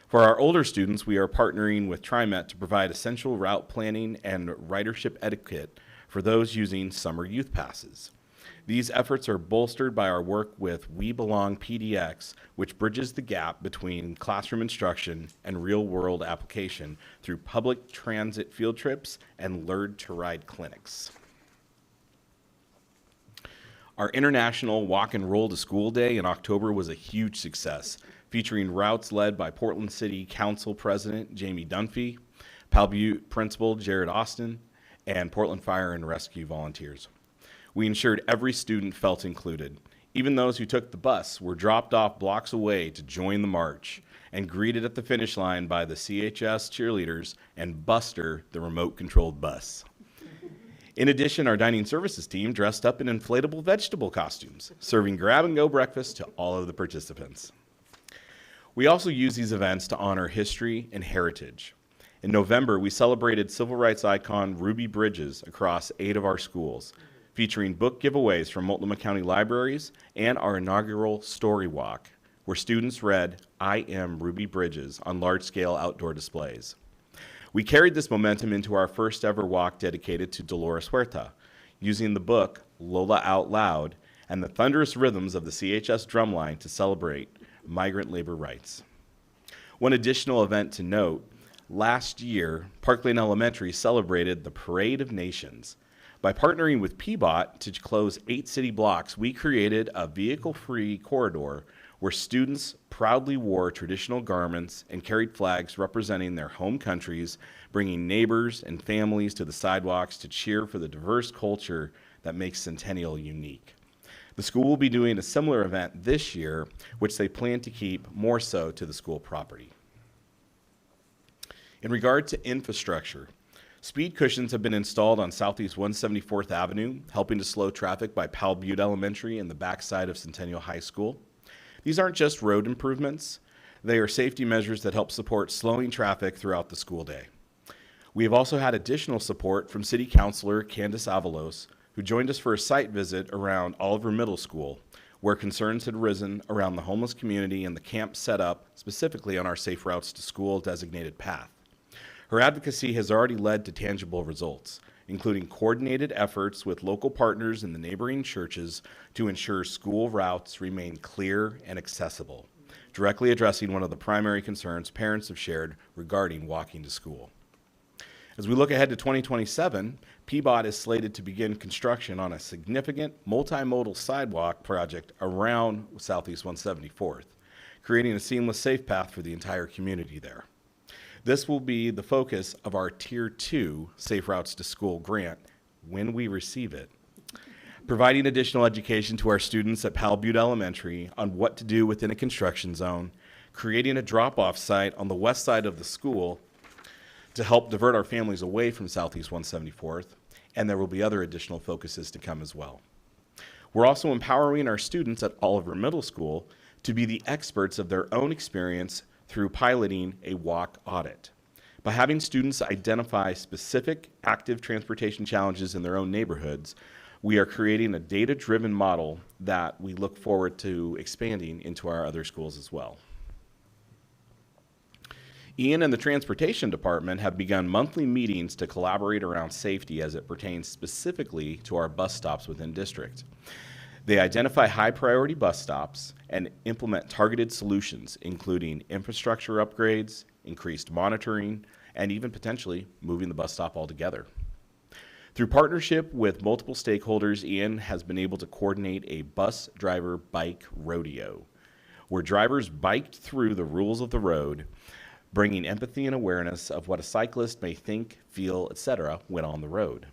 For our older students, we are partnering with TriMet to provide essential route planning and ridership etiquette for those using summer youth passes. These efforts are bolstered by our work with We Belong PDX, which bridges the gap between classroom instruction and real-world application through public transit field trips and Learn to Ride clinics. Our International Walk and Roll to School Day in October was a huge success, featuring routes led by Portland City Council President Jamie Dunphy, Pal Butte Principal Jared Austin, and Portland Fire and Rescue volunteers. We ensured every student felt included. Even those who took the bus were dropped off blocks away to join the march and greeted at the finish line by the CHS cheerleaders and Buster, the remote-controlled bus. In addition, our dining services team dressed up in inflatable vegetable costumes, serving grab-and-go breakfast to all of the participants. We also use these events to honor history and heritage. In November, we celebrated civil rights icon Ruby Bridges across 8 of our schools, featuring book giveaways from Multnomah County Libraries and our inaugural Story Walk, where students read I Am Ruby Bridges on large-scale outdoor displays. We carried this momentum into our first ever walk dedicated to Dolores Huerta, using the book Lola Out Loud and the thunderous rhythms of the CHS drumline to celebrate migrant labor rights. One additional event to note, last year, Park Lane Elementary celebrated the Parade of Nations. By partnering with PBOT to close 8 city blocks, we created a vehicle-free corridor where students proudly wore traditional garments and carried flags representing their home countries, bringing neighbors and families to the sidewalks to cheer for the diverse culture that makes Centennial unique. The school will be doing a similar event this year, which they plan to keep more so to the school property. In regard to infrastructure, speed cushions have been installed on Southeast 174th Avenue, helping to slow traffic by Powell Butte Elementary and the backside of Centennial High School. These aren't just road improvements, they are safety measures that help support slowing traffic throughout the school day. We have also had additional support from City Councilor Candace Avalos, who joined us for a site visit around Oliver Middle School, where concerns had arisen around the homeless community and the camp set up specifically on our Safe Routes to School designated path. Her advocacy has already led to tangible results, including coordinated efforts with local partners in the neighboring churches to ensure school routes remain clear and accessible, directly addressing one of the primary concerns parents have shared regarding walking to school. As we look ahead to 2027, PBOT is slated to begin construction on a significant multimodal sidewalk project around Southeast 174th, creating a seamless safe path for the entire community there. This will be the focus of our Tier 2 Safe Routes to School grant when we receive it, providing additional education to our students at Powell Butte Elementary on what to do within a construction zone, creating a drop-off site on the west side of the school to help divert our families away from Southeast 174th, and there will be other additional focuses to come as well. We're also empowering our students at Oliver Middle School to be the experts of their own experience through piloting a walk audit. By having students identify specific active transportation challenges in their own neighborhoods, we are creating a data-driven model that we look forward to expanding into our other schools as well. Ian and the Transportation Department have begun monthly meetings to collaborate around safety as it pertains specifically to our bus stops within district. They identify high-priority bus stops and implement targeted solutions, including infrastructure upgrades, increased monitoring, and even potentially moving the bus stop altogether. Through partnership with multiple stakeholders, Ian has been able to coordinate a bus driver bike rodeo, where drivers biked through the rules of the road, bringing empathy and awareness of what a cyclist may think, feel, etc. when on the road.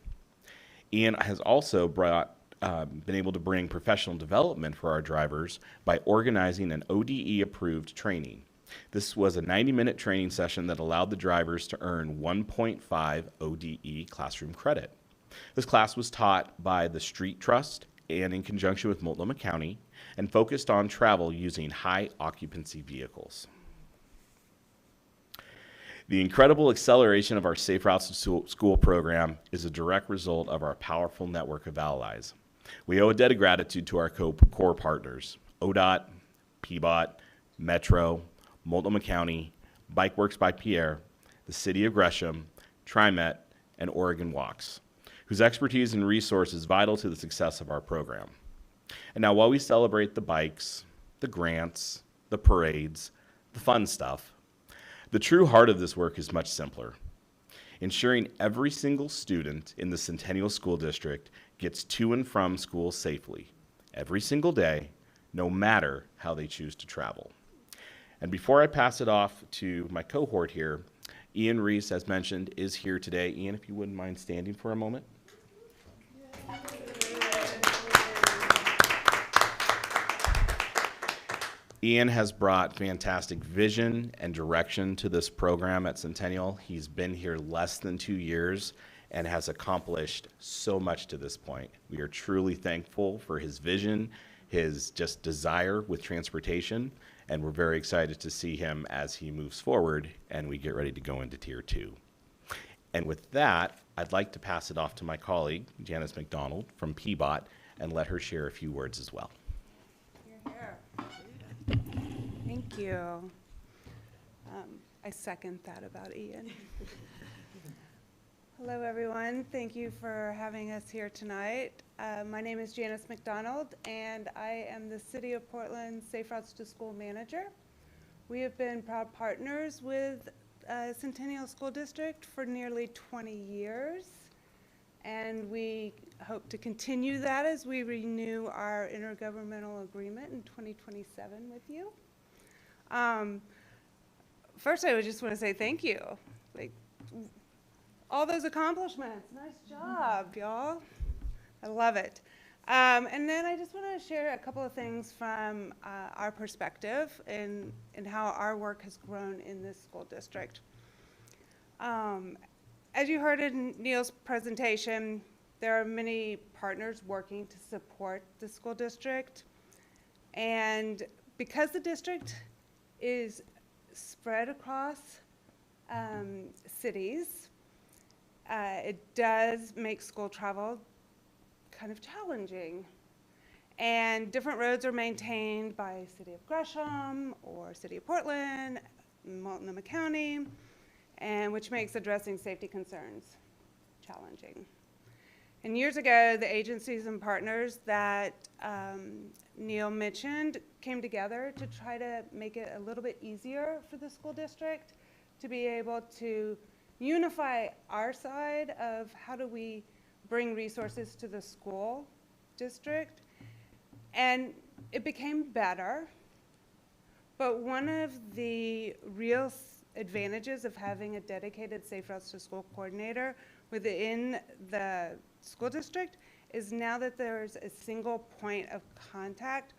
Ian has also been able to bring professional development for our drivers by organizing an ODE-approved training. This was a 90-minute training session that allowed the drivers to earn 1.5 ODE classroom credit. This class was taught by the Street Trust and in conjunction with Multnomah County and focused on travel using high-occupancy vehicles. The incredible acceleration of our Safe Routes to School program is a direct result of our powerful network of allies. We owe a debt of gratitude to our core partners, ODOT, PBOT, Metro, Multnomah County, Bike Works by Pierre, the City of Gresham, TriMet, and Oregon Walks, whose expertise and resource is vital to the success of our program. And now while we celebrate the bikes, the grants, the parades, the fun stuff, the true heart of this work is much simpler. Ensuring every single student in the Centennial School District gets to and from school safely, every single day, no matter how they choose to travel. And before I pass it off to my cohort here, Ian Reese, as mentioned, is here today. Ian, if you wouldn't mind standing for a moment. Ian has brought fantastic vision and direction to this program at Centennial. He's been here less than 2 years and has accomplished so much to this point. We are truly thankful for his vision, his just desire with transportation, and we're very excited to see him as he moves forward and we get ready to go into Tier 2. And with that, I'd like to pass it off to my colleague, Janice McDonald from PBOT, and let her share a few words as well. Thank you. I second that about Ian. Hello, everyone. Thank you for having us here tonight. My name is Janice McDonald, and I am the City of Portland Safe Routes to School Manager. We have been proud partners with Centennial School District for nearly 20 years, and we hope to continue that as we renew our intergovernmental agreement in 2027 with you. First, I would just want to say thank you. Like, all those accomplishments, nice job, y'all. I love it. And then I just want to share a couple of things from our perspective and how our work has grown in this school district. As you heard in Neil's presentation, there are many partners working to support the school district. And because the district is spread across cities, it does make school travel kind of challenging. And different roads are maintained by City of Gresham or City of Portland, Multnomah County, and which makes addressing safety concerns challenging. And years ago, the agencies and partners that Neil mentioned came together to try to make it a little bit easier for the school district to be able to unify our side of how do we bring resources to the school district. And it became better, but one of the real advantages of having a dedicated Safe Routes to School coordinator within the school district is now that there's a single point of contact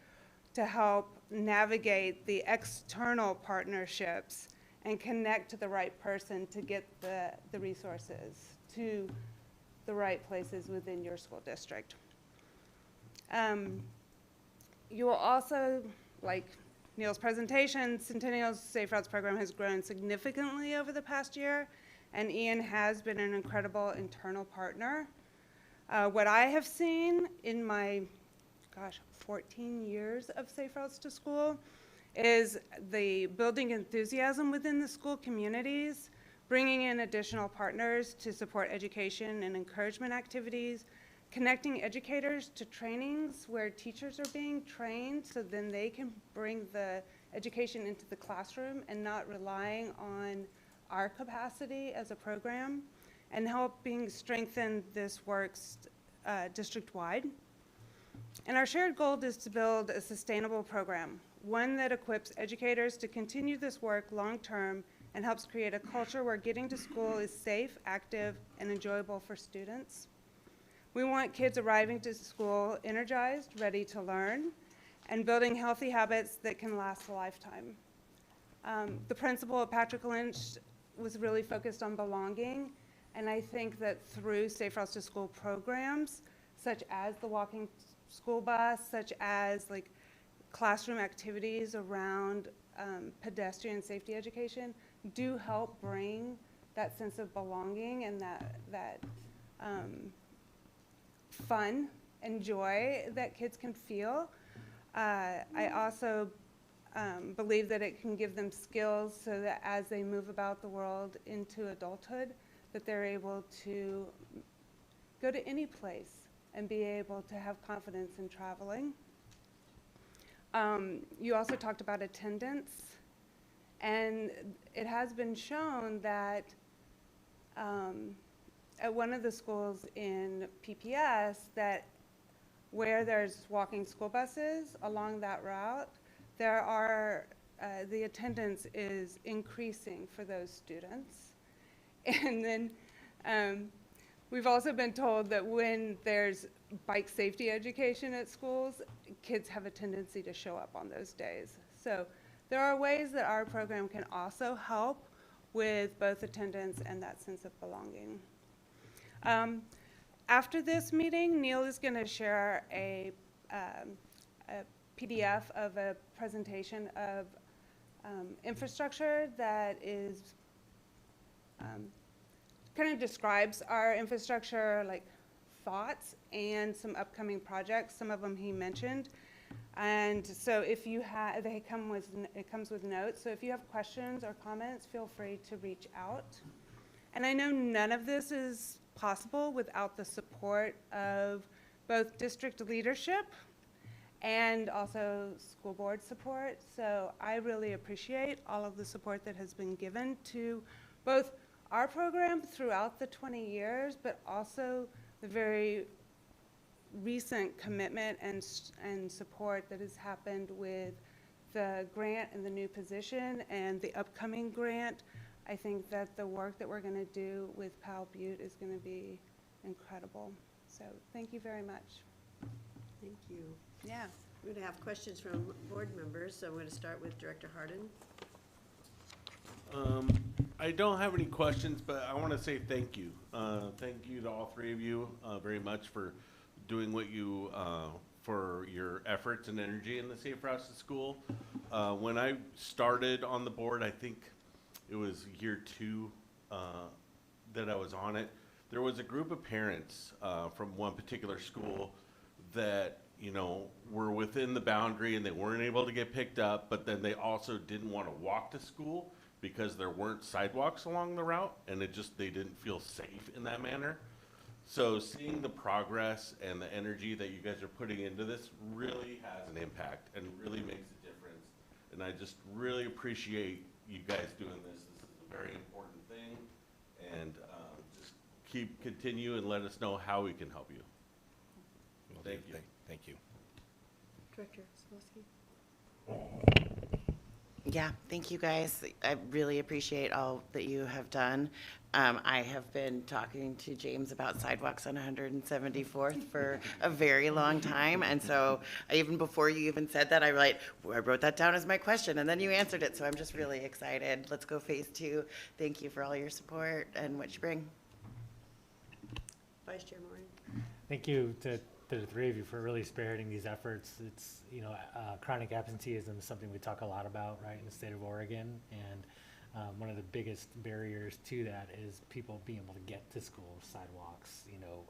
to help navigate the external partnerships and connect to the right person to get the resources to the right places within your school district. You will also, like Neil's presentation, Centennial's Safe Routes program has grown significantly over the past year, and Ian has been an incredible internal partner. What I have seen in my, 14 years of Safe Routes to School is the building enthusiasm within the school communities, bringing in additional partners to support education and encouragement activities, connecting educators to trainings where teachers are being trained so then they can bring the education into the classroom and not relying on our capacity as a program, and helping strengthen this work district-wide. And our shared goal is to build a sustainable program, one that equips educators to continue this work long-term and helps create a culture where getting to school is safe, active, and enjoyable for students. We want kids arriving to school energized, ready to learn, and building healthy habits that can last a lifetime. The principal of Patrick Lynch was really focused on belonging, and I think that through Safe Routes to School programs, such as the walking school bus, such as like classroom activities around pedestrian safety education, do help bring that sense of belonging and that fun and joy that kids can feel. I also believe that it can give them skills so that as they move about the world into adulthood, that they're able to go to any place and be able to have confidence in traveling. You also talked about attendance, and it has been shown that at one of the schools in PPS that where there's walking school buses along that route, there are, the attendance is increasing for those students. And then we've also been told that when there's bike safety education at schools, kids have a tendency to show up on those days. So there are ways that our program can also help with both attendance and that sense of belonging. After this meeting, Neil is going to share a PDF of a presentation of infrastructure that is kind of describes our infrastructure like thoughts and some upcoming projects. Some of them he mentioned. And so if you have, it comes with notes. So if you have questions or comments, feel free to reach out. And I know none of this is possible without the support of both district leadership and also school board support. So I really appreciate all of the support that has been given to both our program throughout the 20 years, but also the very recent commitment and support that has happened with the grant and the new position and the upcoming grant. I think that the work that we're going to do with Powell Butte is going to be incredible. So thank you very much. Thank you. Yeah. We're going to have questions from board members, so I'm going to start with Director Harden. I don't have any questions, but I want to say thank you. Thank you to all three of you very much for doing what you, for your efforts and energy in the Safe Routes to School. When I started on the board, I think it was year 2 that I was on it. There was a group of parents from one particular school that, you know, were within the boundary and they weren't able to get picked up, but then they also didn't want to walk to school because there weren't sidewalks along the route, and they didn't feel safe in that manner. So seeing the progress and the energy that you guys are putting into this really has an impact and really makes a difference. And I just really appreciate you guys doing this. This is a very important thing, and just continue and let us know how we can help you. Thank you. Thank you. Director Slosky. Yeah, thank you guys. I really appreciate all that you have done. I have been talking to James about sidewalks on 174th for a very long time. And so even before you even said that, I wrote that down as my question, and then you answered it. So I'm just really excited. Let's go phase 2. Thank you for all your support and what you bring. Vice Chair Moran. Thank you to the three of you for really spearheading these efforts. It's, you know, chronic absenteeism is something we talk a lot about, right, in the state of Oregon. And one of the biggest barriers to that is people being able to get to school, sidewalks, you know,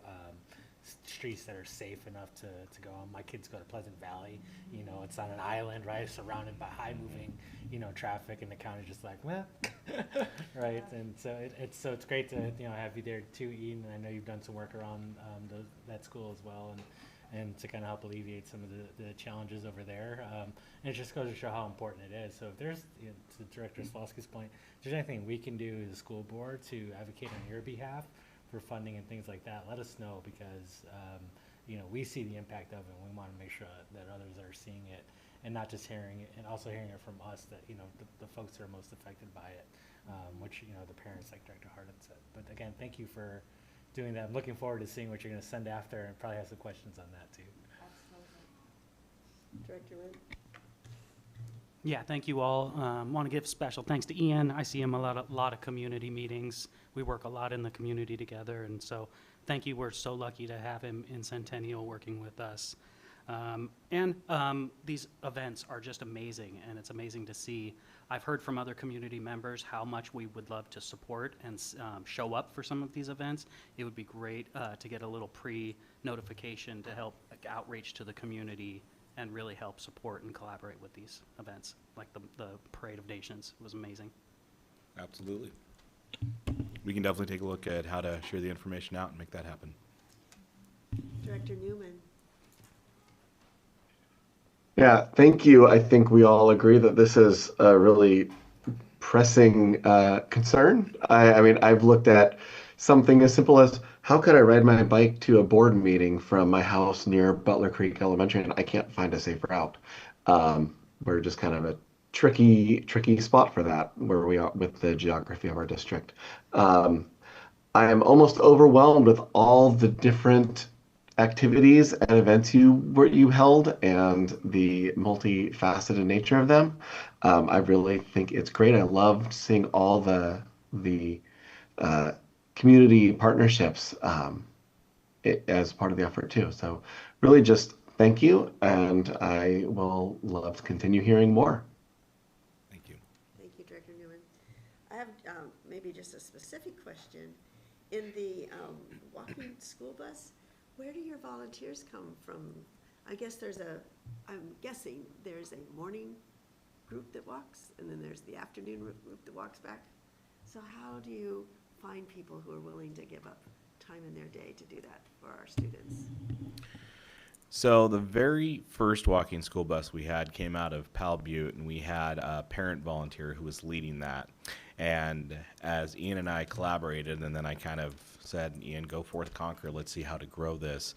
streets that are safe enough to go on. My kids go to Pleasant Valley, you know, it's on an island, right, surrounded by high moving, you know, traffic, and the county's just like, well, right. And so it's great to, you know, have you there too, Ian, and I know you've done some work around that school as well, and to kind of help alleviate some of the challenges over there. And it just goes to show how important it is. So if there's, you know, to Director Slosky's point, if there's anything we can do as a school board to advocate on your behalf for funding and things like that, let us know, because you know, we see the impact of it, and we want to make sure that others are seeing it, and not just hearing it, and also hearing it from us, that, you know, the folks that are most affected by it, which, you know, the parents, like Director Harden said. But again, thank you for doing that. I'm looking forward to seeing what you're going to send after, and probably have some questions on that too. Absolutely. Director Wood. Yeah, thank you all. Want to give special thanks to Ian. I see him a lot of community meetings. We work a lot in the community together, and so thank you. We're so lucky to have him in Centennial working with us. These events are just amazing, and it's amazing to see. I've heard from other community members how much we would love to support and show up for some of these events. It would be great to get a little pre-notification to help outreach to the community and really help support and collaborate with these events, like the Parade of Nations. It was amazing. Absolutely. We can definitely take a look at how to share the information out and make that happen. Director Newman. Yeah, thank you. I think we all agree that this is a really pressing concern. I mean, I've looked at something as simple as, how could I ride my bike to a board meeting from my house near Butler Creek Elementary, and I can't find a safe route. We're just kind of a tricky spot for that, where we are with the geography of our district. I am almost overwhelmed with all the different activities and events you held, and the multifaceted nature of them. I really think it's great. I loved seeing all the community partnerships as part of the effort too. So really just thank you, and I will love to continue hearing more. Thank you. Thank you, Director Newman. I have maybe just a specific question. In the walking school bus, where do your volunteers come from? I guess I'm guessing there's a morning group that walks, and then there's the afternoon group that walks back. So how do you find people who are willing to give up time in their day to do that for our students? So the very first walking school bus we had came out of Pal Butte, and we had a parent volunteer who was leading that. And as Ian and I collaborated, and then I kind of said, Ian, go forth, conquer, let's see how to grow this.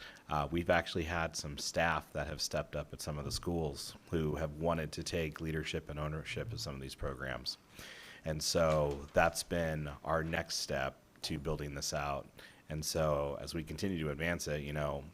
We've actually had some staff that have stepped up at some of the schools who have wanted to take leadership and ownership of some of these programs. And so that's been our next step to building this out. And so as we continue to advance it, you know,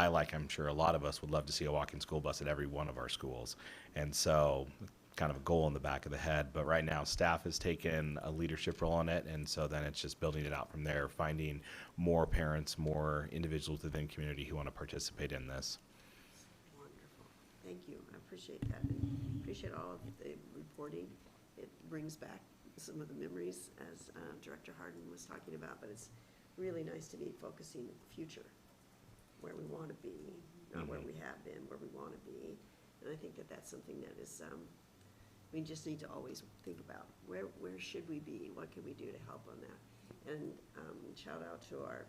like I'm sure a lot of us would love to see a walking school bus at every one of our schools. And so kind of a goal in the back of the head, but right now staff has taken a leadership role in it, and so then it's just building it out from there, finding more parents, more individuals within the community who want to participate in this. Wonderful. Thank you. I appreciate that. And appreciate all of the reporting. It brings back some of the memories, as Director Harden was talking about, but it's really nice to be focusing future, where we want to be, not where we have been, where we want to be. And I think that that's something that is, we just need to always think about where should we be? What can we do to help on that? And shout out to our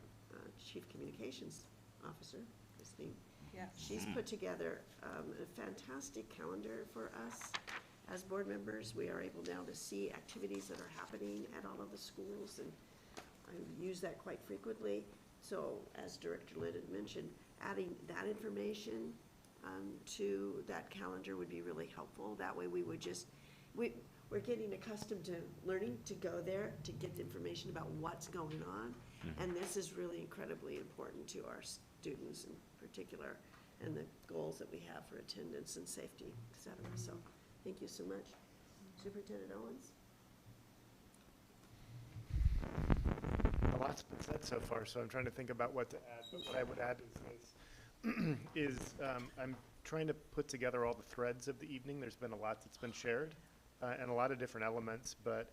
Chief Communications Officer, Christine. Yes. She's put together a fantastic calendar for us as board members. We are able now to see activities that are happening at all of the schools, and I use that quite frequently. So as Director Litt had mentioned, adding that information to that calendar would be really helpful. That way we would just, we're getting accustomed to learning to go there to get the information about what's going on. And this is really incredibly important to our students in particular, and the goals that we have for attendance and safety, et cetera. So thank you so much. Superintendent Owens? A lot's been said so far, so I'm trying to think about what to add. But what I would add is I'm trying to put together all the threads of the evening. There's been a lot that's been shared and a lot of different elements, but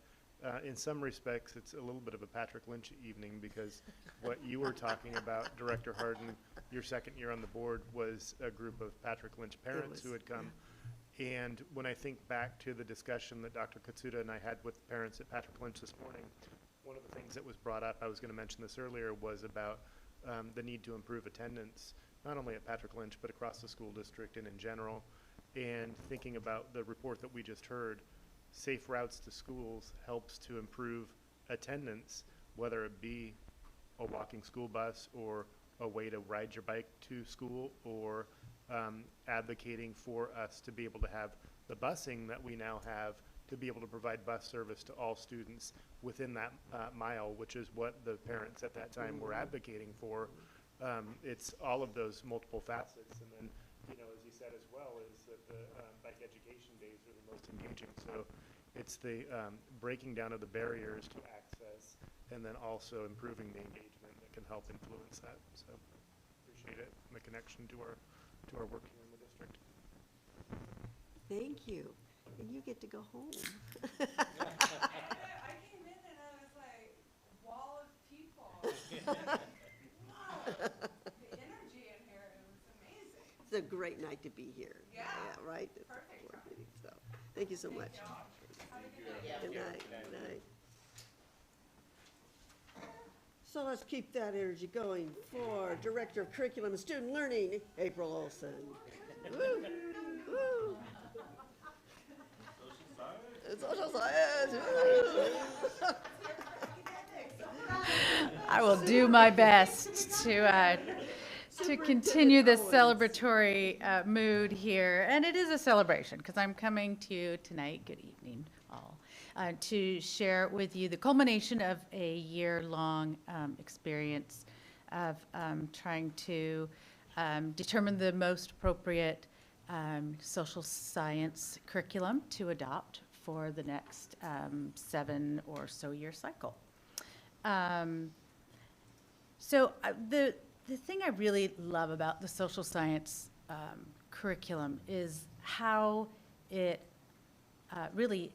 in some respects, it's a little bit of a Patrick Lynch evening, because what you were talking about, Director Harden, your second year on the board was a group of Patrick Lynch parents who had come. And when I think back to the discussion that Dr. Katsuda and I had with parents at Patrick Lynch this morning, one of the things that was brought up, I was going to mention this earlier, was about the need to improve attendance, not only at Patrick Lynch, but across the school district and in general. And thinking about the report that we just heard, safe routes to schools helps to improve attendance, whether it be a walking school bus or a way to ride your bike to school, or advocating for us to be able to have the busing that we now have to be able to provide bus service to all students within that mile, which is what the parents at that time were advocating for. It's all of those multiple facets. And then, you know, as you said as well, is that the bike education days are the most engaging. So it's the breaking down of the barriers to access, and then also improving the engagement that can help influence that. So appreciate it, and the connection to our work here in the district. Thank you. And you get to go home. I came in and I was like, wall of people. Wow, the energy in here, it was amazing. It's a great night to be here. Yeah. Yeah, right? It's a Perfect. board meeting, so, thank you so much. Good night, good night. So let's keep that energy going for Director of Curriculum and Student Learning, April Olson. Woo, woo. Social science. Woo. I will do my best to continue this celebratory mood here. And it is a celebration, because I'm coming to you tonight, good evening all, to share with you the culmination of a year-long experience of trying to determine the most appropriate social science curriculum to adopt for the next 7 or so year cycle. So the thing I really love about the social science curriculum is how it really,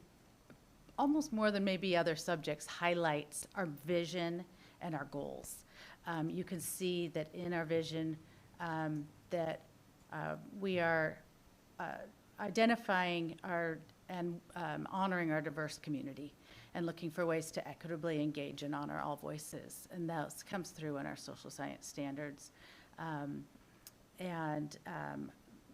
almost more than maybe other subjects, highlights our vision and our goals. You can see that in our vision that we are identifying and honoring our diverse community, and looking for ways to equitably engage and honor all voices. And that comes through in our social science standards.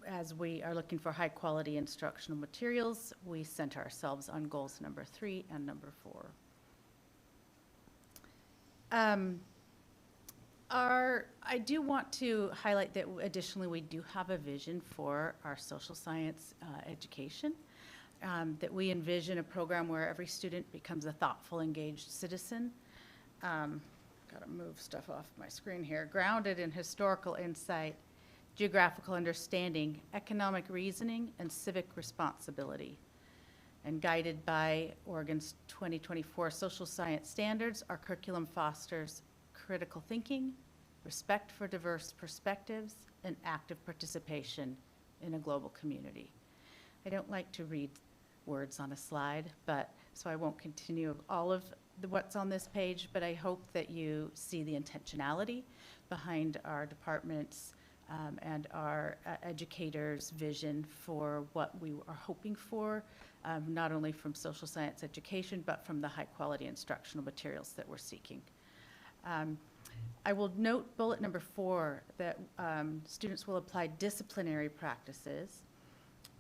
As we are looking for high quality instructional materials, we center ourselves on goals number 3 and number 4. I do want to highlight that additionally we do have a vision for our social science education. That we envision a program where every student becomes a thoughtful, engaged citizen. Got to move stuff off my screen here. Grounded in historical insight geographical understanding, economic reasoning, and civic responsibility. And guided by Oregon's 2024 social science standards, our curriculum fosters critical thinking, respect for diverse perspectives, and active participation in a global community. I don't like to read words on a slide, so I won't continue all of what's on this page, but I hope that you see the intentionality behind our departments and our educators' vision for what we are hoping for, not only from social science education, but from the high-quality instructional materials that we're seeking. I will note bullet number 4 that students will apply disciplinary practices.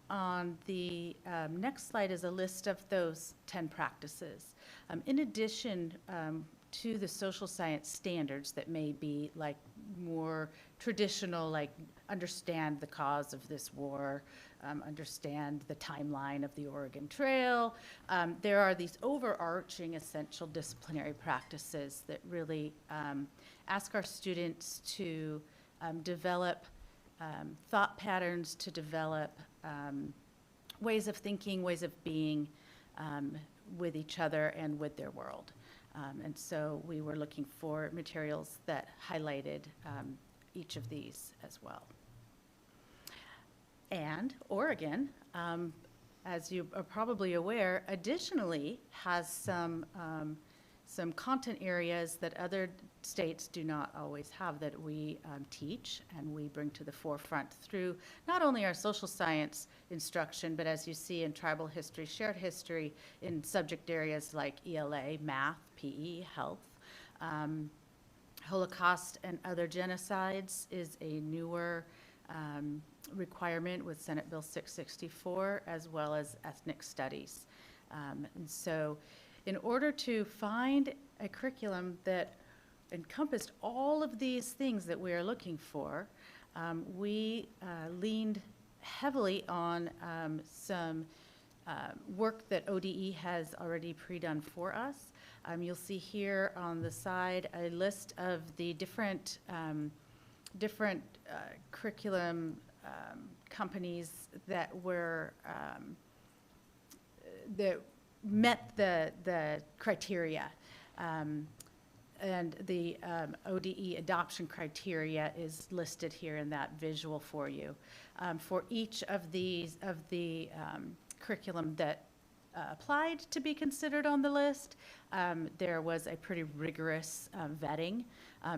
On the next slide is a list of those 10 practices. In addition to the social science standards that may be like more traditional, like understand the cause of this war, understand the timeline of the Oregon Trail, there are these overarching essential disciplinary practices that really ask our students to develop thought patterns, to develop ways of thinking, ways of being with each other and with their world. And so we were looking for materials that highlighted each of these as well. And Oregon, as you are probably aware, additionally has some content areas that other states do not always have that we teach and we bring to the forefront through not only our social science instruction, but as you see in tribal history, shared history in subject areas like ELA, math, PE, health. Holocaust and other genocides is a newer requirement with Senate Bill 664, as well as ethnic studies. And so in order to find a curriculum that encompassed all of these things that we are looking for, we leaned heavily on some work that ODE has already pre-done for us. You'll see here on the side a list of the different curriculum companies that were that met the criteria. And the ODE adoption criteria is listed here in that visual for you. For each of these, of the curriculum that applied to be considered on the list, there was a pretty rigorous vetting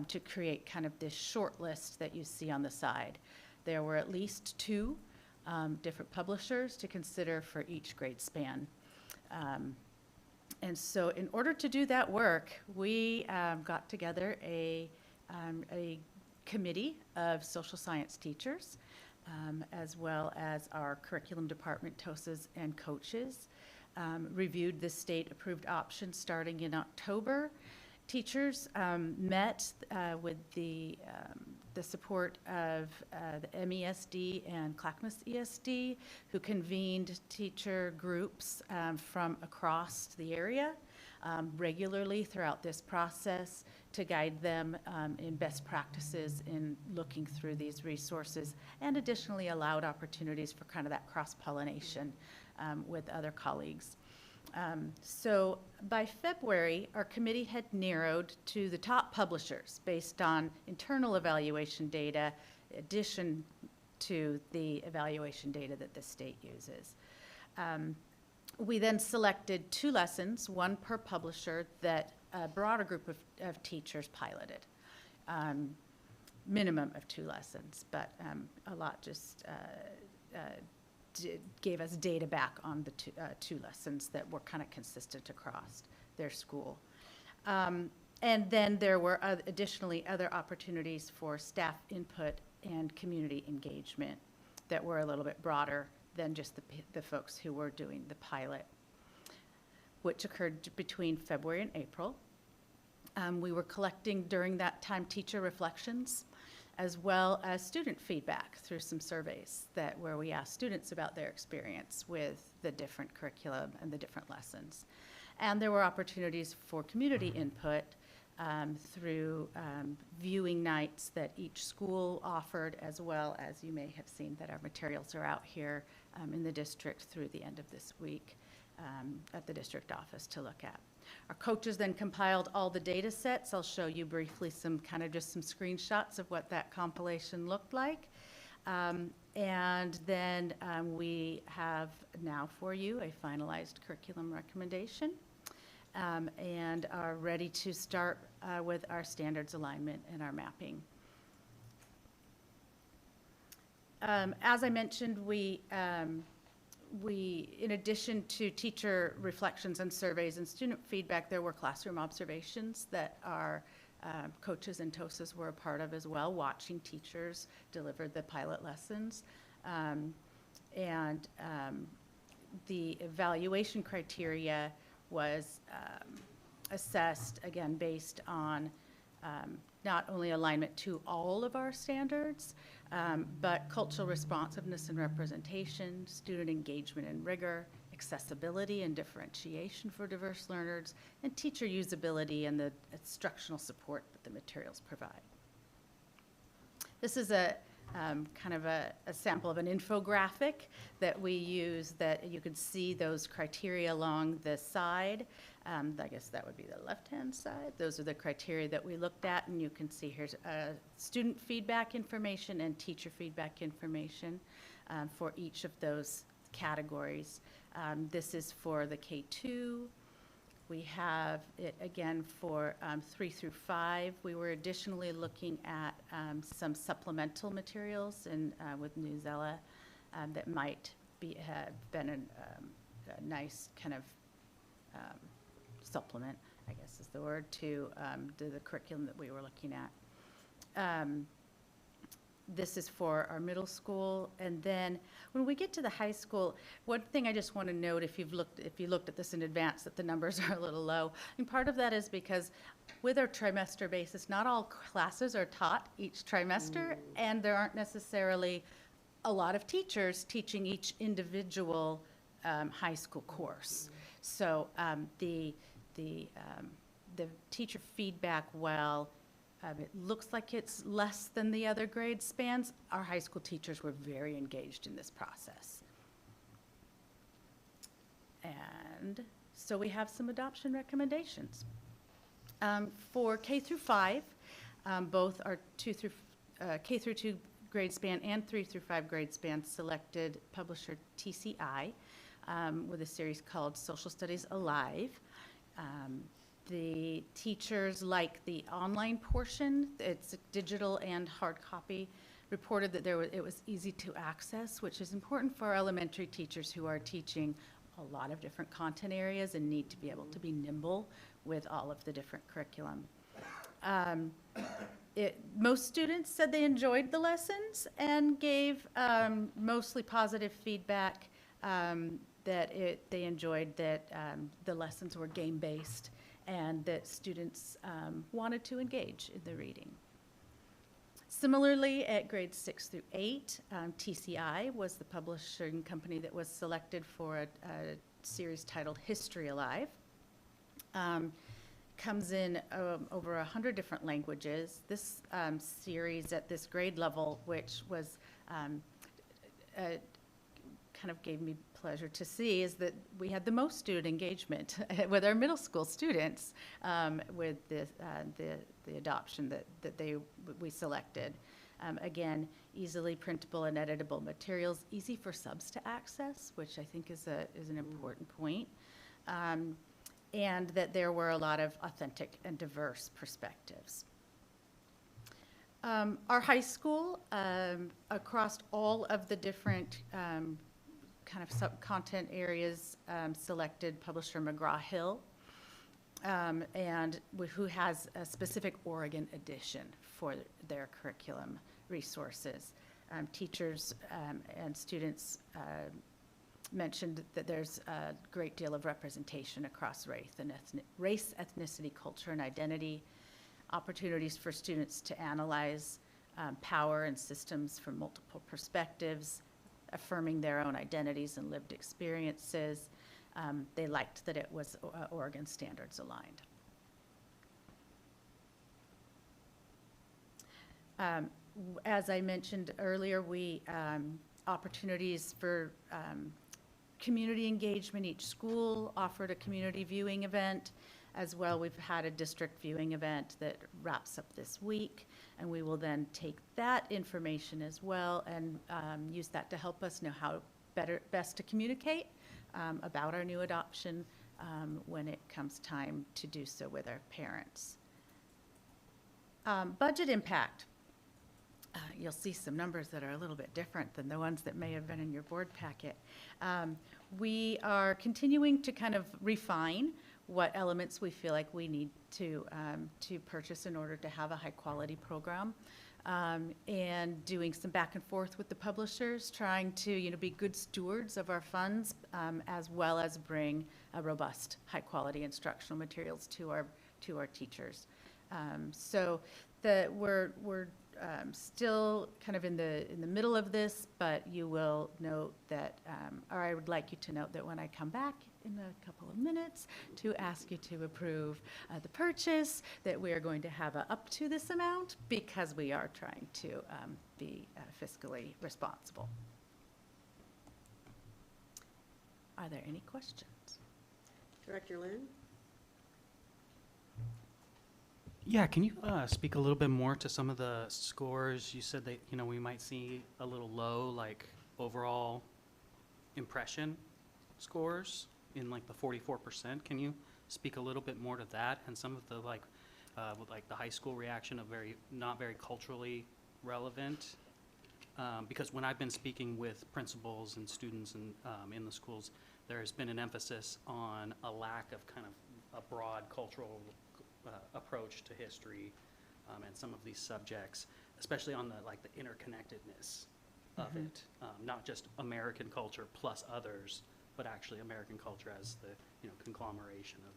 to create kind of this short list that you see on the side. There were at least 2 different publishers to consider for each grade span. And so in order to do that work, we got together a committee of social science teachers, as well as our curriculum department TOSAs and coaches, reviewed the state-approved options starting in October. Teachers met with the support of the MESD and Clackamas ESD, who convened teacher groups from across the area regularly throughout this process to guide them in best practices in looking through these resources, and additionally allowed opportunities for kind of that cross-pollination with other colleagues. So by February, our committee had narrowed to the top publishers based on internal evaluation data, in addition to the evaluation data that the state uses. We then selected 2 lessons, 1 per publisher, that a broader group of teachers piloted. Minimum of 2 lessons, but a lot just gave us data back on the 2 lessons that were kind of consistent across their school. And then there were additionally other opportunities for staff input and community engagement that were a little bit broader than just the folks who were doing the pilot, which occurred between February and April. We were collecting during that time teacher reflections, as well as student feedback through some surveys where we asked students about their experience with the different curriculum and the different lessons. And there were opportunities for community input through viewing nights that each school offered, as well as you may have seen that our materials are out here in the district through the end of this week at the district office to look at. Our coaches then compiled all the data sets. I'll show you briefly some just some screenshots of what that compilation looked like. And then we have now for you a finalized curriculum recommendation and are ready to start with our standards alignment and our mapping. As I mentioned, we, in addition to teacher reflections and surveys and student feedback, there were classroom observations that our coaches and TOSAs were a part of as well, watching teachers deliver the pilot lessons. The evaluation criteria was assessed, again, based on not only alignment to all of our standards, but cultural responsiveness and representation, student engagement and rigor, accessibility and differentiation for diverse learners, and teacher usability and the instructional support that the materials provide. This is a kind of a sample of an infographic that we use that you could see those criteria along the side. I guess that would be the left-hand side. Those are the criteria that we looked at, and you can see here's student feedback information and teacher feedback information for each of those categories. This is for the K2. We have it again for 3 through 5. We were additionally looking at some supplemental materials and with Newsella that might have been a nice kind of supplement, I guess is the word, to the curriculum that we were looking at. This is for our middle school, and then when we get to the high school, one thing I just want to note, if you looked at this in advance, that the numbers are a little low. And part of that is because with our trimester basis, not all classes are taught each trimester, and there aren't necessarily a lot of teachers teaching each individual high school course. So the teacher feedback, it looks like it's less than the other grade spans. Our high school teachers were very engaged in this process. And so we have some adoption recommendations. For K through 5, both our K through 2 grade span and 3 through 5 grade span selected publisher TCI with a series called Social Studies Alive. The teachers like the online portion, it's digital and hard copy, reported that it was easy to access, which is important for our elementary teachers who are teaching a lot of different content areas and need to be able to be nimble with all of the different curriculum. Most students said they enjoyed the lessons and gave mostly positive feedback that they enjoyed that the lessons were game-based and that students wanted to engage in the reading. Similarly, at grades 6 through 8, TCI was the publishing company that was selected for a series titled History Alive. Comes in over 100 different languages. This series at this grade level, which was kind of gave me pleasure to see, is that we had the most student engagement with our middle school students with the adoption that we selected. Again, easily printable and editable materials, easy for subs to access, which I think is an important point, and that there were a lot of authentic and diverse perspectives. Our high school, across all of the different kind of sub-content areas, selected publisher McGraw-Hill, and who has a specific Oregon edition for their curriculum resources. Teachers and students mentioned that there's a great deal of representation across race, ethnicity, culture, and identity, opportunities for students to analyze power and systems from multiple perspectives, affirming their own identities and lived experiences. They liked that it was Oregon standards aligned. As I mentioned earlier, we opportunities for community engagement. Each school offered a community viewing event. As well, we've had a district viewing event that wraps up this week, and we will then take that information as well and use that to help us know how best to communicate about our new adoption when it comes time to do so with our parents. Budget impact. You'll see some numbers that are a little bit different than the ones that may have been in your board packet. We are continuing to kind of refine what elements we feel like we need to purchase in order to have a high quality program, and doing some back and forth with the publishers, trying to be good stewards of our funds, as well as bring a robust high quality instructional materials to our teachers. So we're still kind of in the middle of this, but you will note that, or I would like you to note that when I come back in a couple of minutes to ask you to approve the purchase, that we are going to have up to this amount because we are trying to be fiscally responsible. Are there any questions? Director Lynn? Yeah, can you speak a little bit more to some of the scores? You said that, we might see a little low, like, overall impression scores in, like, the 44%. Can you speak a little bit more to that and some of the, like the high school reaction of not very culturally relevant? Because when I've been speaking with principals and students in the schools, there has been an emphasis on a lack of kind of a broad cultural approach to history and some of these subjects, especially on the interconnectedness of it, not just American culture plus others, but actually American culture as the conglomeration of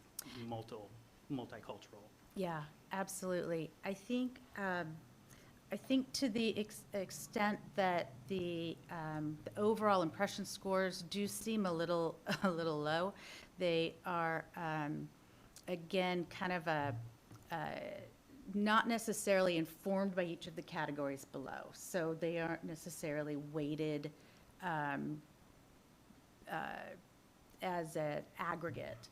multicultural. Yeah, absolutely. I think to the extent that the overall impression scores do seem a little low, they are again kind of not necessarily informed by each of the categories below. So they aren't necessarily weighted as an aggregate.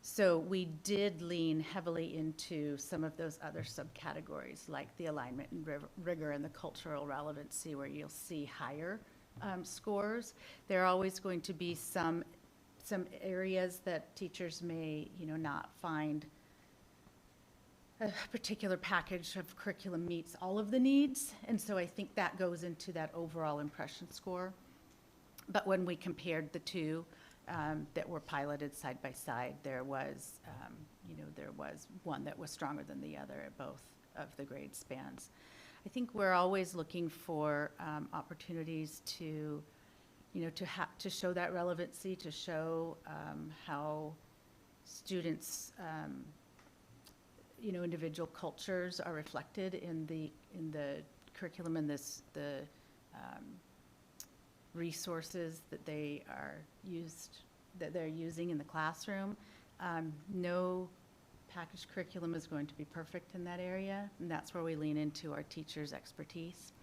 So we did lean heavily into some of those other subcategories, like the alignment and rigor and the cultural relevancy, where you'll see higher scores. There are always going to be some areas that teachers may, not find a particular package of curriculum meets all of the needs. And so I think that goes into that overall impression score. But when we compared the two that were piloted side by side, there was, there was one that was stronger than the other at both of the grade spans. I think we're always looking for opportunities to to show that relevancy, to show how students, individual cultures are reflected in the curriculum and the resources that they're using in the classroom. No packaged curriculum is going to be perfect in that area, and that's where we lean into our teachers' expertise.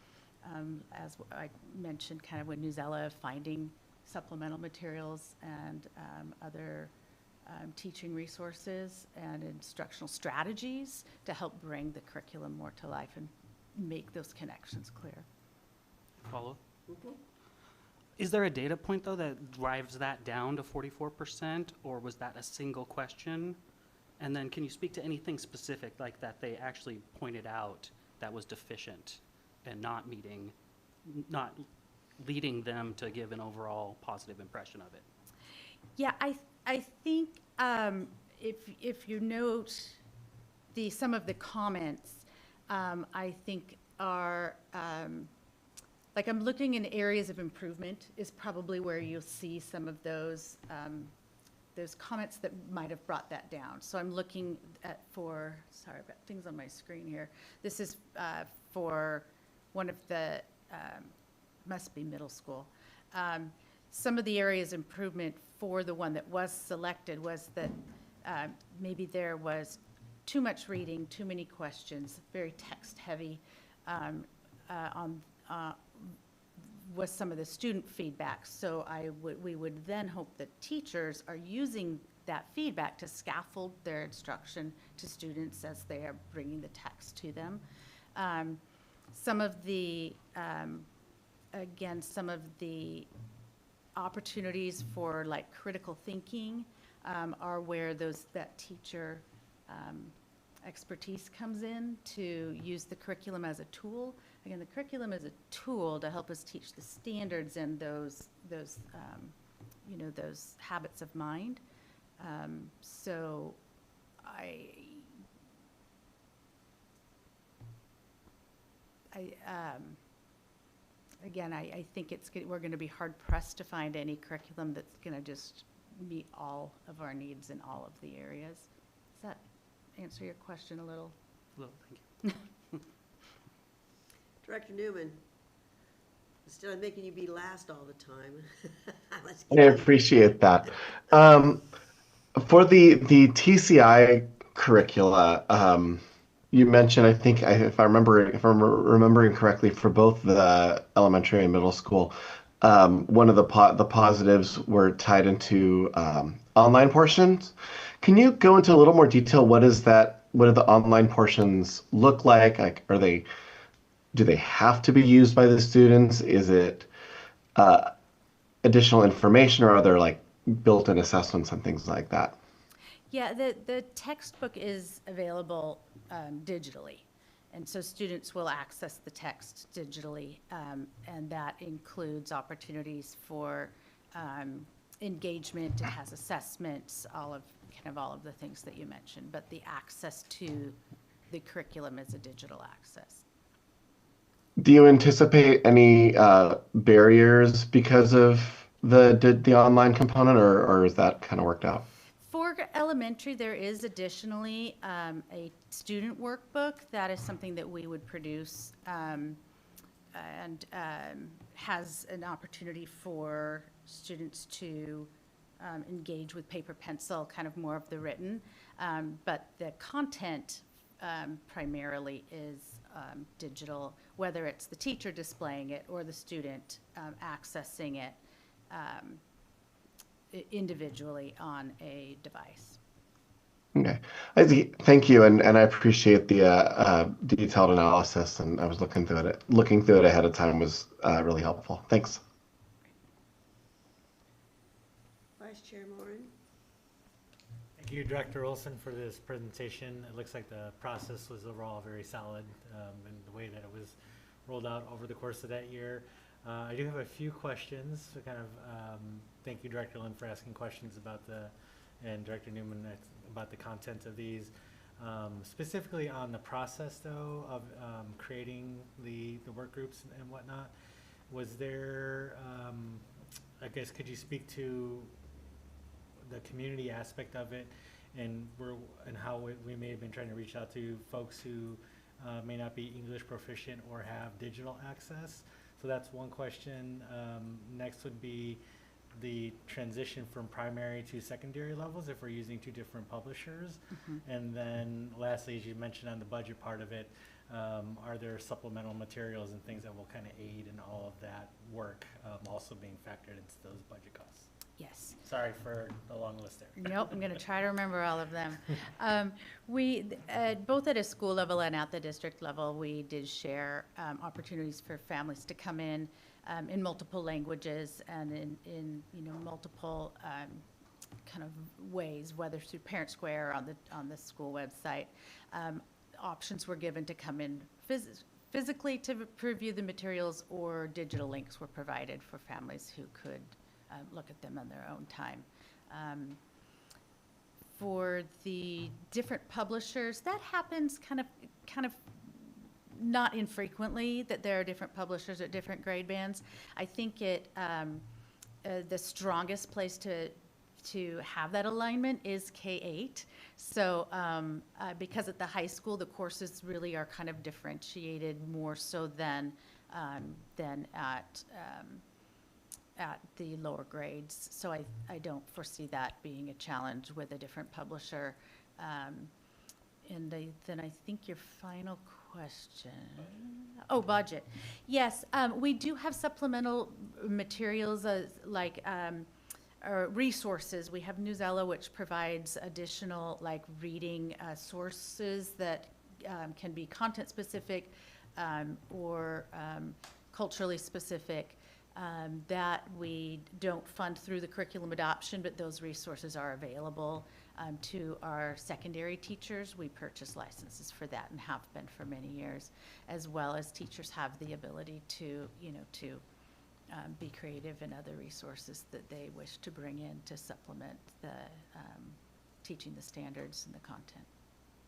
As I mentioned kind of with Newsella, finding supplemental materials and other teaching resources and instructional strategies to help bring the curriculum more to life and make those connections clear. Follow? Is there a data point, though, that drives that down to 44%, or was that a single question? And then can you speak to anything specific like that they actually pointed out that was deficient and not leading them to give an overall positive impression of it? Yeah, I think if you note some of the comments, I think are like I'm looking in areas of improvement is probably where you'll see some of those comments that might have brought that down. So I'm looking at sorry, I've got things on my screen here. This is for one of the, must be middle school. Some of the areas of improvement for the one that was selected was that maybe there was too much reading, too many questions, very text heavy was some of the student feedback. So we would then hope that teachers are using that feedback to scaffold their instruction to students as they are bringing the text to them. Some of the, again, some of the opportunities for like critical thinking are where that teacher expertise comes in to use the curriculum as a tool. Again, the curriculum is a tool to help us teach the standards and those habits of mind. So again, I think we're going to be hard pressed to find any curriculum that's going to just meet all of our needs in all of the areas. Does that answer your question a little? Thank you. Director Newman, instead of making you be last all the time. I appreciate that. For the TCI curricula, you mentioned, I think, if I'm remembering correctly, for both the elementary and middle school, one of the positives were tied into online portions. Can you go into a little more detail? What do the online portions look like? Like, do they have to be used by the students? Is it additional information, or are there like built-in assessments and things like that? Yeah, the textbook is available digitally, and so students will access the text digitally, and that includes opportunities for engagement. It has assessments, all of the things that you mentioned, but the access to the curriculum is a digital access. Do you anticipate any barriers because of the online component, or is that kind of worked out? For elementary, there is additionally a student workbook. That is something that we would produce and has an opportunity for students to engage with paper pencil, kind of more of the written. But the content primarily is digital, whether it's the teacher displaying it or the student accessing it individually on a device. Okay, thank you, and I appreciate the detailed analysis. And I was looking through it ahead of time was really helpful. Thanks. Vice Chair Morin. Thank you, Director Olson, for this presentation. It looks like the process was overall very solid in the way that it was rolled out over the course of that year. I do have a few questions. So kind of thank you, Director Lynn, for asking questions about and Director Newman about the content of these. Specifically on the process, though, of creating the work groups and whatnot, was there, I guess, could you speak to the community aspect of it and how we may have been trying to reach out to folks who may not be English proficient or have digital access? So that's one question. Next would be the transition from primary to secondary levels if we're using two different publishers. And then lastly, as you mentioned on the budget part of it, are there supplemental materials and things that will kind of aid in all of that work also being factored into those budget costs? Yes. Sorry for the long list there. Nope, I'm going to try to remember all of them. We, both at a school level and at the district level, we did share opportunities for families to come in multiple languages and in multiple kind of ways, whether through Parent Square or on the school website. Options were given to come in physically to preview the materials, or digital links were provided for families who could look at them on their own time. For the different publishers, that happens kind of not infrequently, that there are different publishers at different grade bands. I think the strongest place to have that alignment is K-8. So because at the high school, the courses really are kind of differentiated more so than at the lower grades. So I don't foresee that being a challenge with a different publisher. then I think your final question, oh, budget. Yes, we do have supplemental materials or resources. We have Newsella, which provides additional like reading sources that can be content specific or culturally specific. That we don't fund through the curriculum adoption, but those resources are available to our secondary teachers. We purchase licenses for that and have been for many years, as well as teachers have the ability to, be creative in other resources that they wish to bring in to supplement the teaching the standards and the content.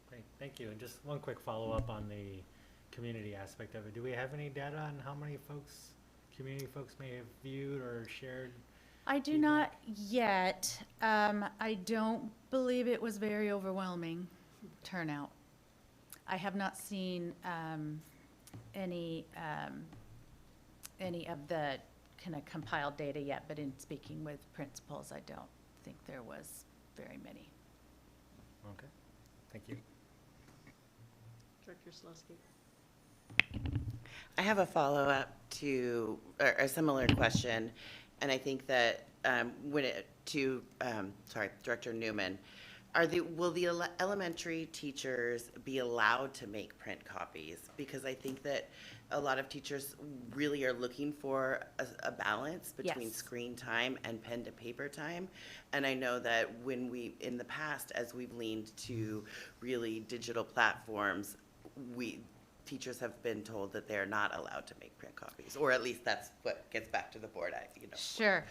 Great, thank you. And just one quick follow-up on the community aspect of it. Do we have any data on how many community folks may have viewed or shared? I do not yet. I don't believe it was very overwhelming turnout. I have not seen any of the kind of compiled data yet, but in speaking with principals, I don't think there was very many. Okay, thank you. Director Slosky. I have a follow-up to or a similar question, and I think that Director Newman, will the elementary teachers be allowed to make print copies? Because I think that a lot of teachers really are looking for a balance between Yes. screen time and pen to paper time. And I know that in the past, as we've leaned to really digital platforms, teachers have been told that they're not allowed to make print copies, or at least that's what gets back to the board. Sure.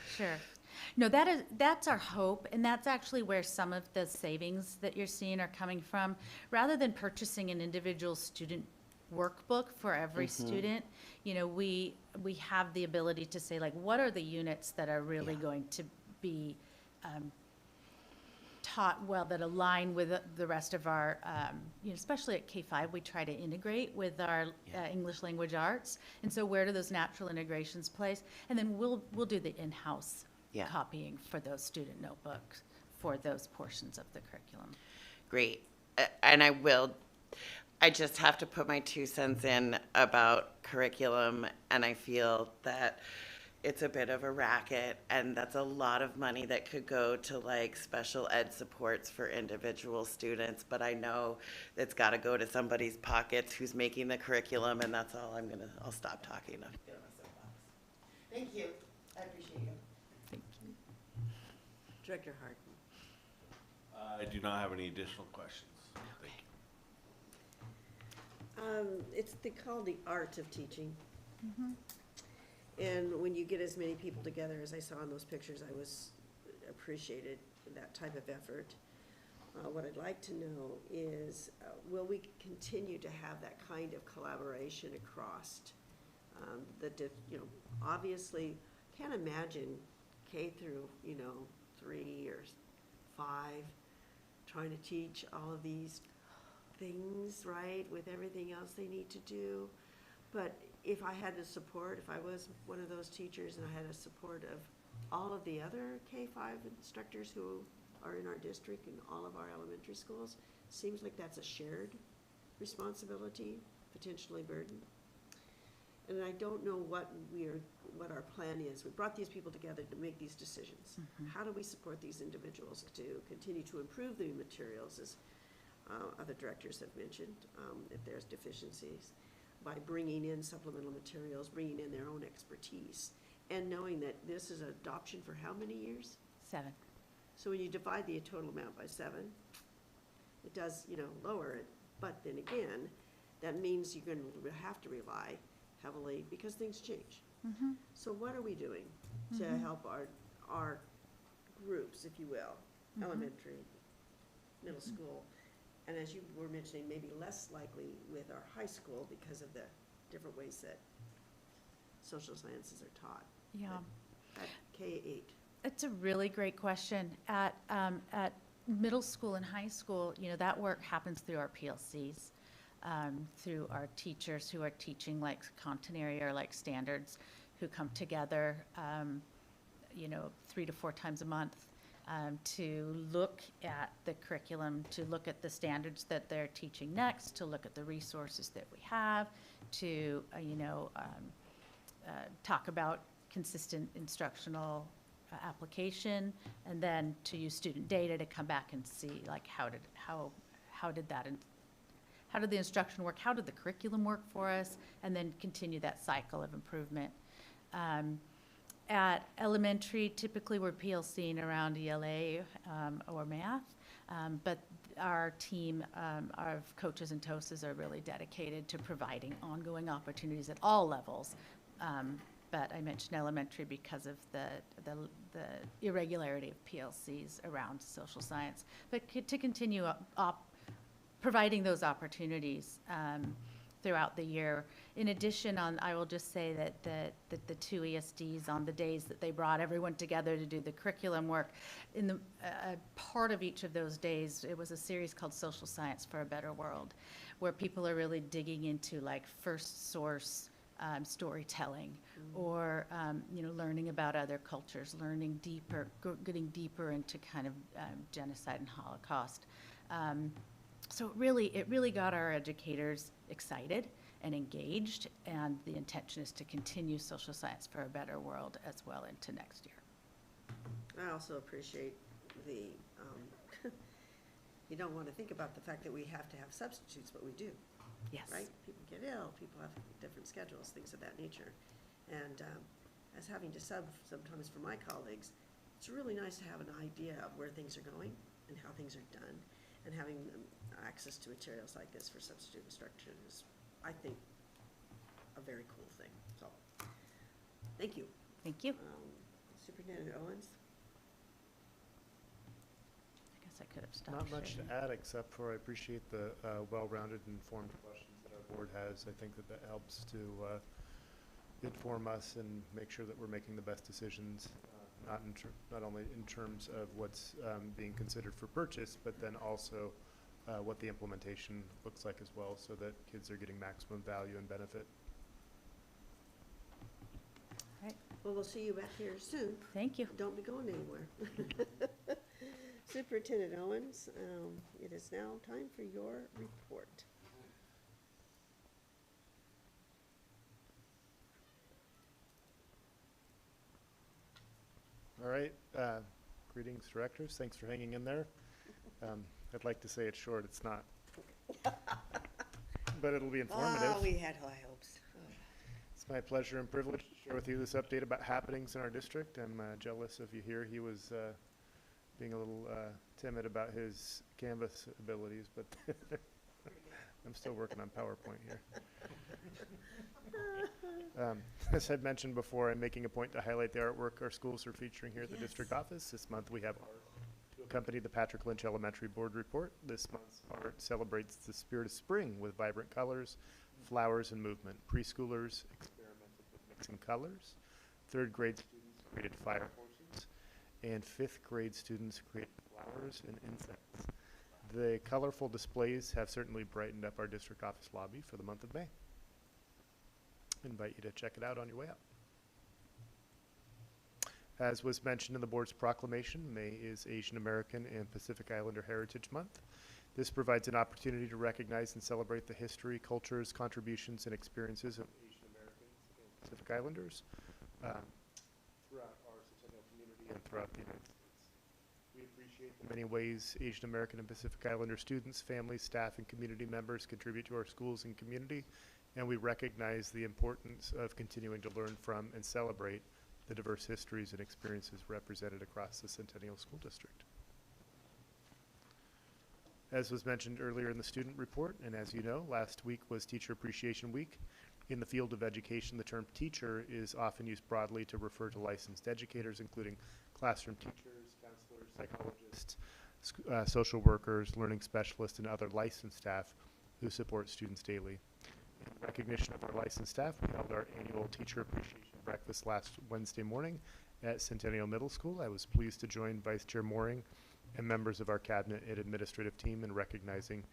No, that's our hope, and that's actually where some of the savings that you're seeing are coming from. Rather than purchasing an individual student workbook for every student, we have the ability to say, like, what are the units that are really going to be taught well, that align with the rest of our, especially at K-5, we try to integrate with our English language arts. And so where do those natural integrations place? And then we'll do the in-house copying for those student notebooks for those portions of the curriculum. Great. And I just have to put my 2 cents in about curriculum, and I feel that it's a bit of a racket, and that's a lot of money that could go to like special ed supports for individual students, but I know it's got to go to somebody's pockets who's making the curriculum, and that's all I'll stop talking. Thank you. I appreciate you. Thank you. Director Hart. I do not have any additional questions. Thank you. It's called the art of teaching. Mm-hmm. And when you get as many people together as I saw in those pictures, I appreciated that type of effort. What I'd like to know is, will we continue to have that kind of collaboration across obviously can't imagine K through, 3 or 5 trying to teach all of these things, right, with everything else they need to do. But if I had the support, if I was one of those teachers and I had a support of all of the other K-5 instructors who are in our district and all of our elementary schools, seems like that's a shared responsibility, potentially burden. And I don't know what our plan is. We brought these people together to make these decisions. Mm-hmm. How do we support these individuals to continue to improve the materials, as other directors have mentioned, if there's deficiencies, by bringing in supplemental materials, bringing in their own expertise, and knowing that this is adoption for how many years? 7. So when you divide the total amount by 7, it does, lower it. But then again, that means you're going to have to rely heavily because things change. Mm-hmm. So what are we doing to help our groups, if you will, elementary, middle school, and as you were mentioning, maybe less likely with our high school because of the different ways that social sciences are taught? Yeah. At K-8. It's a really great question. At middle school and high school, that work happens through our PLCs, through our teachers who are teaching like content area or like standards, who come together, 3 to 4 times a month to look at the curriculum, to look at the standards that they're teaching next, to look at the resources that we have, to, talk about consistent instructional application, and then to use student data to come back and see, like, how did the instruction work, how did the curriculum work for us, and then continue that cycle of improvement. At elementary, typically we're PLCing around ELA or math, but our team of coaches and TOSAs are really dedicated to providing ongoing opportunities at all levels. But I mentioned elementary because of the irregularity of PLCs around social science, but to continue providing those opportunities throughout the year. In addition, I will just say that the two ESDs, on the days that they brought everyone together to do the curriculum work, in the part of each of those days, it was a series called Social Science for a Better World, where people are really digging into, like, first source storytelling, or learning about other cultures, learning deeper, getting deeper into kind of genocide and Holocaust. So it really got our educators excited and engaged, and the intention is to continue social science for a better world as well into next year. I also appreciate the, you don't want to think about the fact that we have to have substitutes, but we do. Yes. Right? People get ill, people have different schedules, things of that nature. And as having to sub sometimes for my colleagues, it's really nice to have an idea of where things are going and how things are done. And having access to materials like this for substitute instruction is, I think, a very cool thing. So, thank you. Thank you. Superintendent Owens? I guess I could have stopped. Not much sharing. to add, except for I appreciate the well-rounded, informed questions that our board has. I think that helps to inform us and make sure that we're making the best decisions, not only in terms of what's being considered for purchase, but then also what the implementation looks like as well, so that kids are getting maximum value and benefit. All right. Well, we'll see you back here soon. Thank you. Don't be going anywhere. Superintendent Owens, it is now time for your report. All right. Greetings, directors. Thanks for hanging in there. I'd like to say it's short. It's not. But it'll be informative. We had high hopes. It's my pleasure and privilege to share with you this update about happenings in our district. I'm jealous of you here. He was being a little timid about his Canvas abilities, but I'm still working on PowerPoint here. As I've mentioned before, I'm making a point to highlight the artwork our schools are featuring here at the district office. This month we have art to accompany the Patrick Lynch Elementary Board Report. This month's art celebrates the spirit of spring with vibrant colors, flowers, and movement. Preschoolers experimented with mixing colors. Third grade students created fire horses, and fifth grade students created flowers and insects. The colorful displays have certainly brightened up our district office lobby for the month of May. Invite you to check it out on your way out. As was mentioned in the board's proclamation, May is Asian American and Pacific Islander Heritage Month. This provides an opportunity to recognize and celebrate the history, cultures, contributions, and experiences of Asian Americans and Pacific Islanders throughout our Centennial community and throughout the United States. We appreciate the many ways Asian American and Pacific Islander students, families, staff, and community members contribute to our schools and community, and we recognize the importance of continuing to learn from and celebrate the diverse histories and experiences represented across the Centennial School District. As was mentioned earlier in the student report, and as you know, last week was Teacher Appreciation Week. In the field of education, the term teacher is often used broadly to refer to licensed educators, including classroom teachers, counselors, psychologists, social workers, learning specialists, and other licensed staff who support students daily. In recognition of our licensed staff, we held our annual Teacher Appreciation Breakfast last Wednesday morning at Centennial Middle School. I was pleased to join Vice Chair Mooring and members of our cabinet and administrative team in recognizing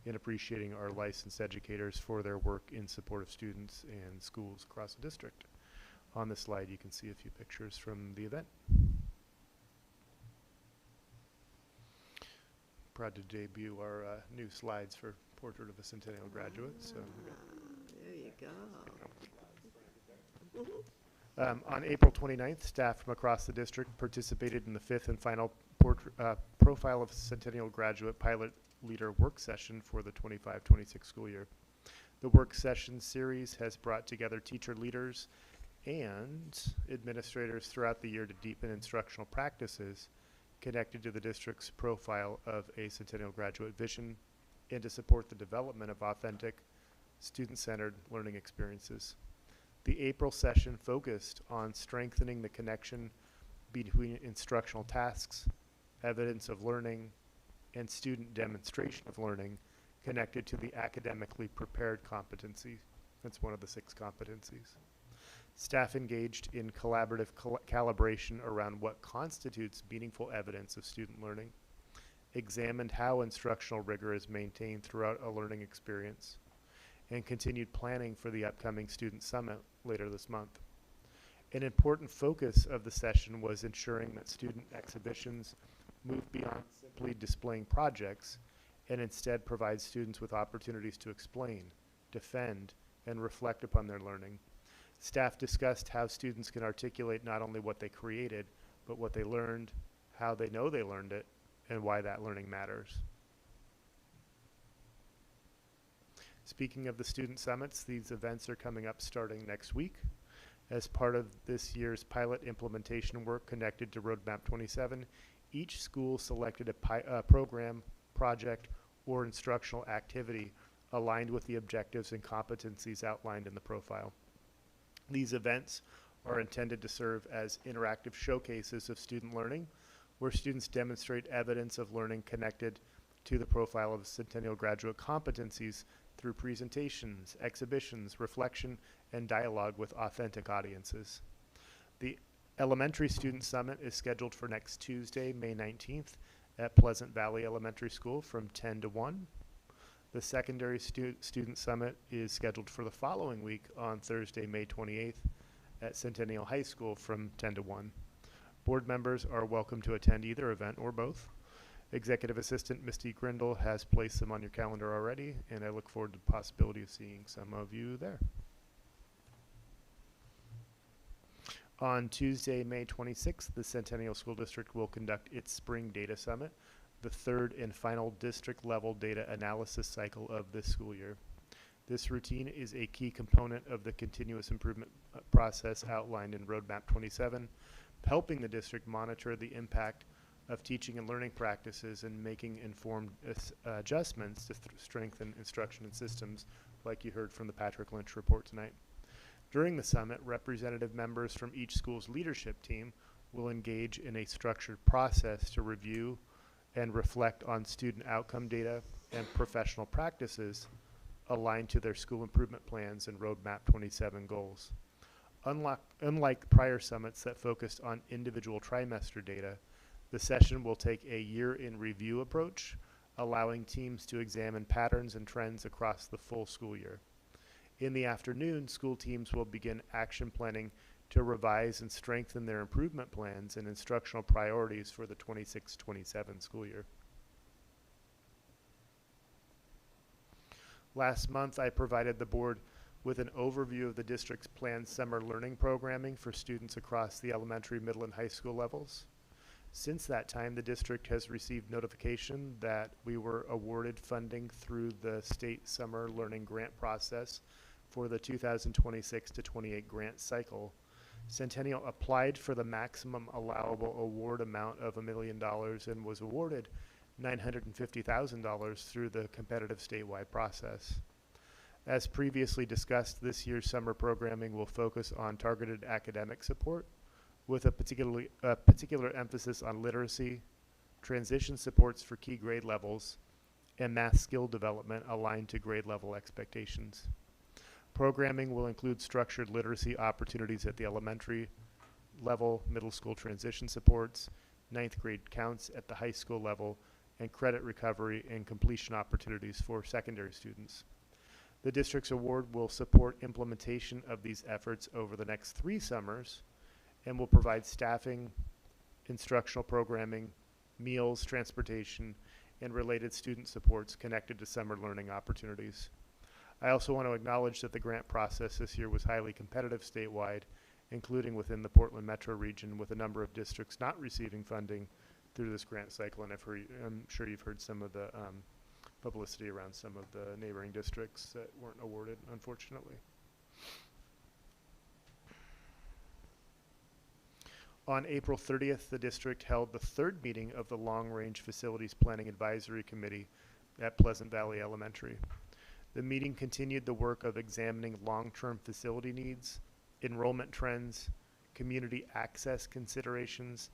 and appreciating our licensed educators for their work in support of students and schools across the district. On this slide, you can see a few pictures from the event. proud to debut our new slides for Portrait of a Centennial Graduate. So there you go. on April 29th, staff from across the district participated in the 5th and final Profile of Centennial Graduate Pilot Leader work session for the 25-26 school year. The work session series has brought together teacher leaders and administrators throughout the year to deepen instructional practices connected to the district's profile of a Centennial graduate vision and to support the development of authentic, student-centered learning experiences. The April session focused on strengthening the connection between instructional tasks, evidence of learning, and student demonstration of learning connected to the academically prepared competency. That's one of the 6 competencies. Staff engaged in collaborative calibration around what constitutes meaningful evidence of student learning, examined how instructional rigor is maintained throughout a learning experience, and continued planning for the upcoming Student Summit later this month. An important focus of the session was ensuring that student exhibitions move beyond simply displaying projects and instead provide students with opportunities to explain, defend, and reflect upon their learning. Staff discussed how students can articulate not only what they created, but what they learned, how they know they learned it, and why that learning matters. Speaking of the student summits, these events are coming up starting next week. As part of this year's pilot implementation work connected to Roadmap 27, each school selected a program, project, or instructional activity aligned with the objectives and competencies outlined in the profile. These events are intended to serve as interactive showcases of student learning, where students demonstrate evidence of learning connected to the profile of Centennial graduate competencies through presentations, exhibitions, reflection, and dialogue with authentic audiences. The Elementary Student Summit is scheduled for next Tuesday, May 19th at Pleasant Valley Elementary School from 10 to 1. The Secondary Student Summit is scheduled for the following week on Thursday, May 28th at Centennial High School from 10 to 1. Board members are welcome to attend either event or both. Executive Assistant Misty Grindle has placed them on your calendar already, and I look forward to the possibility of seeing some of you there. On Tuesday, May 26th, the Centennial School District will conduct its Spring Data Summit, the 3rd and final district-level data analysis cycle of this school year. This routine is a key component of the continuous improvement process outlined in Roadmap 27, helping the district monitor the impact of teaching and learning practices and making informed adjustments to strengthen instruction and systems, like you heard from the Patrick Lynch report tonight. During the summit, representative members from each school's leadership team will engage in a structured process to review and reflect on student outcome data and professional practices aligned to their school improvement plans and Roadmap 27 goals. Unlike prior summits that focused on individual trimester data, the session will take a year-in-review approach, allowing teams to examine patterns and trends across the full school year. In the afternoon, school teams will begin action planning to revise and strengthen their improvement plans and instructional priorities for the 26-27 school year. Last month, I provided the board with an overview of the district's planned summer learning programming for students across the elementary, middle, and high school levels. Since that time, the district has received notification that we were awarded funding through the state summer learning grant process for the 2026-28 grant cycle. Centennial applied for the maximum allowable award amount of $1 million and was awarded $950,000 through the competitive statewide process. As previously discussed, this year's summer programming will focus on targeted academic support with a particular emphasis on literacy, transition supports for key grade levels, and math skill development aligned to grade level expectations. Programming will include structured literacy opportunities at the elementary level, middle school transition supports, 9th grade counts at the high school level, and credit recovery and completion opportunities for secondary students. The district's award will support implementation of these efforts over the next 3 summers and will provide staffing, instructional programming, meals, transportation, and related student supports connected to summer learning opportunities. I also want to acknowledge that the grant process this year was highly competitive statewide, including within the Portland metro region, with a number of districts not receiving funding through this grant cycle. And I'm sure you've heard some of the publicity around some of the neighboring districts that weren't awarded, unfortunately. On April 30th, the district held the third meeting of the Long Range Facilities Planning Advisory Committee at Pleasant Valley Elementary. The meeting continued the work of examining long-term facility needs, enrollment trends, community access considerations,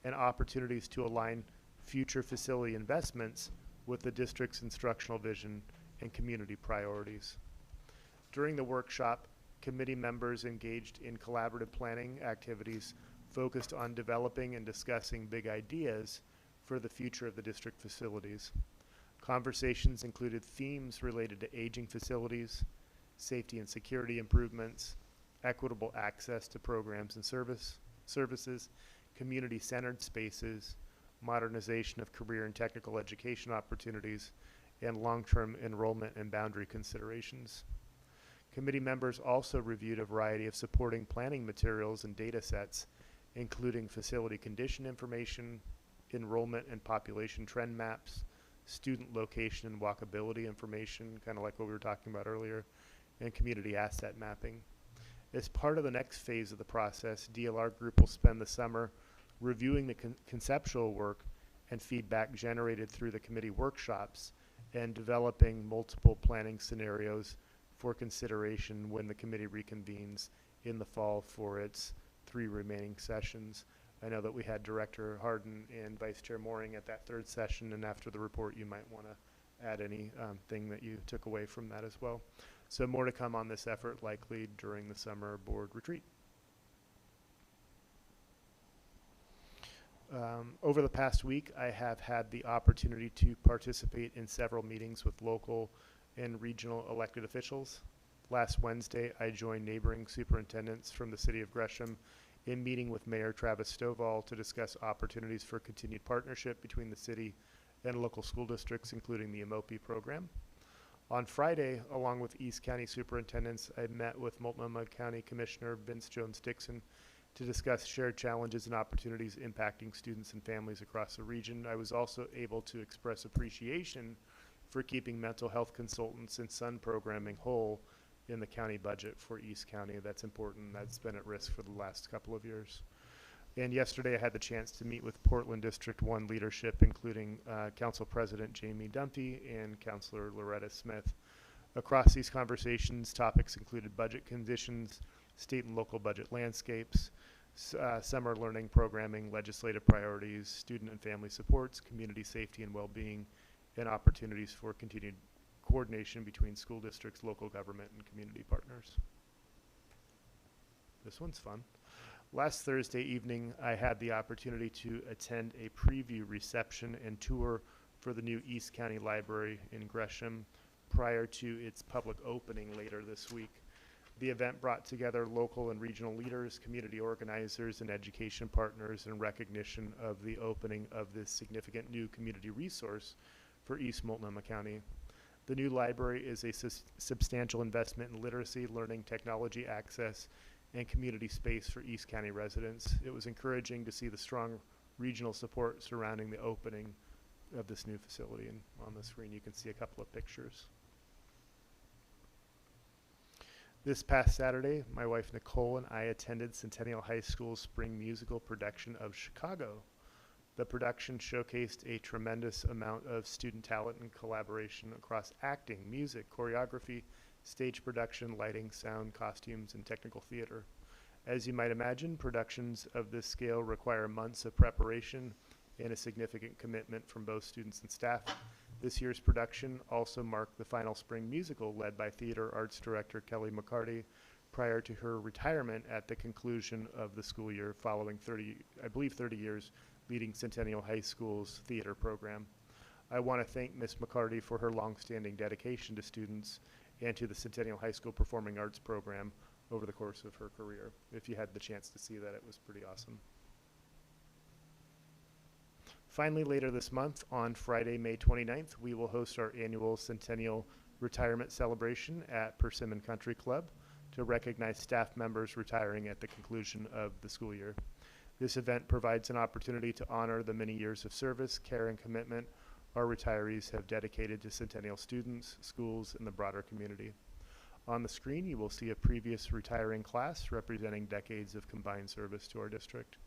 and opportunities to align future facility investments with the district's instructional vision and community priorities. During the workshop, committee members engaged in collaborative planning activities focused on developing and discussing big ideas for the future of the district facilities. Conversations included themes related to aging facilities, safety and security improvements, equitable access to programs and services, community-centered spaces, modernization of career and technical education opportunities, and long-term enrollment and boundary considerations. Committee members also reviewed a variety of supporting planning materials and data sets, including facility condition information, enrollment and population trend maps, student location and walkability information, kind of like what we were talking about earlier, and community asset mapping. As part of the next phase of the process, DLR Group will spend the summer reviewing the conceptual work and feedback generated through the committee workshops and developing multiple planning scenarios for consideration when the committee reconvenes in the fall for its 3 remaining sessions. I know that we had Director Harden and Vice Chair Mooring at that 3rd session, and after the report you might want to add any thing that you took away from that as well. So more to come on this effort likely during the summer board retreat. Over the past week, I have had the opportunity to participate in several meetings with local and regional elected officials. Last Wednesday, I joined neighboring superintendents from the city of Gresham in meeting with Mayor Travis Stovall to discuss opportunities for continued partnership between the city and local school districts, including the MOPE program. On Friday, along with East County superintendents, I met with Multnomah County Commissioner Vince Jones-Dixon to discuss shared challenges and opportunities impacting students and families across the region. I was also able to express appreciation for keeping mental health consultants and SUN programming whole in the county budget for East County. That's important. That's been at risk for the last couple of years. And yesterday I had the chance to meet with Portland District 1 leadership, including Council President Jamie Dunphy and Councilor Loretta Smith. Across these conversations, topics included budget conditions, state and local budget landscapes, summer learning programming, legislative priorities, student and family supports, community safety and well-being, and opportunities for continued coordination between school districts, local government, and community partners. This one's fun. Last Thursday evening, I had the opportunity to attend a preview reception and tour for the new East County Library in Gresham prior to its public opening later this week. The event brought together local and regional leaders, community organizers, and education partners in recognition of the opening of this significant new community resource for East Multnomah County. The new library is a substantial investment in literacy, learning, technology access, and community space for East County residents. It was encouraging to see the strong regional support surrounding the opening of this new facility. And on the screen you can see a couple of pictures. This past Saturday, my wife Nicole and I attended Centennial High School's spring musical production of Chicago. The production showcased a tremendous amount of student talent and collaboration across acting, music, choreography, stage production, lighting, sound, costumes, and technical theater. As you might imagine, productions of this scale require months of preparation and a significant commitment from both students and staff. This year's production also marked the final spring musical led by theater arts director Kelly McCarty prior to her retirement at the conclusion of the school year following 30 years leading Centennial High School's theater program. I want to thank Ms. McCarty for her longstanding dedication to students and to the Centennial High School Performing Arts program over the course of her career. If you had the chance to see that, it was pretty awesome. Finally, later this month, on Friday, May 29th, we will host our annual Centennial Retirement Celebration at Persimmon Country Club to recognize staff members retiring at the conclusion of the school year. This event provides an opportunity to honor the many years of service, care, and commitment our retirees have dedicated to Centennial students, schools, and the broader community. On the screen, you will see a previous retiring class representing decades of combined service to our district.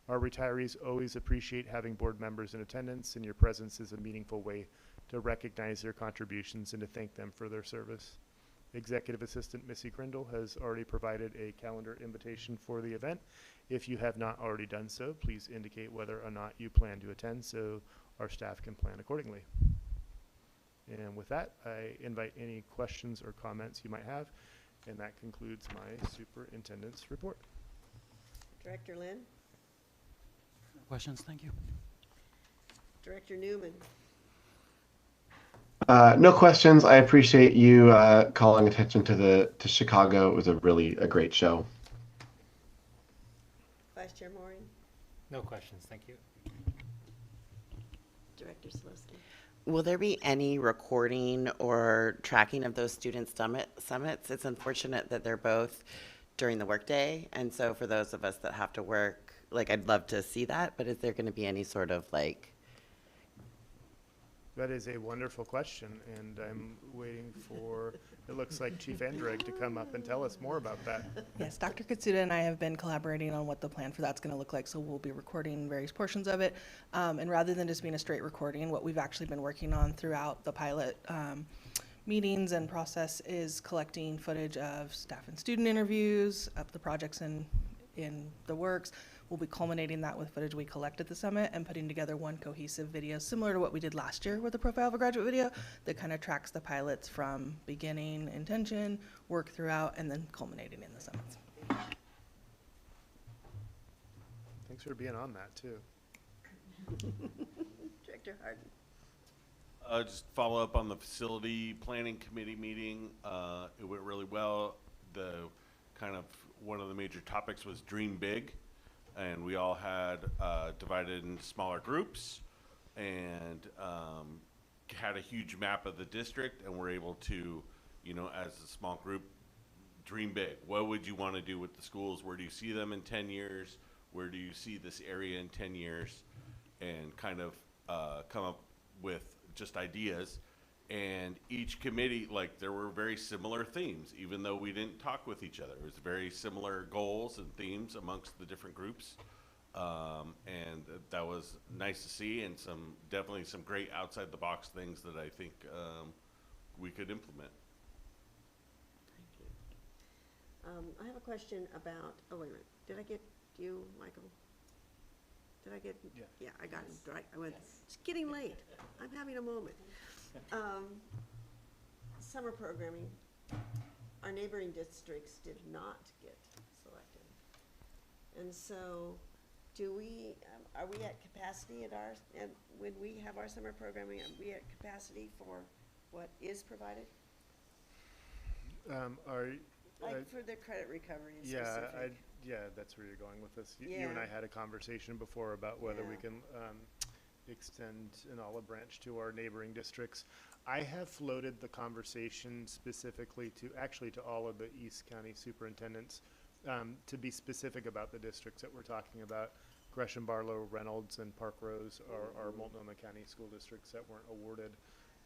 Our retirees always appreciate having board members in attendance, and your presence is a meaningful way to recognize their contributions and to thank them for their service. Executive Assistant Missy Grindle has already provided a calendar invitation for the event. If you have not already done so, please indicate whether or not you plan to attend so our staff can plan accordingly. And with that, I invite any questions or comments you might have, and that concludes my superintendent's report. Director Lynn? No questions, thank you. Director Newman? No questions. I appreciate you calling attention to Chicago. It was a great show. Vice Chair Maureen? No questions, thank you. Director Selesky? Will there be any recording or tracking of those student summits? It's unfortunate that they're both during the workday, and so for those of us that have to work, like, I'd love to see that, but is there going to be any sort of like? That is a wonderful question, and I'm waiting for, it looks like Chief Andrade to come up and tell us more about that. Yes, Dr. Katsuda and I have been collaborating on what the plan for that's going to look like, so we'll be recording various portions of it. And rather than just being a straight recording, what we've actually been working on throughout the pilot meetings and process is collecting footage of staff and student interviews, of the projects in the works. We'll be culminating that with footage we collect at the summit and putting together one cohesive video similar to what we did last year with the Profile of a Graduate video that kind of tracks the pilots from beginning intention, work throughout, and then culminating in the summits. Thanks for being on that, too. Director Harden? Just follow up on the facility planning committee meeting. It went really well. One of the major topics was dream big. And we all had divided into smaller groups and had a huge map of the district, and we're able to, as a small group, dream big. What would you want to do with the schools? Where do you see them in 10 years? Where do you see this area in 10 years? And kind of come up with just ideas. And each committee, there were very similar themes, even though we didn't talk with each other. It was very similar goals and themes amongst the different groups. And that was nice to see, and definitely some great outside the box things that I think we could implement. Thank you. I have a question about, oh, wait a minute. Did I get you, Michael? Did I get? Yeah. Yeah, I got him. Right. I went, it's getting late. I'm having a moment. Summer programming, our neighboring districts did not get selected. And so are we at capacity and when we have our summer programming, are we at capacity for what is provided? For the credit recovery in specific. Yeah, that's where you're going with this. You Yeah. and I had a conversation before about whether we can extend an olive branch to our neighboring districts. I have floated the conversation specifically to all of the East County superintendents to be specific about the districts that we're talking about. Gresham, Barlow, Reynolds, and Park Rose are Multnomah County school districts that weren't awarded.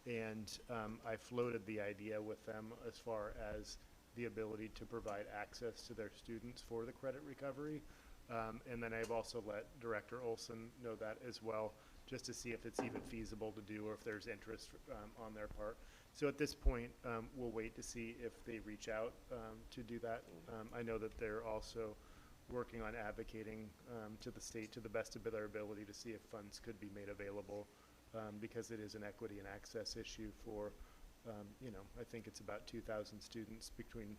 And I floated the idea with them as far as the ability to provide access to their students for the credit recovery. And then I've also let Director Olson know that as well, just to see if it's even feasible to do or if there's interest on their part. So at this point, we'll wait to see if they reach out to do that. I know that they're also working on advocating to the state to the best of their ability to see if funds could be made available because it is an equity and access issue for, I think it's about 2,000 students between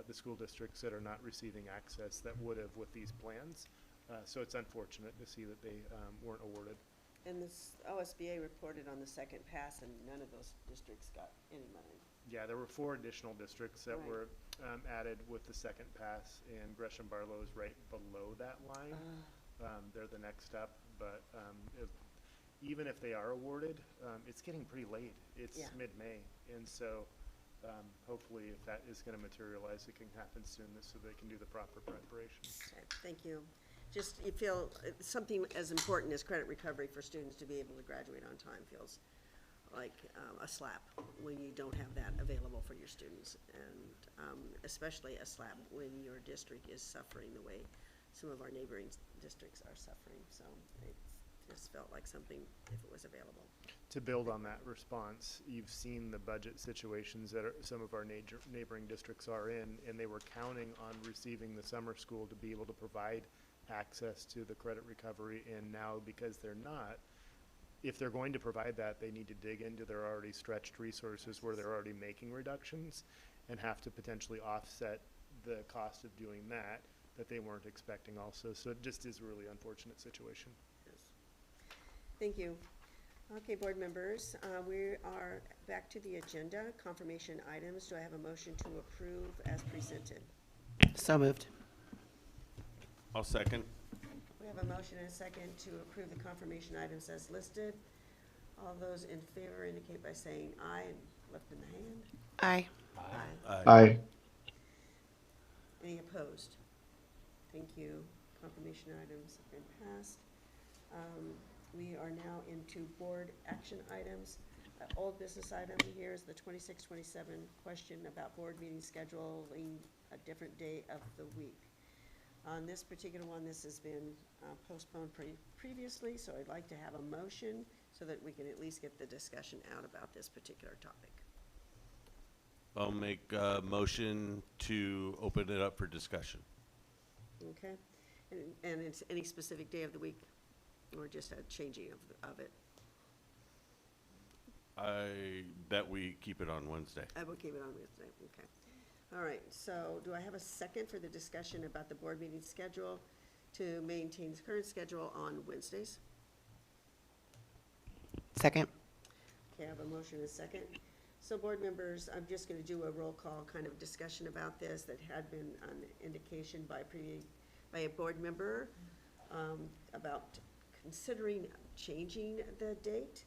the school districts that are not receiving access that would have with these plans. So it's unfortunate to see that they weren't awarded. And this OSBA reported on the second pass, and none of those districts got any money. Yeah, there were 4 additional districts that were added with the second pass, and Gresham Barlow is right below that line. They're the next up, but even if they are awarded, it's getting pretty late. It's Yeah. mid-May, and so hopefully if that is going to materialize, it can happen soon so they can do the proper preparation. Okay, thank you. Just, you feel something as important as credit recovery for students to be able to graduate on time feels like a slap when you don't have that available for your students, and especially a slap when your district is suffering the way some of our neighboring districts are suffering. So it just felt like something, if it was available. To build on that response, you've seen the budget situations that some of our neighboring districts are in, and they were counting on receiving the summer school to be able to provide access to the credit recovery, and now because they're not, if they're going to provide that, they need to dig into their already stretched resources where they're already making reductions and have to potentially offset the cost of doing that they weren't expecting also. So it just is a really unfortunate situation. Yes. Thank you. Okay, board members, we are back to the agenda, confirmation items. Do I have a motion to approve as presented? So moved. I'll second. We have a motion and a second to approve the confirmation items as listed. All those in favor indicate by saying aye and lifting the hand. Aye. Aye. Aye. Any opposed? Thank you. Confirmation items have been passed. We are now into board action items. Old business item here is the 26-27 question about board meeting scheduling a different day of the week. On this particular one, this has been postponed previously, so I'd like to have a motion so that we can at least get the discussion out about this particular topic. I'll make a motion to open it up for discussion. Okay? And it's any specific day of the week, or just a changing of it? That we keep it on Wednesday. I will keep it on Wednesday, okay. All right, so do I have a second for the discussion about the board meeting schedule to maintain the current schedule on Wednesdays? Second. Okay, I have a motion and a second. So board members, I'm just gonna do a roll call kind of discussion about this that had been an indication by a board member about considering changing the date,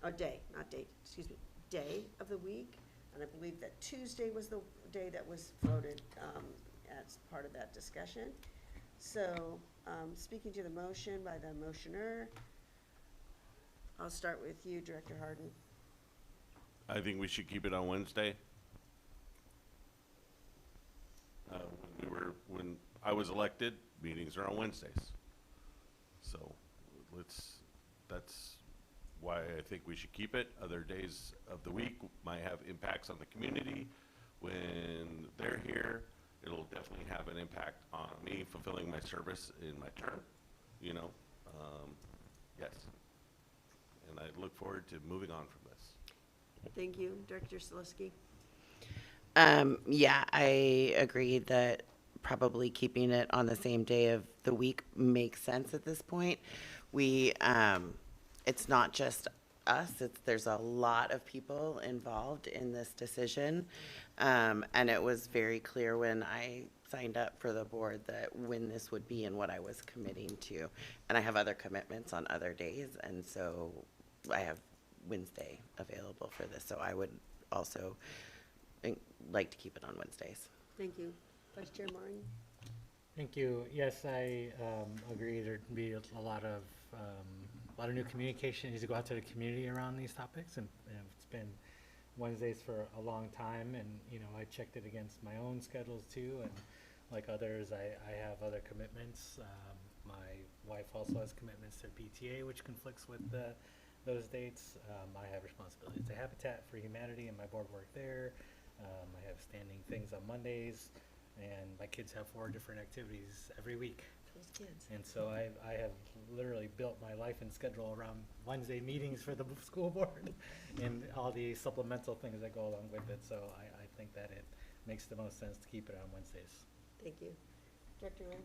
or day, not date, excuse me, day of the week. And I believe that Tuesday was the day that was floated as part of that discussion. So, speaking to the motion by the motioner, I'll start with you, Director Harden. I think we should keep it on Wednesday. When I was elected, meetings are on Wednesdays. So that's why I think we should keep it. Other days of the week might have impacts on the community. When they're here, it'll definitely have an impact on me fulfilling my service in my term, you know, yes. And I look forward to moving on from this. Thank you, Director Salisky. Yeah, I agree that probably keeping it on the same day of the week makes sense at this point. We, it's not just us, there's a lot of people involved in this decision. And it was very clear when I signed up for the board that when this would be and what I was committing to. And I have other commitments on other days, and so I have Wednesday available for this. So I would also like to keep it on Wednesdays. Thank you. Vice Chair Martin? Thank you. Yes, I agree. There'd be a lot of new communication needs to go out to the community around these topics, and it's been Wednesdays for a long time, and you know I checked it against my own schedules too, and like others, I have other commitments. My wife also has commitments to PTA, which conflicts with those dates. I have responsibilities to Habitat for Humanity and my board work there. I have standing things on Mondays, and my kids have 4 different activities every week. Those kids. And so I have literally built my life and schedule around Wednesday meetings for the school board and all the supplemental things that go along with it. So I think that it makes the most sense to keep it on Wednesdays. Thank you. Director Wren?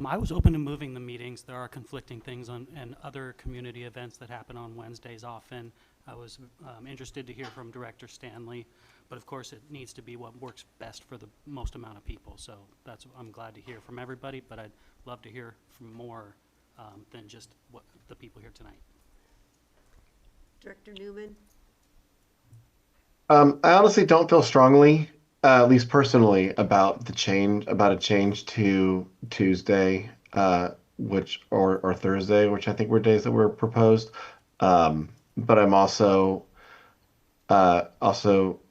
I was open to moving the meetings. There are conflicting things and other community events that happen on Wednesdays often. I was interested to hear from Director Stanley, but of course it needs to be what works best for the most amount of people. So I'm glad to hear from everybody, but I'd love to hear from more than just what the people here tonight. Director Newman? I honestly don't feel strongly, at least personally, about a change to Tuesday, or Thursday, which I think were days that were proposed. But I'm also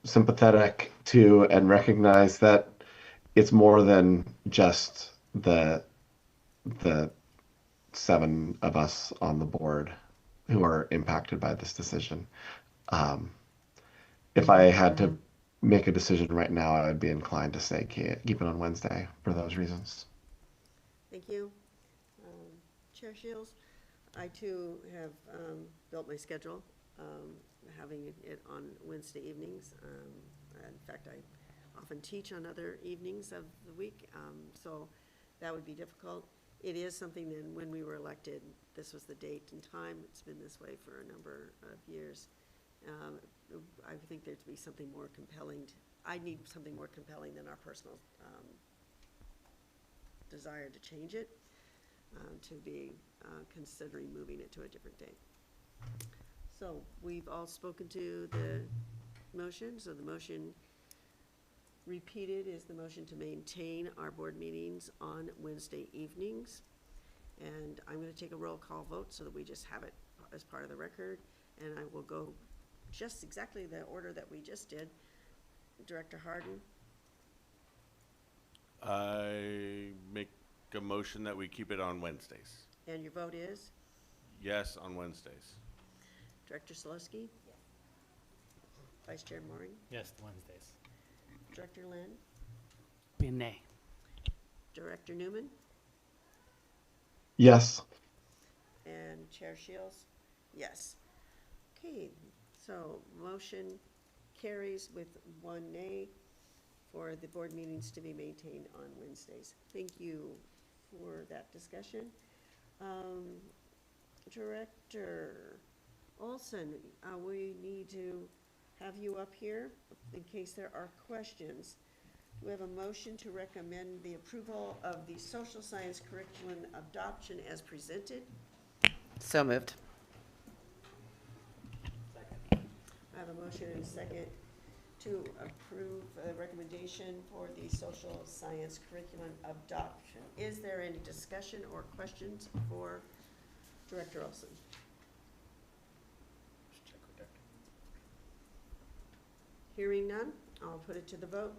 sympathetic to and recognize that it's more than just the 7 of us on the board who are impacted by this decision. If I had to make a decision right now, I would be inclined to say keep it on Wednesday for those reasons. Thank you. Chair Shields, I too have built my schedule, having it on Wednesday evenings. In fact, I often teach on other evenings of the week, so that would be difficult. It is something that when we were elected, this was the date and time. It's been this way for a number of years. I think there'd be something more compelling. I need something more compelling than our personal desire to change it, to be considering moving it to a different date. So we've all spoken to the motion. So the motion repeated is the motion to maintain our board meetings on Wednesday evenings. And I'm going to take a roll call vote so that we just have it as part of the record. And I will go just exactly the order that we just did. Director Harden? I make a motion that we keep it on Wednesdays. And your vote is? Yes, on Wednesdays. Director Solosky? Yes. Vice Chair Mooring? Yes, Wednesdays. Director Lynn? Be a nay. Director Newman? Yes. And Chair Shields? Yes. Okay, so motion carries with 1 nay for the board meetings to be maintained on Wednesdays. Thank you for that discussion. Director Olson, we need to have you up here in case there are questions. Do we have a motion to recommend the approval of the social science curriculum adoption as presented? So moved. I have a motion and a second to approve the recommendation for the social science curriculum adoption. Is there any discussion or questions for Director Olson? Hearing none, I'll put it to the vote.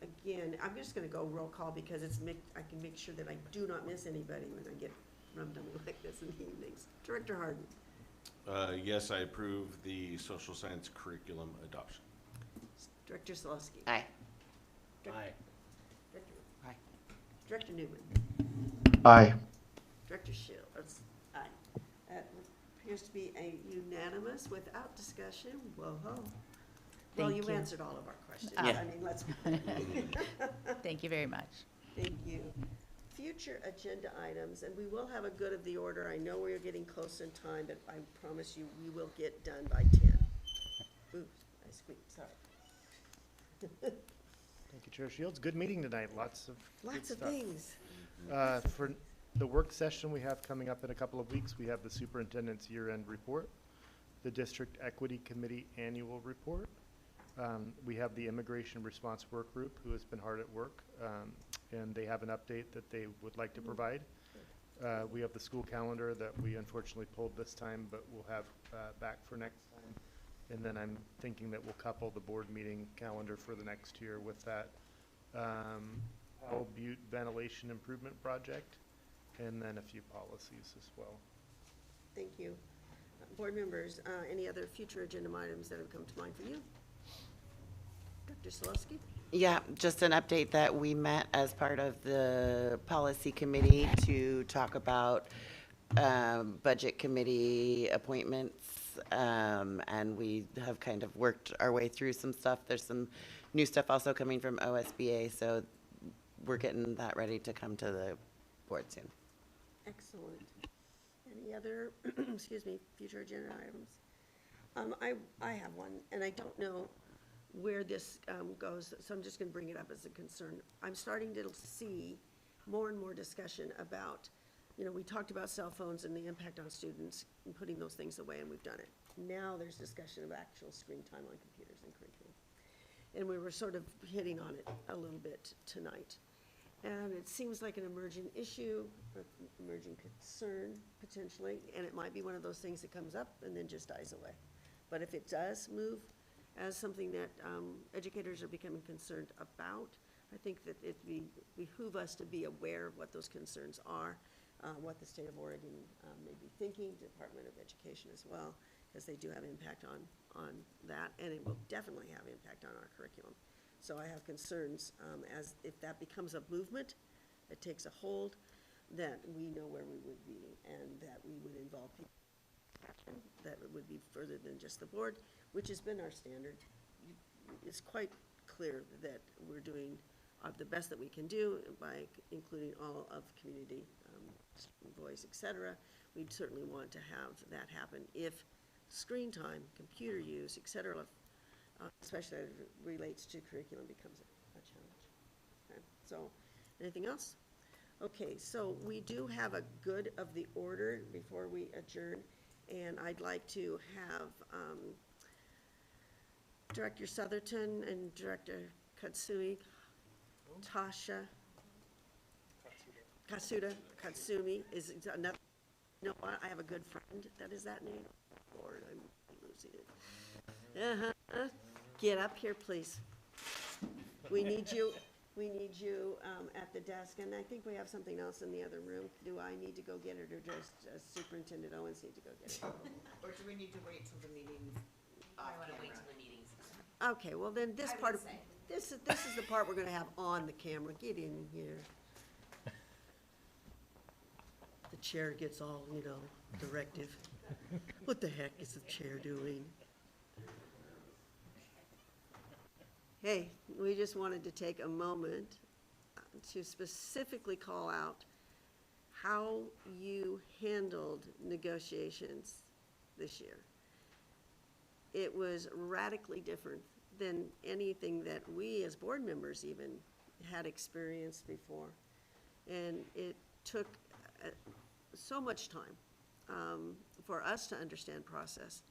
Again, I'm just gonna go roll call because I can make sure that I do not miss anybody when I get run-down like this in the evenings. Director Harden? Yes, I approve the social science curriculum adoption. Director Solosky? Aye. Aye. Aye. Director Newman? Aye. Director Shields? Aye. That appears to be a unanimous without discussion. Whoa-ho. Well, Thank you you. answered all of our questions. Yeah. I mean, let's. Thank you very much. Thank you. Future agenda items, and we will have a good of the order. I know we're getting close in time, but I promise you, we will get done by 10. Oops, I squeaked, sorry. Thank you, Chair Shields. Good meeting tonight. Lots of Lots good of stuff. things. For the work session we have coming up in a couple of weeks, we have the superintendent's year-end report, the District Equity Committee annual report. We have the Immigration Response Work Group, who has been hard at work, and they have an update that they would like to provide. We have the school calendar that we unfortunately pulled this time, but we'll have back for next time. And then I'm thinking that we'll couple the board meeting calendar for the next year with that Powell Butte Ventilation Improvement Project, and then a few policies as well. Thank you. Board members, any other future agenda items that have come to mind for you? Dr. Solosky? Yeah, just an update that we met as part of the policy committee to talk about budget committee appointments, and we have kind of worked our way through some stuff. There's some new stuff also coming from OSBA, so we're getting that ready to come to the board soon. Excellent. Any other, excuse me, future agenda items? I have one, and I don't know where this goes, so I'm just going to bring it up as a concern. I'm starting to see more and more discussion about you know, we talked about cell phones and the impact on students and putting those things away, and we've done it. Now there's discussion of actual screen time on computers and curriculum. And we were sort of hitting on it a little bit tonight. And it seems like an emerging issue, or emerging concern, potentially, and it might be one of those things that comes up and then just dies away. But if it does move as something that educators are becoming concerned about, I think that it behoove us to be aware of what those concerns are, what the state of Oregon may be thinking, Department of Education as well, because they do have impact on that, and it will definitely have impact on our curriculum. So I have concerns as if that becomes a movement, it takes a hold, that we know where we would be, and that we would involve people, that it would be further than just the board, which has been our standard. It's quite clear that we're doing the best that we can do by including all of community voice, et cetera. We'd certainly want to have that happen if screen time, computer use, et cetera, especially as it relates to curriculum, becomes a challenge. Okay, so anything else? Okay, so we do have a good of the order before we adjourn, and I'd like to have Director Southerton and Director Katsumi, Katsumi is another, you know what, I have a good friend that is that name. Lord, I'm losing it. Get up here, please. We need you at the desk, and I think we have something else in the other room. Do I need to go get it, or does Superintendent Owens need to go get it? Or do we need to wait till the meeting? I want to wait till the meeting's. Okay, well then, this part of, this is the part we're gonna have on the camera. Get in here. The chair gets all, you know, directive. What the heck is the chair doing? Hey, we just wanted to take a moment to specifically call out how you handled negotiations this year. It was radically different than anything that we as board members even had experienced before. And it took so much time for us to understand process,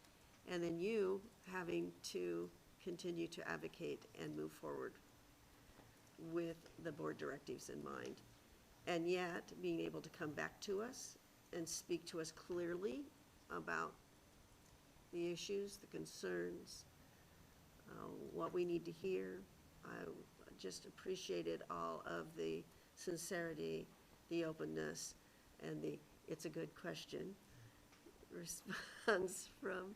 and then you having to continue to advocate and move forward with the board directives in mind, and yet being able to come back to us and speak to us clearly about the issues, the concerns, what we need to hear. I just appreciated all of the sincerity, the openness, and the "it's a good question" response from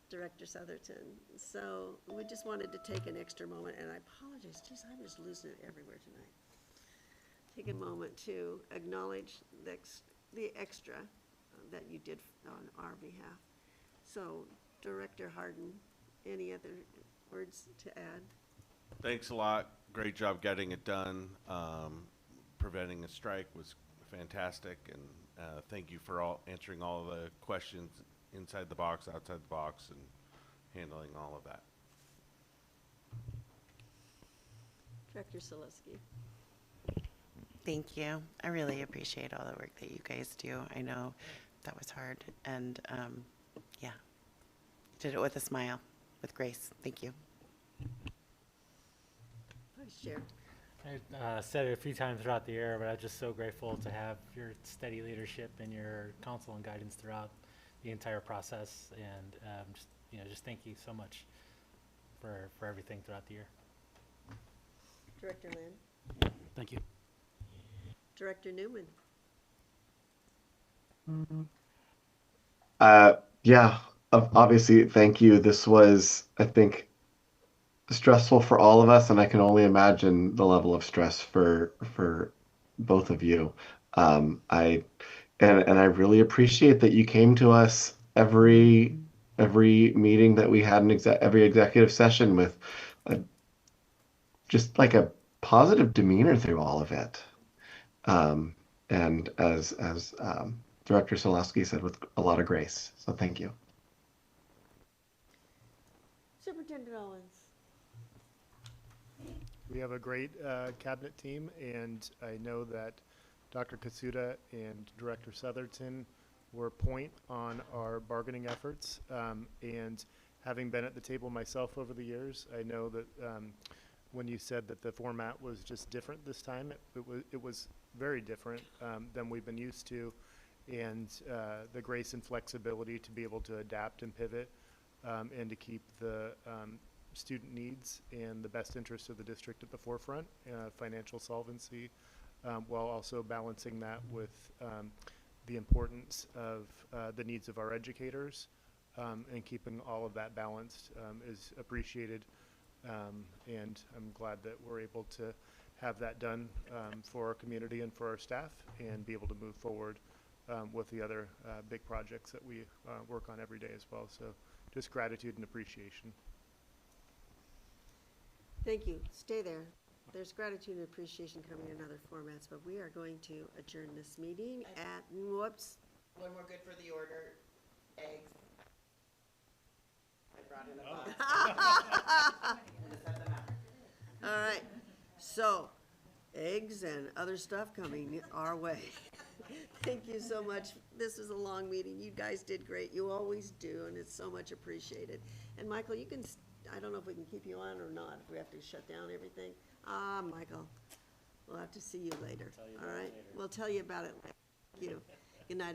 Director Southerton. So we just wanted to take an extra moment, and I apologize, geez, I'm just losing it everywhere tonight. Take a moment to acknowledge the extra that you did on our behalf. So, Director Harden, any other words to add? Thanks a lot. Great job getting it done. Preventing a strike was fantastic, and thank you for answering all the questions inside the box, outside the box, and handling all of that. Director Selesky. Thank you. I really appreciate all the work that you guys do. I know that was hard, and yeah, did it with a smile, with grace. Thank you. Vice Chair. I said it a few times throughout the year, but I'm just so grateful to have your steady leadership and your counsel and guidance throughout the entire process, and just thank you so much for everything throughout the year. Director Land. Thank you. Director Newman. Yeah, obviously, thank you. This was, I think, stressful for all of us, and I can only imagine the level of stress for both of you. I really appreciate that you came to us every meeting that we had, every executive session with just like a positive demeanor through all of it. And as Director Selesky said, with a lot of grace. So thank you. Superintendent Owens. We have a great cabinet team, and I know that Dr. Kasuda and Director Southerton were point on our bargaining efforts. And having been at the table myself over the years, I know that when you said that the format was just different this time, it was very different than we've been used to. And the grace and flexibility to be able to adapt and pivot and to keep the student needs and the best interests of the district at the forefront, financial solvency, while also balancing that with the importance of the needs of our educators, and keeping all of that balanced is appreciated. And I'm glad that we're able to have that done for our community and for our staff, and be able to move forward with the other big projects that we work on every day as well. So just gratitude and appreciation. Thank you. Stay there. There's gratitude and appreciation coming in other formats, but we are going to adjourn this meeting at, whoops. One more good for the order, eggs. I brought in a box. All right, so eggs and other stuff coming our way. Thank you so much. This is a long meeting. You guys did great. You always do, and it's so much appreciated. And Michael, you can, I don't know if we can keep you on or not, if we have to shut down everything. Michael, we'll have to see you later. All right? We'll tell you about it later. Thank you. Good night.